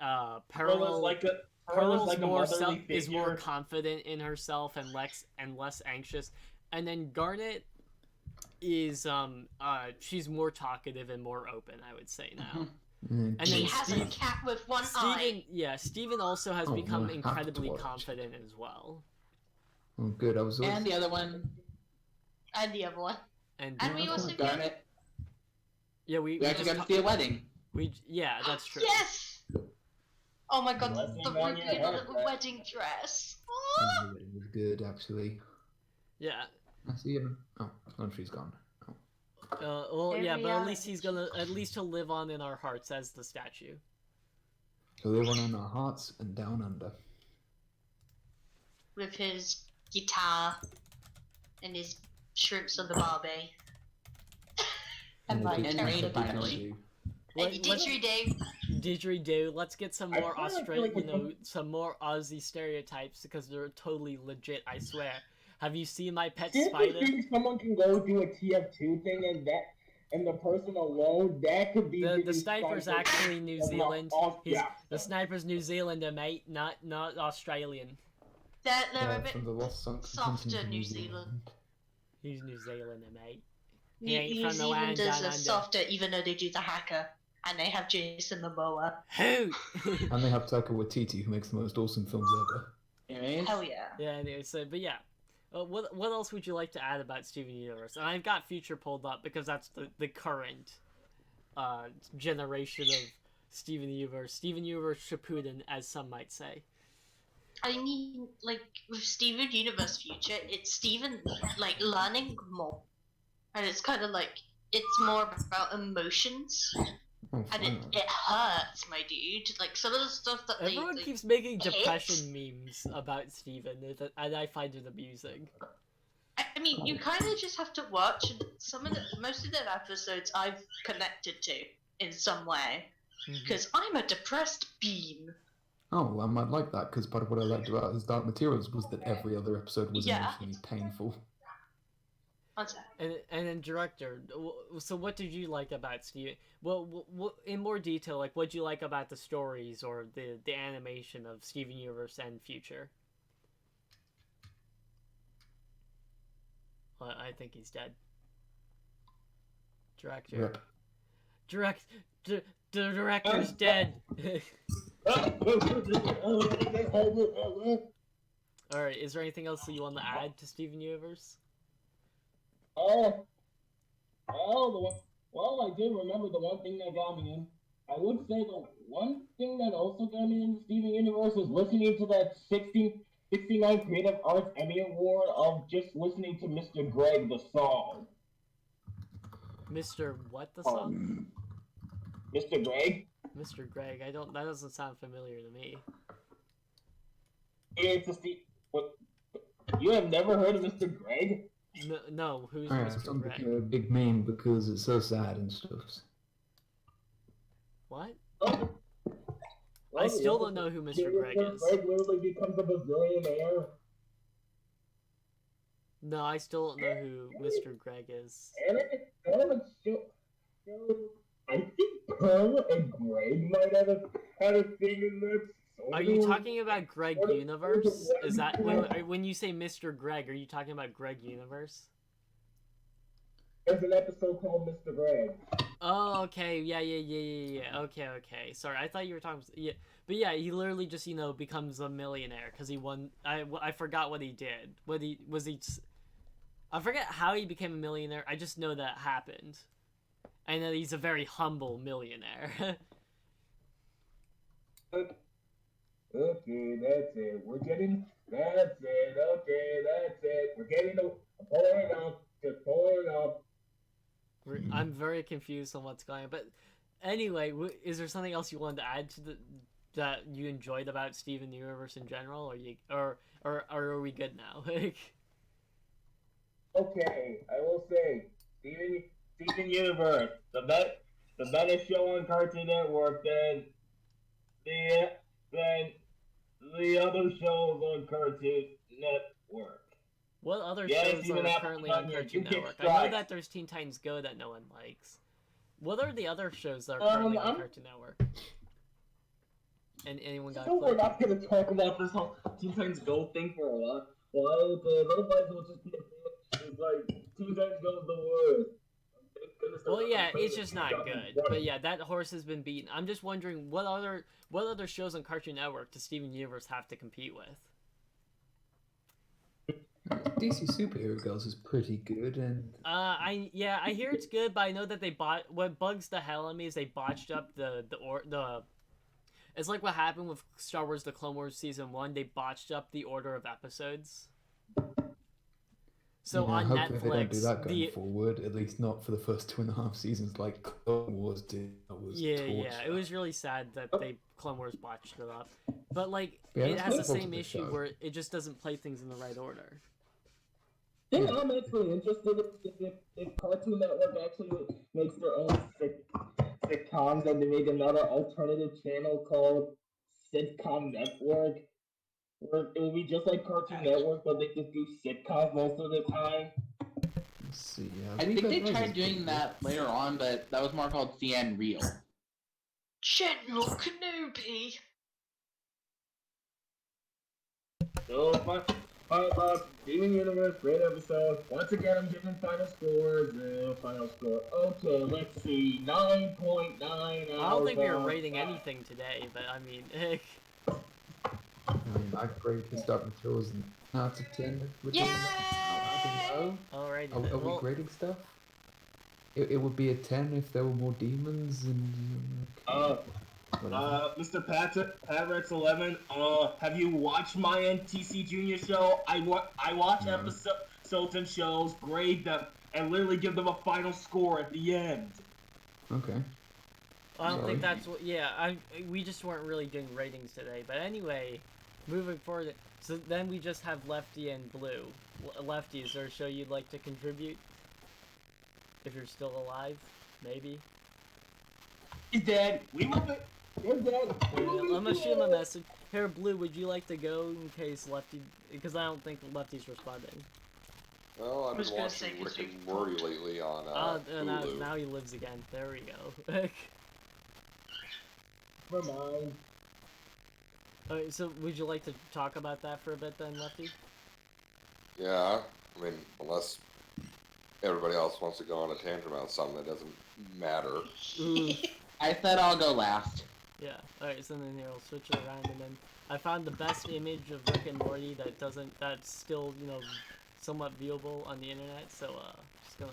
Speaker 9: Pearl
Speaker 1: Pearl
Speaker 9: is like a
Speaker 1: Pearl's more
Speaker 9: motherly
Speaker 1: is more
Speaker 9: figure.
Speaker 1: confident in herself and less anxious, and then Garnet is she's more talkative and more open, I would say now. And
Speaker 4: She
Speaker 1: then
Speaker 4: has a cat with one eye.
Speaker 1: Steven also has
Speaker 8: Oh,
Speaker 1: become
Speaker 8: well, I have to
Speaker 1: incredibly
Speaker 8: watch.
Speaker 1: confident as well.
Speaker 8: Oh, good. I was always...
Speaker 3: And the other one,
Speaker 4: And the other one.
Speaker 1: And
Speaker 4: And we also get...
Speaker 3: Garnet.
Speaker 1: yeah, we
Speaker 3: We actually
Speaker 1: just
Speaker 3: got to see a wedding.
Speaker 1: yeah, that's true.
Speaker 4: Yes! Oh my god,
Speaker 9: Blessing
Speaker 4: the
Speaker 9: on your
Speaker 4: reveal
Speaker 9: head,
Speaker 4: of the
Speaker 9: right?
Speaker 4: wedding dress.
Speaker 8: Oh, it was good, actually.
Speaker 1: Yeah.
Speaker 8: I see him. Oh, Country's gone. Oh.
Speaker 1: Well,
Speaker 4: Here
Speaker 1: yeah,
Speaker 4: we
Speaker 1: but
Speaker 4: are.
Speaker 1: at least he'll live on in our hearts as the statue.
Speaker 8: So they run on our hearts and down under.
Speaker 4: With his guitar and his shrimps on the Barbie. And my
Speaker 8: they do
Speaker 3: and
Speaker 4: terrible
Speaker 3: Rain
Speaker 8: something
Speaker 4: back.
Speaker 3: finally.
Speaker 8: to-
Speaker 4: And didgeridoo.
Speaker 1: Didgeridoo. Let's get some
Speaker 9: I
Speaker 1: more
Speaker 9: kinda feel
Speaker 1: Australian,
Speaker 9: like
Speaker 1: you
Speaker 9: we're
Speaker 1: know, some more Aussie stereotypes, because they're totally legit. I swear. Have you seen my pet
Speaker 9: Do you
Speaker 1: spider?
Speaker 9: think someone can go do a TF2 thing and the person alone, that could be
Speaker 1: The
Speaker 9: really
Speaker 1: sniper's
Speaker 9: something.
Speaker 1: actually New
Speaker 9: That's not
Speaker 1: Zealand.
Speaker 9: all-
Speaker 1: He's,
Speaker 9: yeah.
Speaker 1: the sniper's New Zealander, mate, not Australian.
Speaker 4: They're a bit
Speaker 8: from the Lost Sunken
Speaker 4: softer
Speaker 8: Continent of
Speaker 4: New Zealand.
Speaker 1: He's New Zealander, mate. He ain't
Speaker 4: New
Speaker 1: from the land
Speaker 4: Zealanders
Speaker 1: down
Speaker 4: are
Speaker 1: under.
Speaker 4: softer, even though they do the hacker. And they have Jason Momoa.
Speaker 1: Who?
Speaker 8: And they have Taika Waititi, who makes the most awesome films ever.
Speaker 3: Anyways,
Speaker 4: Hell yeah.
Speaker 1: Yeah, anyway, so, but yeah. What else would you like to add about Steven Universe? And I've got Future pulled up because that's the current generation of Steven Universe. Steven Universe Shippuden, as some might say.
Speaker 4: I mean, like, with Steven Universe Future, it's Steven, like, learning more. And it's kind of like, it's more about emotions.
Speaker 8: Oh,
Speaker 4: And it hurts, my dude. Like, some of the stuff that
Speaker 1: Everyone
Speaker 4: they
Speaker 1: keeps making
Speaker 4: hits.
Speaker 1: depression memes about Steven, and I find it amusing.
Speaker 4: I mean, you kind of just have to watch most of the episodes I've connected to in some way. Because I'm a depressed bean.
Speaker 8: Oh, well, I might like that, because part of what I liked about his Dark Materials was that every other episode was
Speaker 4: Yeah.
Speaker 8: emotionally painful.
Speaker 4: One sec.
Speaker 1: And then director. So what did you like about Steven? Well, in more detail, like what did you like about the stories or the animation of Steven Universe and Future? Well, I think he's dead. Director.
Speaker 8: Rip.
Speaker 1: The director's dead. All right. Is there anything else that you want to add to Steven Universe?
Speaker 9: Well, I did remember the one thing that got me in. I would say the one thing that also got me into Steven Universe was listening to that 69 Creative Arts Emmy Award of just listening to Mr. Greg, the song.
Speaker 1: Mr. What the song?
Speaker 9: Mr. Greg?
Speaker 1: Mr. Greg. I don't. That doesn't sound familiar to me.
Speaker 9: It's a what? You have never heard of Mr. Greg?
Speaker 1: No. Who's
Speaker 8: Alright, it's
Speaker 1: Mr. Greg?
Speaker 8: become a big meme because it's so sad and stuff.
Speaker 1: What?
Speaker 9: Oh.
Speaker 1: I still don't know who Mr. Greg is.
Speaker 9: Greg literally becomes a bazillionaire.
Speaker 1: No, I still don't know who Mr. Greg is.
Speaker 9: I think Pearl and Greg might have a thing in this.
Speaker 1: Are you talking about Greg Universe? Is that when you say Mr. Greg? Are you talking about Greg Universe?
Speaker 9: There's an episode called Mr. Greg.
Speaker 1: Oh, okay, yeah. Okay. Sorry, I thought you were talking. Yeah, but yeah, he literally just becomes a millionaire because he won. I forgot what he did. I forget how he became a millionaire. I just know that happened. I know he's a very humble millionaire.
Speaker 9: Okay, that's it. That's it. Okay, that's it. We're getting the pouring up. Just pouring up.
Speaker 1: I'm very confused on what's going on. But anyway, is there something else you wanted to add to that you enjoyed about Steven Universe in general, or are we good now?
Speaker 9: Okay, I will say Steven Universe, the better show on Cartoon Network than the other shows on Cartoon Network.
Speaker 1: What other
Speaker 9: Yes,
Speaker 1: shows
Speaker 9: even
Speaker 1: are
Speaker 9: after
Speaker 1: currently on
Speaker 9: Cartoon
Speaker 1: Cartoon
Speaker 9: Network,
Speaker 1: Network? I know that there's Teen Titans Go that no one likes. What are the other shows that are currently on Cartoon Network? And anyone got?
Speaker 9: So we're not gonna talk about this whole Teen Titans Go thing for a while. Well, otherwise we'll just be like Teen Titans Go is the worst.
Speaker 1: Well, yeah, it's just not good. But yeah, that horse has been beaten. I'm just wondering what other shows on Cartoon Network does Steven Universe have to compete with?
Speaker 8: DC Superhero Girls is pretty good, and
Speaker 1: I hear it's good, but I know that what bugs the hell out of me is they botched up the it's like what happened with Star Wars The Clone Wars Season 1, they botched up the order of episodes. So on
Speaker 8: hopefully
Speaker 1: Netflix,
Speaker 8: they don't do that going forward. At least not for the first 2.5 seasons, like Clone Wars did.
Speaker 1: It was really sad that Clone Wars botched it up. But it has the same issue where it just doesn't play things in the right order.
Speaker 9: Yeah, I'm actually interested if Cartoon Network actually makes their own sitcoms and they make another alternative channel called Sitcom Network. Where it will be just like Cartoon Network, but they just do sitcoms most of the time.
Speaker 8: Let's see.
Speaker 3: I think they tried doing that later on, but that was more called CN Real.
Speaker 4: General Kenobi!
Speaker 9: So, Steven Universe, great episode. Once again, I'm giving final scores. Okay, let's see. 9.9
Speaker 1: I don't think we were rating anything today, but I mean,
Speaker 8: I'd grade his Dark Materials out of 10.
Speaker 4: Yay!
Speaker 1: Alright.
Speaker 8: Are we grading stuff? It would be a 10 if there were more demons and.
Speaker 9: Mr. Patrex 11. Have you watched my NTC Junior show? I watch episodes and shows, grade them, and literally give them a final score at the end.
Speaker 8: Okay.
Speaker 1: I don't think that's what. Yeah, we just weren't really doing ratings today. But anyway, moving forward. So then we just have Lefty and Blue. Lefty, is there a show you'd like to contribute? If you're still alive, maybe.
Speaker 9: He's dead. We will be. He's dead.
Speaker 1: I'm gonna shoot him a message. Here, Blue, would you like to go in case Lefty? Because I don't think Lefty's responding.
Speaker 6: Well, I've been watching Rick and Morty lately on Hulu.
Speaker 1: Now he lives again. There we go.
Speaker 9: Never mind.
Speaker 1: Alright, so would you like to talk about that for a bit then, Lefty?
Speaker 6: Yeah, I mean, unless everybody else wants to go on a tantrum about something that doesn't matter.
Speaker 3: I said I'll go last.
Speaker 1: Yeah, alright, so then here, I'll switch it around, and then I found the best image of Rick and Morty that's still, somewhat viewable on the internet, so, just gonna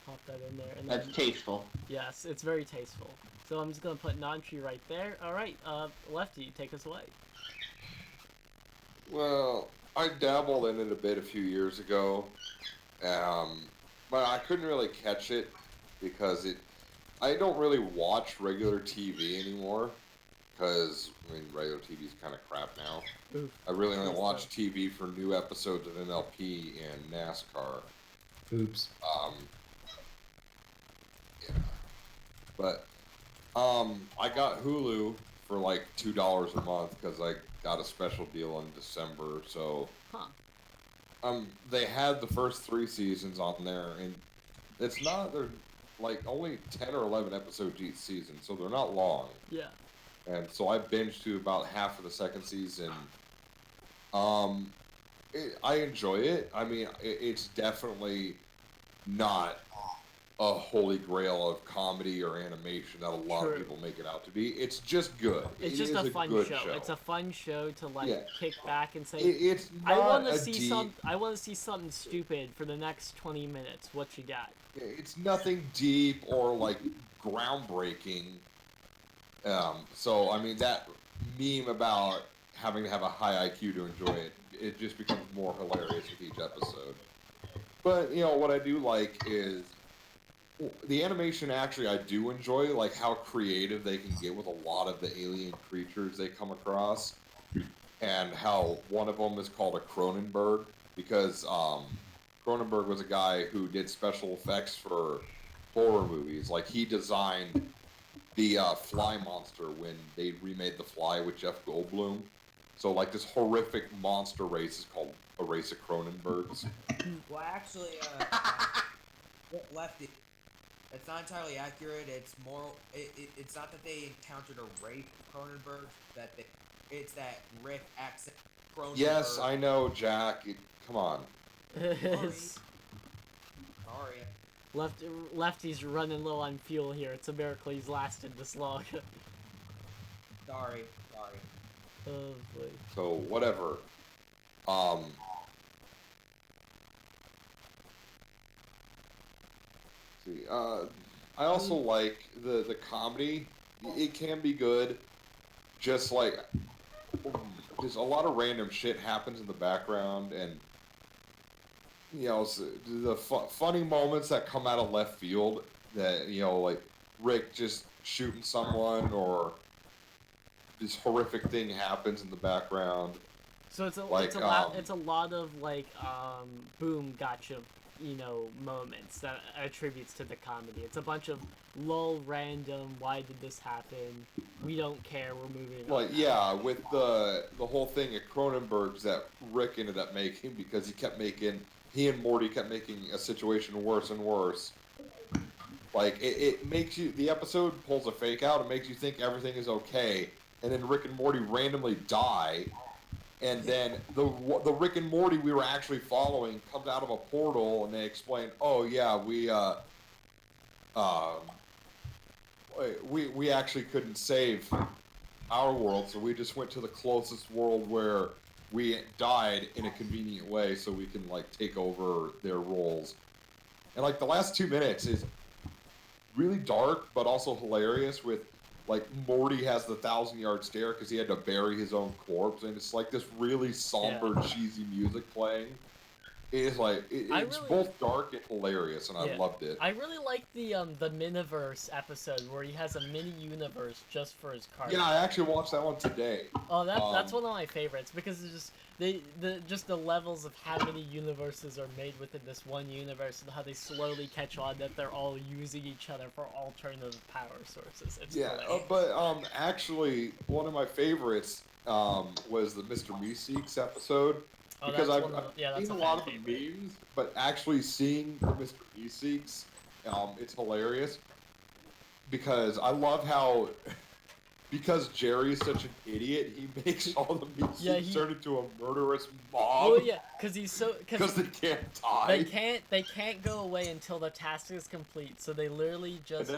Speaker 1: pop that in there. And
Speaker 3: That's tasteful.
Speaker 1: Yes, it's very tasteful. So I'm just gonna put Nanchi right there. Alright, Lefty, take us away.
Speaker 6: Well, I dabbled in it a bit a few years ago. but I couldn't really catch it because I don't really watch regular TV anymore because I mean regular TV is kind of crap now.
Speaker 1: Oof.
Speaker 6: I really only watch TV for new episodes of MLP and NASCAR.
Speaker 8: Oops.
Speaker 6: Yeah. But I got Hulu for like $2 a month because I got a special deal in December. So they had the first 3 seasons on there, and they're like only 10 or 11 episodes each season, so they're not long.
Speaker 1: Yeah.
Speaker 6: And so I binged to about half of the second season. I enjoy it. I mean, it's definitely not a holy grail of comedy or animation that a lot of people make it out to be. It's just good.
Speaker 1: It's
Speaker 6: It
Speaker 1: just
Speaker 6: is
Speaker 1: a fun
Speaker 6: good
Speaker 1: show. It's a fun show to like
Speaker 6: Yeah.
Speaker 1: kick back and say,
Speaker 6: It's not
Speaker 1: I want to
Speaker 6: a
Speaker 1: see
Speaker 6: deep,
Speaker 1: I want to see something stupid for the next 20 minutes. What you got?
Speaker 6: It's nothing deep or like groundbreaking. So I mean that meme about having to have a high IQ to enjoy it, it just becomes more hilarious with each episode. But you know what I do like is the animation. Actually, I do enjoy like how creative they can get with a lot of the alien creatures they come across, and how one of them is called a Cronenberg because Cronenberg was a guy who did special effects for horror movies. Like he designed the Fly monster when they remade The Fly with Jeff Goldblum. So like this horrific monster race is called a race of Cronenbergs.
Speaker 5: Well, actually, Lefty, it's not entirely accurate. It's more. It's not that they encountered a race of Cronenberg. It's that Rick accent. Cronenberg.
Speaker 6: Yes, I know, Jack. Come on.
Speaker 5: Sorry.
Speaker 1: Lefty's running low on fuel here. It's a miracle he's lasted this long.
Speaker 5: Sorry.
Speaker 1: Oh boy.
Speaker 6: So whatever. See, I also like the comedy. It can be good. Just like just a lot of random shit happens in the background, and you know the funny moments that come out of left field. That like Rick just shooting someone, or this horrific thing happens in the background.
Speaker 1: So it's a lot of like boom gotcha moments that attributes to the comedy. It's a bunch of lull random, why did this happen? We don't care, we're moving on.
Speaker 6: Like yeah, with the whole thing at Cronenberg's that Rick ended up making because he and Morty kept making a situation worse and worse. Like it makes you, the episode pulls a fake out, it makes you think everything is okay, and then Rick and Morty randomly die. And then the Rick and Morty we were actually following comes out of a portal, and they explain, "Oh yeah, we actually couldn't save our world, so we just went to the closest world where we died in a convenient way, so we can like take over their roles." And like the last 2 minutes is really dark, but also hilarious with. Like, Morty has the 1,000-yard stare because he had to bury his own corpse, and it's like this really somber, cheesy music playing. It's like, it's both dark and hilarious, and I loved it.
Speaker 1: I really like the Miniverse episode where he has a mini-universe just for his cards.
Speaker 6: Yeah, I actually watched that one today.
Speaker 1: Oh, that's one of my favorites, because it's just the levels of how many universes are made within this one universe, and how they slowly catch on that they're all using each other for alternative power sources. It's
Speaker 6: but actually, one of my favorites was the Mr. Meeseeks episode.
Speaker 1: Oh,
Speaker 6: because I've
Speaker 1: that's
Speaker 6: seen a lot of the memes, but actually seeing the Mr. Meeseeks, it's hilarious. Because I love how, because Jerry's such an idiot, he makes all the Meeseeks turn into a murderous mob.
Speaker 1: Oh yeah, because
Speaker 6: they can't die.
Speaker 1: They can't go away until the task is complete. So they literally just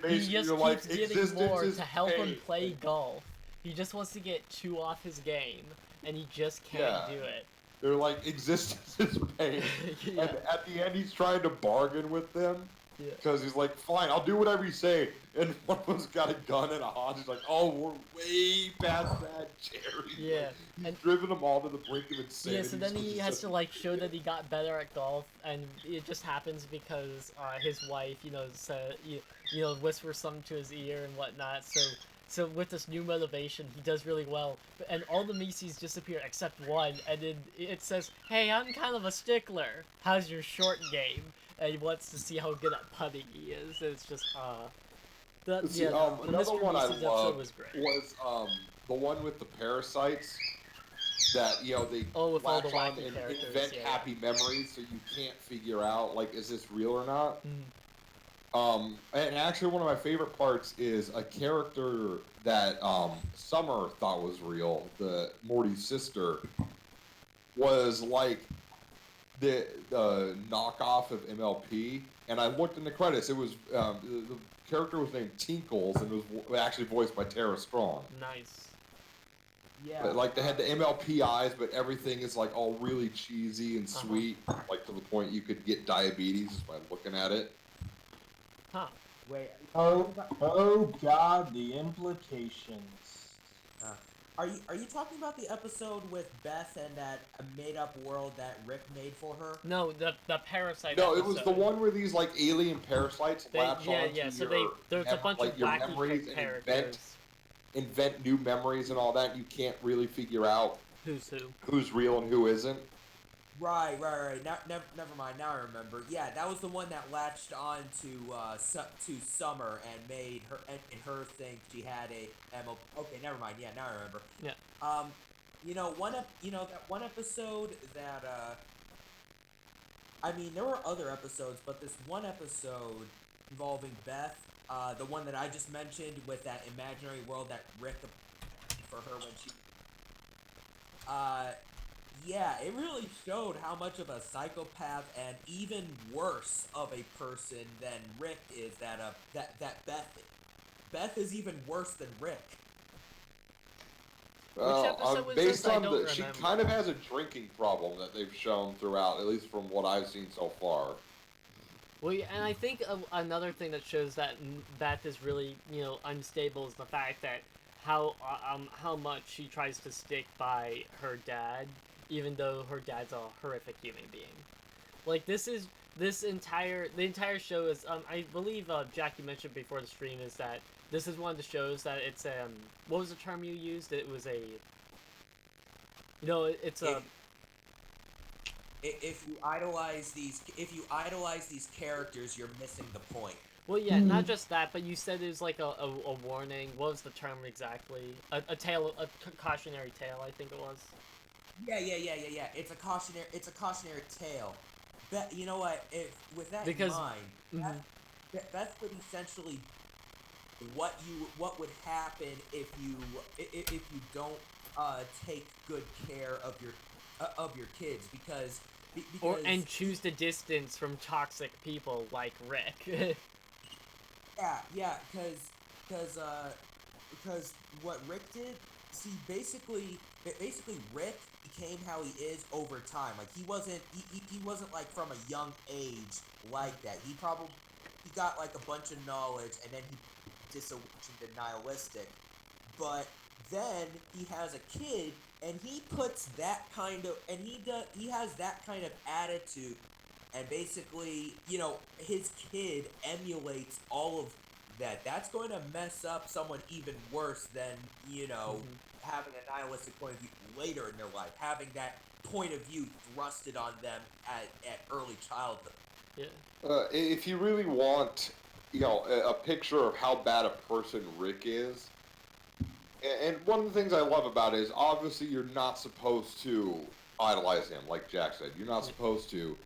Speaker 6: he
Speaker 1: just keeps
Speaker 6: like,
Speaker 1: getting more to help him play golf. He just wants to get 2 off his game, and he just can't do it.
Speaker 6: They're like, existence is pain. And at the end, he's trying to bargain with them. Because he's like, fine, I'll do whatever you say. And one of them's got a gun and a hostage. He's like, oh, we're way past that, Jerry.
Speaker 1: Yeah,
Speaker 6: He's
Speaker 1: and-
Speaker 6: driven them all to the brink of insanity.
Speaker 1: Yeah, so then he has to like show that he got better at golf, and it just happens because his wife, whispers something to his ear and whatnot. So with this new motivation, he does really well. And all the Mises disappear except one, and then it says, "Hey, I'm kind of a stickler. How's your short game?" And he wants to see how good at putting he is. And it's just the
Speaker 6: another
Speaker 1: Mr.
Speaker 6: one I
Speaker 1: Mises episode
Speaker 6: loved
Speaker 1: was great.
Speaker 6: was the one with the parasites that they
Speaker 1: with all the
Speaker 6: latch on
Speaker 1: wacky
Speaker 6: and
Speaker 1: characters,
Speaker 6: invent
Speaker 1: yeah.
Speaker 6: happy memories, so you can't figure out like is this real or not. And actually one of my favorite parts is a character that Summer thought was real, the Morty's sister, was like the knockoff of MLP, and I looked in the credits. It was the character was named Tinkles and was actually voiced by Tara Strong.
Speaker 1: Nice.
Speaker 3: Yeah.
Speaker 6: But like they had the MLP eyes, but everything is like all really cheesy and sweet, like to the point you could get diabetes just by looking at it.
Speaker 1: Huh.
Speaker 3: Wait.
Speaker 9: Oh God, the implications.
Speaker 5: Are you talking about the episode with Beth and that made-up world that Rick made for her?
Speaker 1: No, the parasite.
Speaker 6: No,
Speaker 1: episode.
Speaker 6: it was the one where these like alien parasites latch onto
Speaker 1: so
Speaker 6: your
Speaker 1: there's a bunch of
Speaker 6: your
Speaker 1: wacky
Speaker 6: memories and
Speaker 1: characters.
Speaker 6: invent new memories and all that. You can't really figure out
Speaker 1: Who's who?
Speaker 6: who's real and who isn't.
Speaker 5: Right. Now, never mind. Now I remember. Yeah, that was the one that latched on to Summer and made her and her think she had a ML. Okay, never mind. Yeah, now I remember.
Speaker 1: Yeah.
Speaker 5: That one episode that I mean, there were other episodes, but this one episode involving Beth, the one that I just mentioned with that imaginary world that Rick for her when she. Yeah, it really showed how much of a psychopath and even worse of a person than Rick is. That Beth is even worse than Rick.
Speaker 1: episode was
Speaker 6: based
Speaker 1: this? I
Speaker 6: on
Speaker 1: don't
Speaker 6: she
Speaker 1: remember.
Speaker 6: kind of has a drinking problem that they've shown throughout, at least from what I've seen so far.
Speaker 1: Well, yeah, and I think another thing that shows that Beth is really, unstable is the fact that how much she tries to stick by her dad, even though her dad's a horrific human being. Like the entire show is I believe Jackie mentioned before the stream is that this is one of the shows that it's what was the term you used? It was it's a.
Speaker 5: If you idolize these characters, you're missing the point.
Speaker 1: Well, yeah, not just that, but you said it was like a warning. What was the term exactly? A cautionary tale, I think it was.
Speaker 5: Yeah. It's a cautionary tale. You know what? With that in mind, Beth would essentially what would happen if you don't take good care of your kids because
Speaker 1: and choose the distance from toxic people like Rick.
Speaker 5: yeah, because what Rick did, see, basically Rick became how he is over time. Like he wasn't like from a young age like that. He got like a bunch of knowledge and then he disillusioned and nihilistic. But then he has a kid and he puts that kind of he has that kind of attitude. And basically, his kid emulates all of that. That's going to mess up someone even worse than, having a nihilistic point of view later in their life. Having that point of view thrusted on them at early childhood.
Speaker 1: Yeah.
Speaker 6: If you really want, a picture of how bad a person Rick is, and one of the things I love about it is obviously you're not supposed to idolize him, like Jack said. You're not supposed to.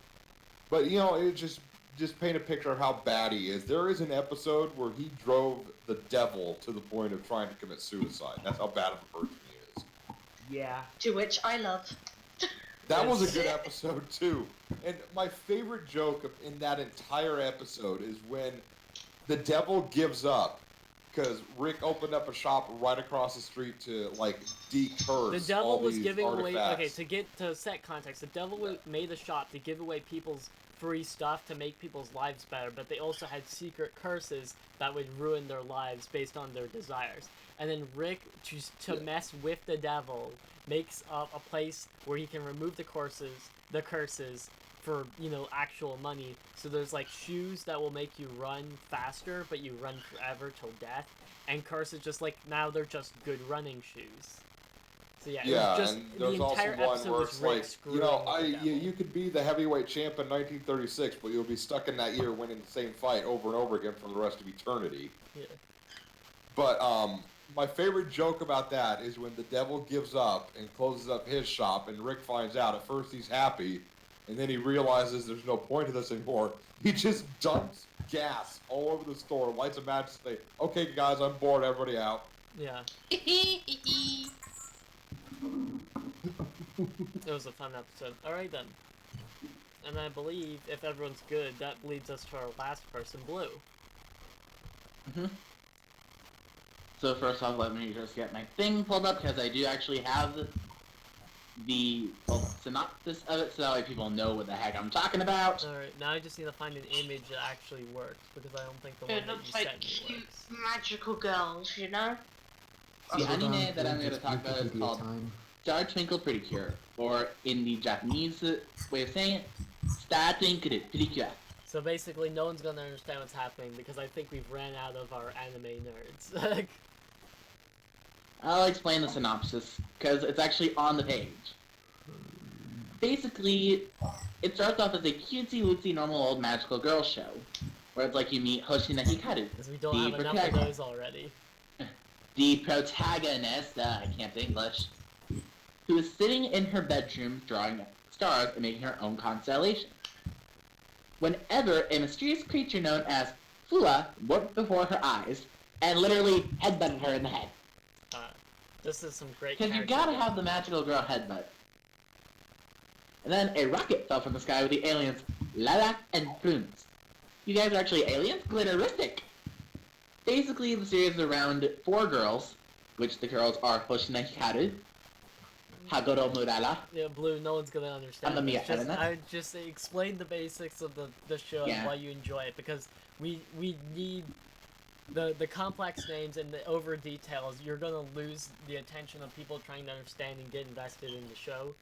Speaker 6: But, it just paint a picture of how bad he is. There is an episode where he drove the devil to the point of trying to commit suicide. That's how bad of a person he is.
Speaker 5: Yeah.
Speaker 4: To which I love.
Speaker 6: That was a good episode, too. And my favorite joke in that entire episode is when the devil gives up because Rick opened up a shop right across the street to, decurse
Speaker 1: The devil
Speaker 6: all
Speaker 1: was
Speaker 6: these
Speaker 1: giving away.
Speaker 6: artifacts.
Speaker 1: Okay, to set context, the devil made a shop to give away people's free stuff to make people's lives better, but they also had secret curses that would ruin their lives based on their desires. And then Rick, to mess with the devil, makes up a place where he can remove the curses for, you know, actual money. So there's like shoes that will make you run faster, but you run forever till death. And curses just like, now they're just good running shoes. So yeah, it was just,
Speaker 6: and
Speaker 1: the
Speaker 6: there's also
Speaker 1: entire
Speaker 6: one
Speaker 1: episode
Speaker 6: where
Speaker 1: was
Speaker 6: it's
Speaker 1: Rick
Speaker 6: like,
Speaker 1: screwing
Speaker 6: you know,
Speaker 1: the devil.
Speaker 6: you could be the heavyweight champ in 1936, but you'll be stuck in that year winning the same fight over and over again for the rest of eternity.
Speaker 1: Yeah.
Speaker 6: But my favorite joke about that is when the devil gives up and closes up his shop, and Rick finds out. At first he's happy, and then he realizes there's no point to this anymore. He just dumps gas all over the store, lights a match, and say, "Okay, guys, I'm bored. Everybody out."
Speaker 1: Yeah. It was a fun episode. Alright then. And I believe, if everyone's good, that leads us to our last person, Blue.
Speaker 3: So first off, let me just get my thing pulled up, because I do actually have the synopsis of it, so that way people know what the heck I'm talking about.
Speaker 1: Alright, now I just need to find an image that actually works, because I don't think the
Speaker 4: It
Speaker 1: one that
Speaker 4: looks
Speaker 1: you
Speaker 4: like
Speaker 1: sent me
Speaker 4: cute
Speaker 1: works.
Speaker 4: magical girls, you know?
Speaker 3: The
Speaker 8: Hold on,
Speaker 3: anime that I'm going to
Speaker 8: just
Speaker 3: talk about is
Speaker 8: Wikipedia
Speaker 3: called
Speaker 8: time.
Speaker 3: Star Twinkle Pretty Cure, or in the Japanese way of saying it, Star Twinkle Pretty Cure.
Speaker 1: So basically, no one's gonna understand what's happening, because I think we've ran out of our anime nerds.
Speaker 3: I'll explain the synopsis, because it's actually on the page. Basically, it starts off as a cutesy-wootsy normal old magical girl show, where it's like you meet Hoshina Hikaru,
Speaker 1: Because we don't
Speaker 3: The
Speaker 1: have enough of
Speaker 3: protagonist.
Speaker 1: those already.
Speaker 3: the protagonist, I can't say English, who is sitting in her bedroom drawing stars and making her own constellation. Whenever a mysterious creature known as Fua walked before her eyes and literally headbutted her in the head.
Speaker 1: This is some great
Speaker 3: Because you
Speaker 1: character
Speaker 3: gotta
Speaker 1: development.
Speaker 3: have the magical girl headbutt. And then a rocket fell from the sky with the aliens Lala and Prunes. You guys are actually aliens? Glitteristic! Basically, the series is around 4 girls, which the girls are Hoshina Hikaru, Hagoro Murara,
Speaker 1: Yeah, Blue, no one's gonna understand.
Speaker 3: I'm
Speaker 1: this.
Speaker 3: gonna
Speaker 1: I would just say, explain the basics of the show and
Speaker 3: Yeah.
Speaker 1: why you enjoy it, because we need the complex names and the over details. You're gonna lose the attention of people trying to understand and get invested in the show.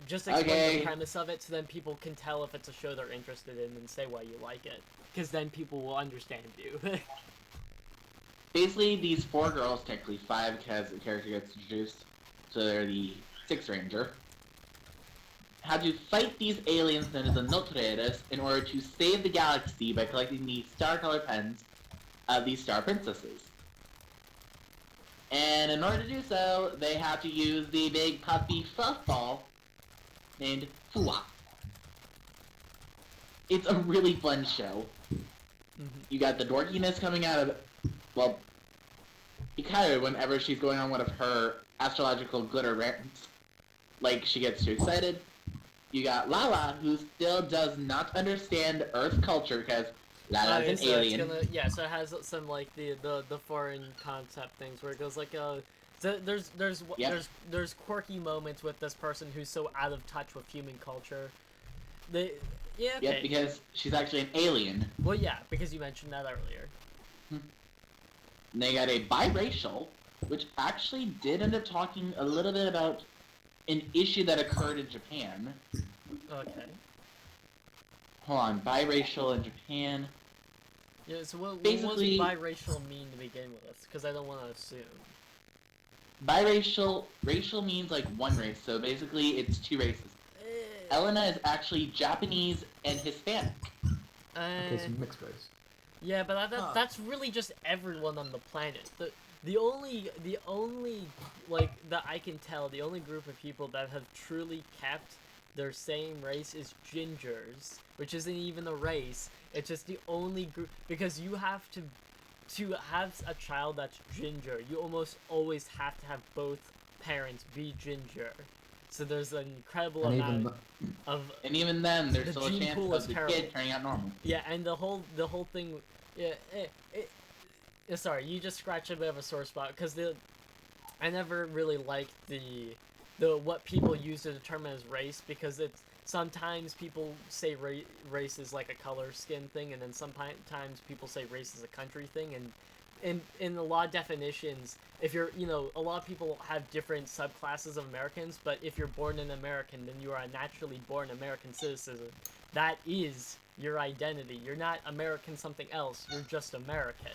Speaker 1: Just explain
Speaker 3: Okay.
Speaker 1: the premise of it, so then people can tell if it's a show they're interested in and say why you like it. Because then people will understand you.
Speaker 3: Basically, these 4 girls, technically 5 because the character gets introduced, so they're the 6th Ranger, had to fight these aliens known as the Notreras in order to save the galaxy by collecting the star-colored pens of these star princesses. And in order to do so, they have to use the big puffy fluff ball named Fua. It's a really fun show. You got the dorkiness coming out of, well, Hikaru whenever she's going on one of her astrological glitter rants. Like, she gets too excited. You got Lala, who still does not understand Earth culture because Lala's an
Speaker 1: so
Speaker 3: alien.
Speaker 1: so it has some like the foreign concept things where it goes like so
Speaker 3: Yep.
Speaker 1: there's quirky moments with this person who's so out of touch with human culture. Okay.
Speaker 3: Yep, because she's actually an alien.
Speaker 1: Well, yeah, because you mentioned that earlier.
Speaker 3: And they got a biracial, which actually did end up talking a little bit about an issue that occurred in Japan.
Speaker 1: Okay.
Speaker 3: Hold on, biracial in Japan.
Speaker 1: Yeah. So what
Speaker 3: Basically-
Speaker 1: does biracial mean to begin with? Because I don't want to assume.
Speaker 3: Racial means like one race, so basically it's 2 races.
Speaker 1: Eh,
Speaker 3: Elena is actually Japanese and Hispanic.
Speaker 8: Okay, some mixed race.
Speaker 1: Yeah, but that's really just everyone on the planet. The only like that I can tell, the only group of people that have truly kept their same race is gingers, which isn't even a race. It's just the only group, because you have to have a child that's ginger. You almost always have to have both parents be ginger. So there's an incredible
Speaker 8: And
Speaker 1: amount
Speaker 8: even
Speaker 1: of
Speaker 3: And even then, there's
Speaker 1: The
Speaker 3: still a
Speaker 1: gene
Speaker 3: chance
Speaker 1: pool is
Speaker 3: of the
Speaker 1: terrible.
Speaker 3: kid turning out normal.
Speaker 1: yeah, and the whole thing. Yeah, sorry, you just scratched a bit of a sore spot because I never really liked the what people use to determine as race, because sometimes people say race is like a color skin thing, and then sometimes people say race is a country thing, and in a lot of definitions, if you're, a lot of people have different subclasses of Americans, but if you're born an American, then you are a naturally born American citizen. That is your identity. You're not American something else, you're just American.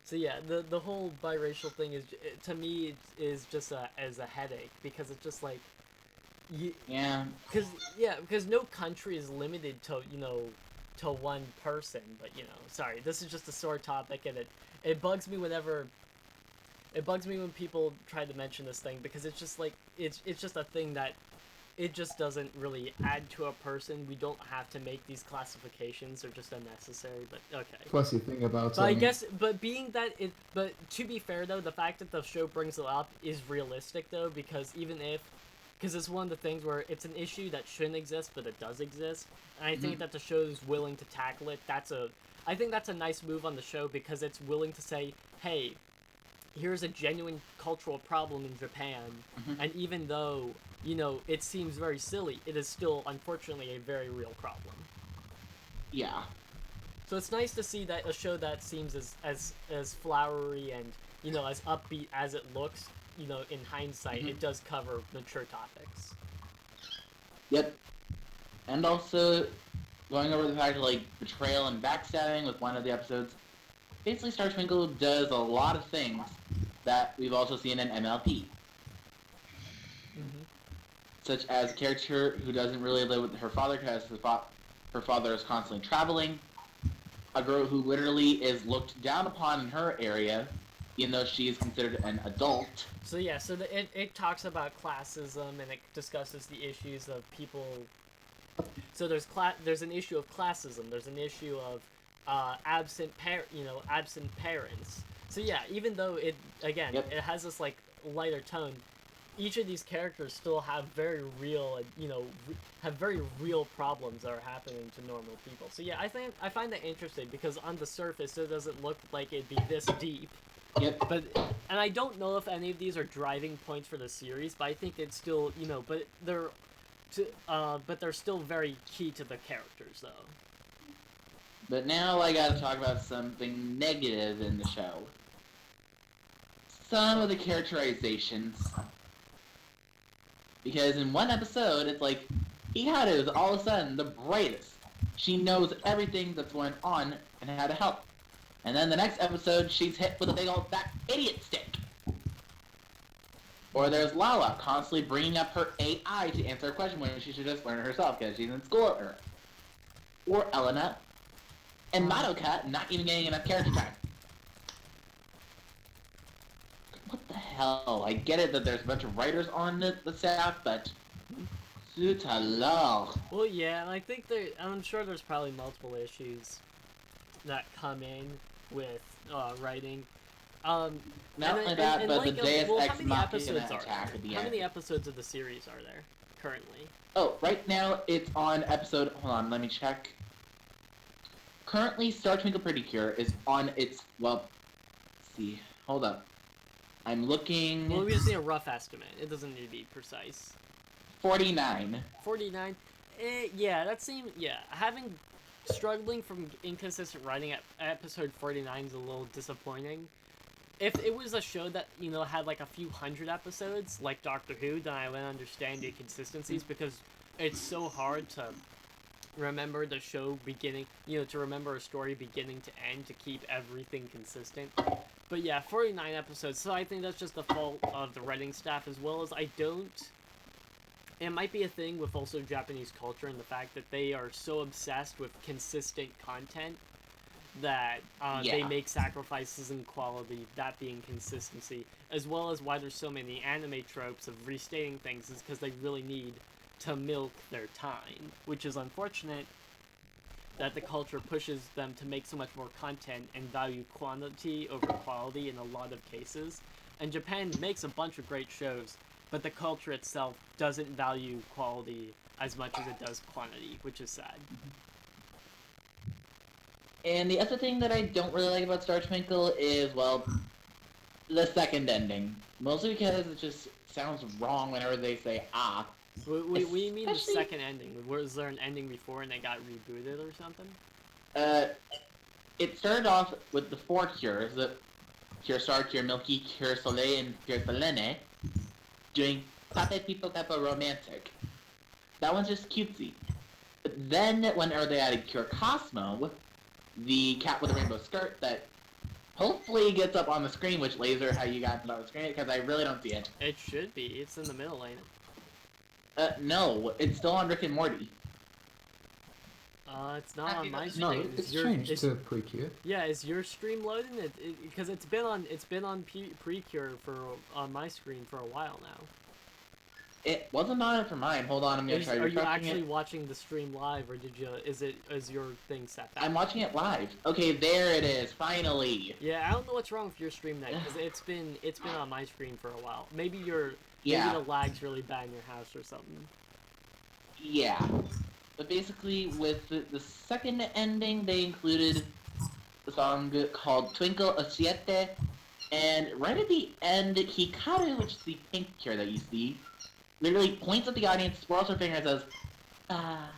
Speaker 1: So yeah, the whole biracial thing is, to me, is just as a headache, because it's just like, because no country is limited to, to one person, but sorry, this is just a sore topic, and it bugs me when people try to mention this thing, because it's just like, it's just a thing that it just doesn't really add to a person. We don't have to make these classifications; they're just unnecessary. But okay.
Speaker 8: Plus, the thing about
Speaker 1: I guess, but being that but to be fair though, the fact that the show brings it up is realistic though, because because it's one of the things where it's an issue that shouldn't exist, but it does exist, and I think that the show's willing to tackle it. I think that's a nice move on the show, because it's willing to say, hey, here's a genuine cultural problem in Japan, and even though, it seems very silly, it is still, unfortunately, a very real problem.
Speaker 3: Yeah.
Speaker 1: So it's nice to see that a show that seems as flowery and, as upbeat as it looks, in hindsight, it does cover mature topics.
Speaker 3: Yep. And also, going over the fact of, like, betrayal and backstabbing with one of the episodes, basically Star Twinkle does a lot of things that we've also seen in MLP. Such as a character who doesn't really live with her father because her father is constantly traveling, a girl who literally is looked down upon in her area, even though she is considered an adult.
Speaker 1: So yeah, it talks about classism, and it discusses the issues of people. So there's an issue of classism. There's an issue of absent parents. So yeah, even though it has this like lighter tone, each of these characters still have very real, very real problems that are happening to normal people. So yeah, I find that interesting, because on the surface it doesn't look like it'd be this deep.
Speaker 3: Yep.
Speaker 1: And I don't know if any of these are driving points for the series, but I think it's still, but they're still very key to the characters though.
Speaker 3: But now I gotta talk about something negative in the show. Some of the characterizations. Because in one episode, it's like, Hikaru is all of a sudden the brightest. She knows everything that's going on and how to help. And then the next episode, she's hit with a big old fat idiot stick. Or there's Lala constantly bringing up her AI to answer a question when she should just learn it herself because she's in school with her. Or Elena and Madoka not even getting enough character time. What the hell? I get it that there's a bunch of writers on the staff, but... Zut alors.
Speaker 1: Well, yeah, and I think I'm sure there's probably multiple issues that come in with writing.
Speaker 3: Not only that, but
Speaker 1: like,
Speaker 3: the Deus
Speaker 1: how
Speaker 3: Ex
Speaker 1: many
Speaker 3: Machina
Speaker 1: episodes are
Speaker 3: attack
Speaker 1: there?
Speaker 3: at the
Speaker 1: How
Speaker 3: end.
Speaker 1: many episodes of the series are there currently?
Speaker 3: Oh, right now it's on episode... Hold on, let me check. Currently, Star Twinkle Pretty Cure is on its... Well, let's see. Hold up. I'm looking...
Speaker 1: Well, we just need a rough estimate. It doesn't need to be precise.
Speaker 3: 49.
Speaker 1: 49? Yeah, that seems... Yeah, struggling from inconsistent writing at episode 49 is a little disappointing. If it was a show that, had like a few hundred episodes, like Doctor Who, then I would understand the inconsistencies, because it's so hard to remember the show beginning, to remember a story beginning to end, to keep everything consistent. But yeah, 49 episodes, so I think that's just the fault of the writing staff, as well as it might be a thing with also Japanese culture and the fact that they are so obsessed with consistent content that they make sacrifices in quality, that being consistency, as well as why there's so many anime tropes of restating things is because they really need to milk their time, which is unfortunate that the culture pushes them to make so much more content and value quantity over quality in a lot of cases. And Japan makes a bunch of great shows, but the culture itself doesn't value quality as much as it does quantity, which is sad.
Speaker 3: And the other thing that I don't really like about Star Twinkle is, well, the second ending. Mostly because it just sounds wrong whenever they say, ah.
Speaker 1: We mean the
Speaker 3: Especially-
Speaker 1: second ending. Was there an ending before and it got rebooted or something?
Speaker 3: It started off with the 4 cures, the Cure Star, Cure Milky, Cure Soleil, and Cure Selene, doing Tape People Peppa Romantic. That one's just cutesy. But then, whenever they added Cure Cosmo, the cat with the rainbow skirt that hopefully gets up on the screen, which Laser, how you got it on the screen, because I really don't see it.
Speaker 1: It should be. It's in the middle, ain't it?
Speaker 3: No, it's still on Rick and Morty.
Speaker 1: It's not on my
Speaker 8: No,
Speaker 1: screen.
Speaker 8: it's
Speaker 1: Your-
Speaker 8: changed
Speaker 1: it's-
Speaker 8: to Precure.
Speaker 1: Yeah, is your stream loading? Because it's been on Precure for on my screen for a while now.
Speaker 3: It wasn't on it for mine. Hold on, I'm gonna try
Speaker 1: Are you
Speaker 3: refreshing
Speaker 1: actually
Speaker 3: it.
Speaker 1: watching the stream live, or is your thing set back?
Speaker 3: I'm watching it live. Okay, there it is, finally.
Speaker 1: Yeah, I don't know what's wrong with your stream then, because it's been on my screen for a while. Maybe maybe
Speaker 3: Yeah.
Speaker 1: the lag's really bad in your house or something.
Speaker 3: Yeah. But basically, with the second ending, they included the song called Twinkle o Siete, and right at the end, Hikaru, which is the pink cure that you see, literally points at the audience, swirls her finger, and says, ah.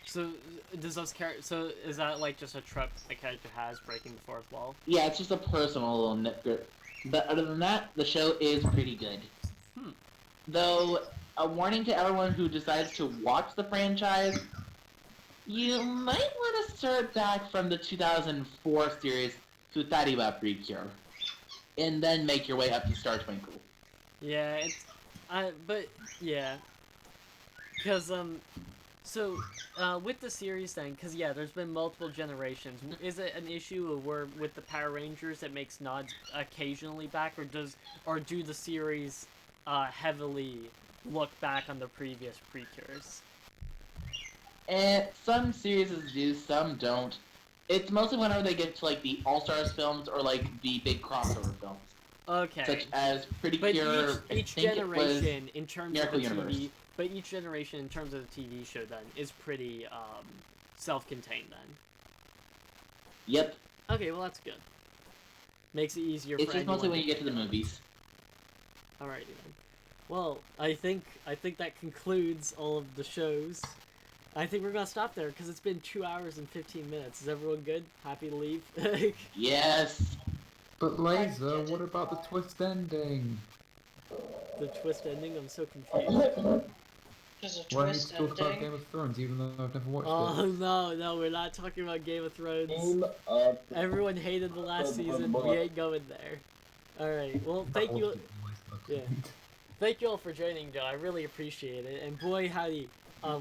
Speaker 1: So does those So is that like just a trope a character has, breaking the fourth wall?
Speaker 3: Yeah, it's just a personal little nitpick. But other than that, the show is pretty good. Though, a warning to everyone who decides to watch the franchise, you might want to start back from the 2004 series Futariwa Precure, and then make your way up to Star Twinkle.
Speaker 1: Yeah, but yeah, because with the series then, because yeah, there's been multiple generations. Is it an issue of where with the Power Rangers that makes nods occasionally back, or do the series heavily look back on the previous Precures?
Speaker 3: And some series do, some don't. It's mostly whenever they get to like the All Stars films or like the big crossover films.
Speaker 1: Okay.
Speaker 3: Such as Pretty
Speaker 1: But
Speaker 3: Cure,
Speaker 1: each
Speaker 3: I think
Speaker 1: generation in terms
Speaker 3: Miracle
Speaker 1: of the
Speaker 3: Universe.
Speaker 1: TV, but each generation in terms of the TV show then is pretty self-contained then.
Speaker 3: Yep.
Speaker 1: Okay, well that's good. Makes it easier
Speaker 3: It's
Speaker 1: for
Speaker 3: just mostly
Speaker 1: anyone
Speaker 3: when
Speaker 1: to
Speaker 3: you get to the
Speaker 1: pick it up.
Speaker 3: movies.
Speaker 1: Alrighty then. Well, I think that concludes all of the shows. I think we're gonna stop there because it's been 2 hours and 15 minutes. Is everyone good? Happy to leave?
Speaker 3: Yes.
Speaker 8: But Laser, what about the twist ending?
Speaker 1: The twist ending? I'm so confused.
Speaker 4: There's a
Speaker 8: Why are you
Speaker 4: twist
Speaker 8: talking about
Speaker 4: ending.
Speaker 8: Game of Thrones even though I've never watched
Speaker 1: Oh
Speaker 8: it?
Speaker 1: no, we're not talking about Game of Thrones.
Speaker 9: Game of
Speaker 1: Everyone hated the last season. We ain't going there. Alright, well, thank you. Yeah. Thank you all for joining, Joe. I really appreciate it. And boy, howdy,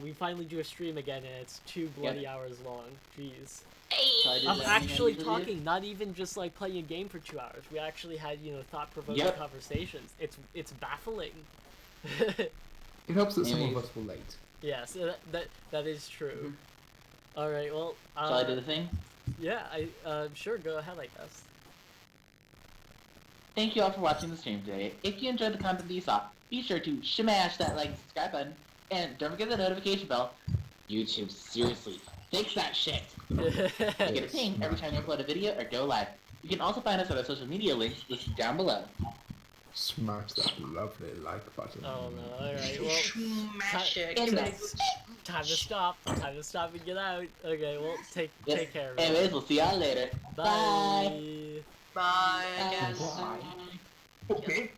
Speaker 1: we finally do a stream again, and it's 2 bloody hours long. Jeez.
Speaker 4: Hey!
Speaker 1: I'm actually talking, not even just like playing a game for 2 hours. We actually had, thought-provoking
Speaker 3: Yep.
Speaker 1: conversations. It's baffling.
Speaker 8: It helps that some of
Speaker 3: Anyways.
Speaker 8: us were late.
Speaker 1: Yes, that is true. All right, well,
Speaker 3: Shall I do the thing?
Speaker 1: yeah, sure, go ahead, I guess.
Speaker 3: Thank you all for watching the stream today. If you enjoyed the content that you saw, be sure to smash that like and subscribe button, and don't forget the notification bell. YouTube, seriously, fix that shit. Get a ping every time you upload a video or go live. You can also find us on our social media links listed down below.
Speaker 8: Smash that lovely like button.
Speaker 1: Oh no! All right, well,
Speaker 4: Smash it.
Speaker 3: Anyways,
Speaker 1: time to stop. Time to stop and get out. Okay, well, take care. Everyone.
Speaker 3: anyways, we'll see y'all later.
Speaker 1: Bye.
Speaker 4: Bye, I
Speaker 3: Bye.
Speaker 4: guess.
Speaker 3: Bye.
Speaker 9: Okay.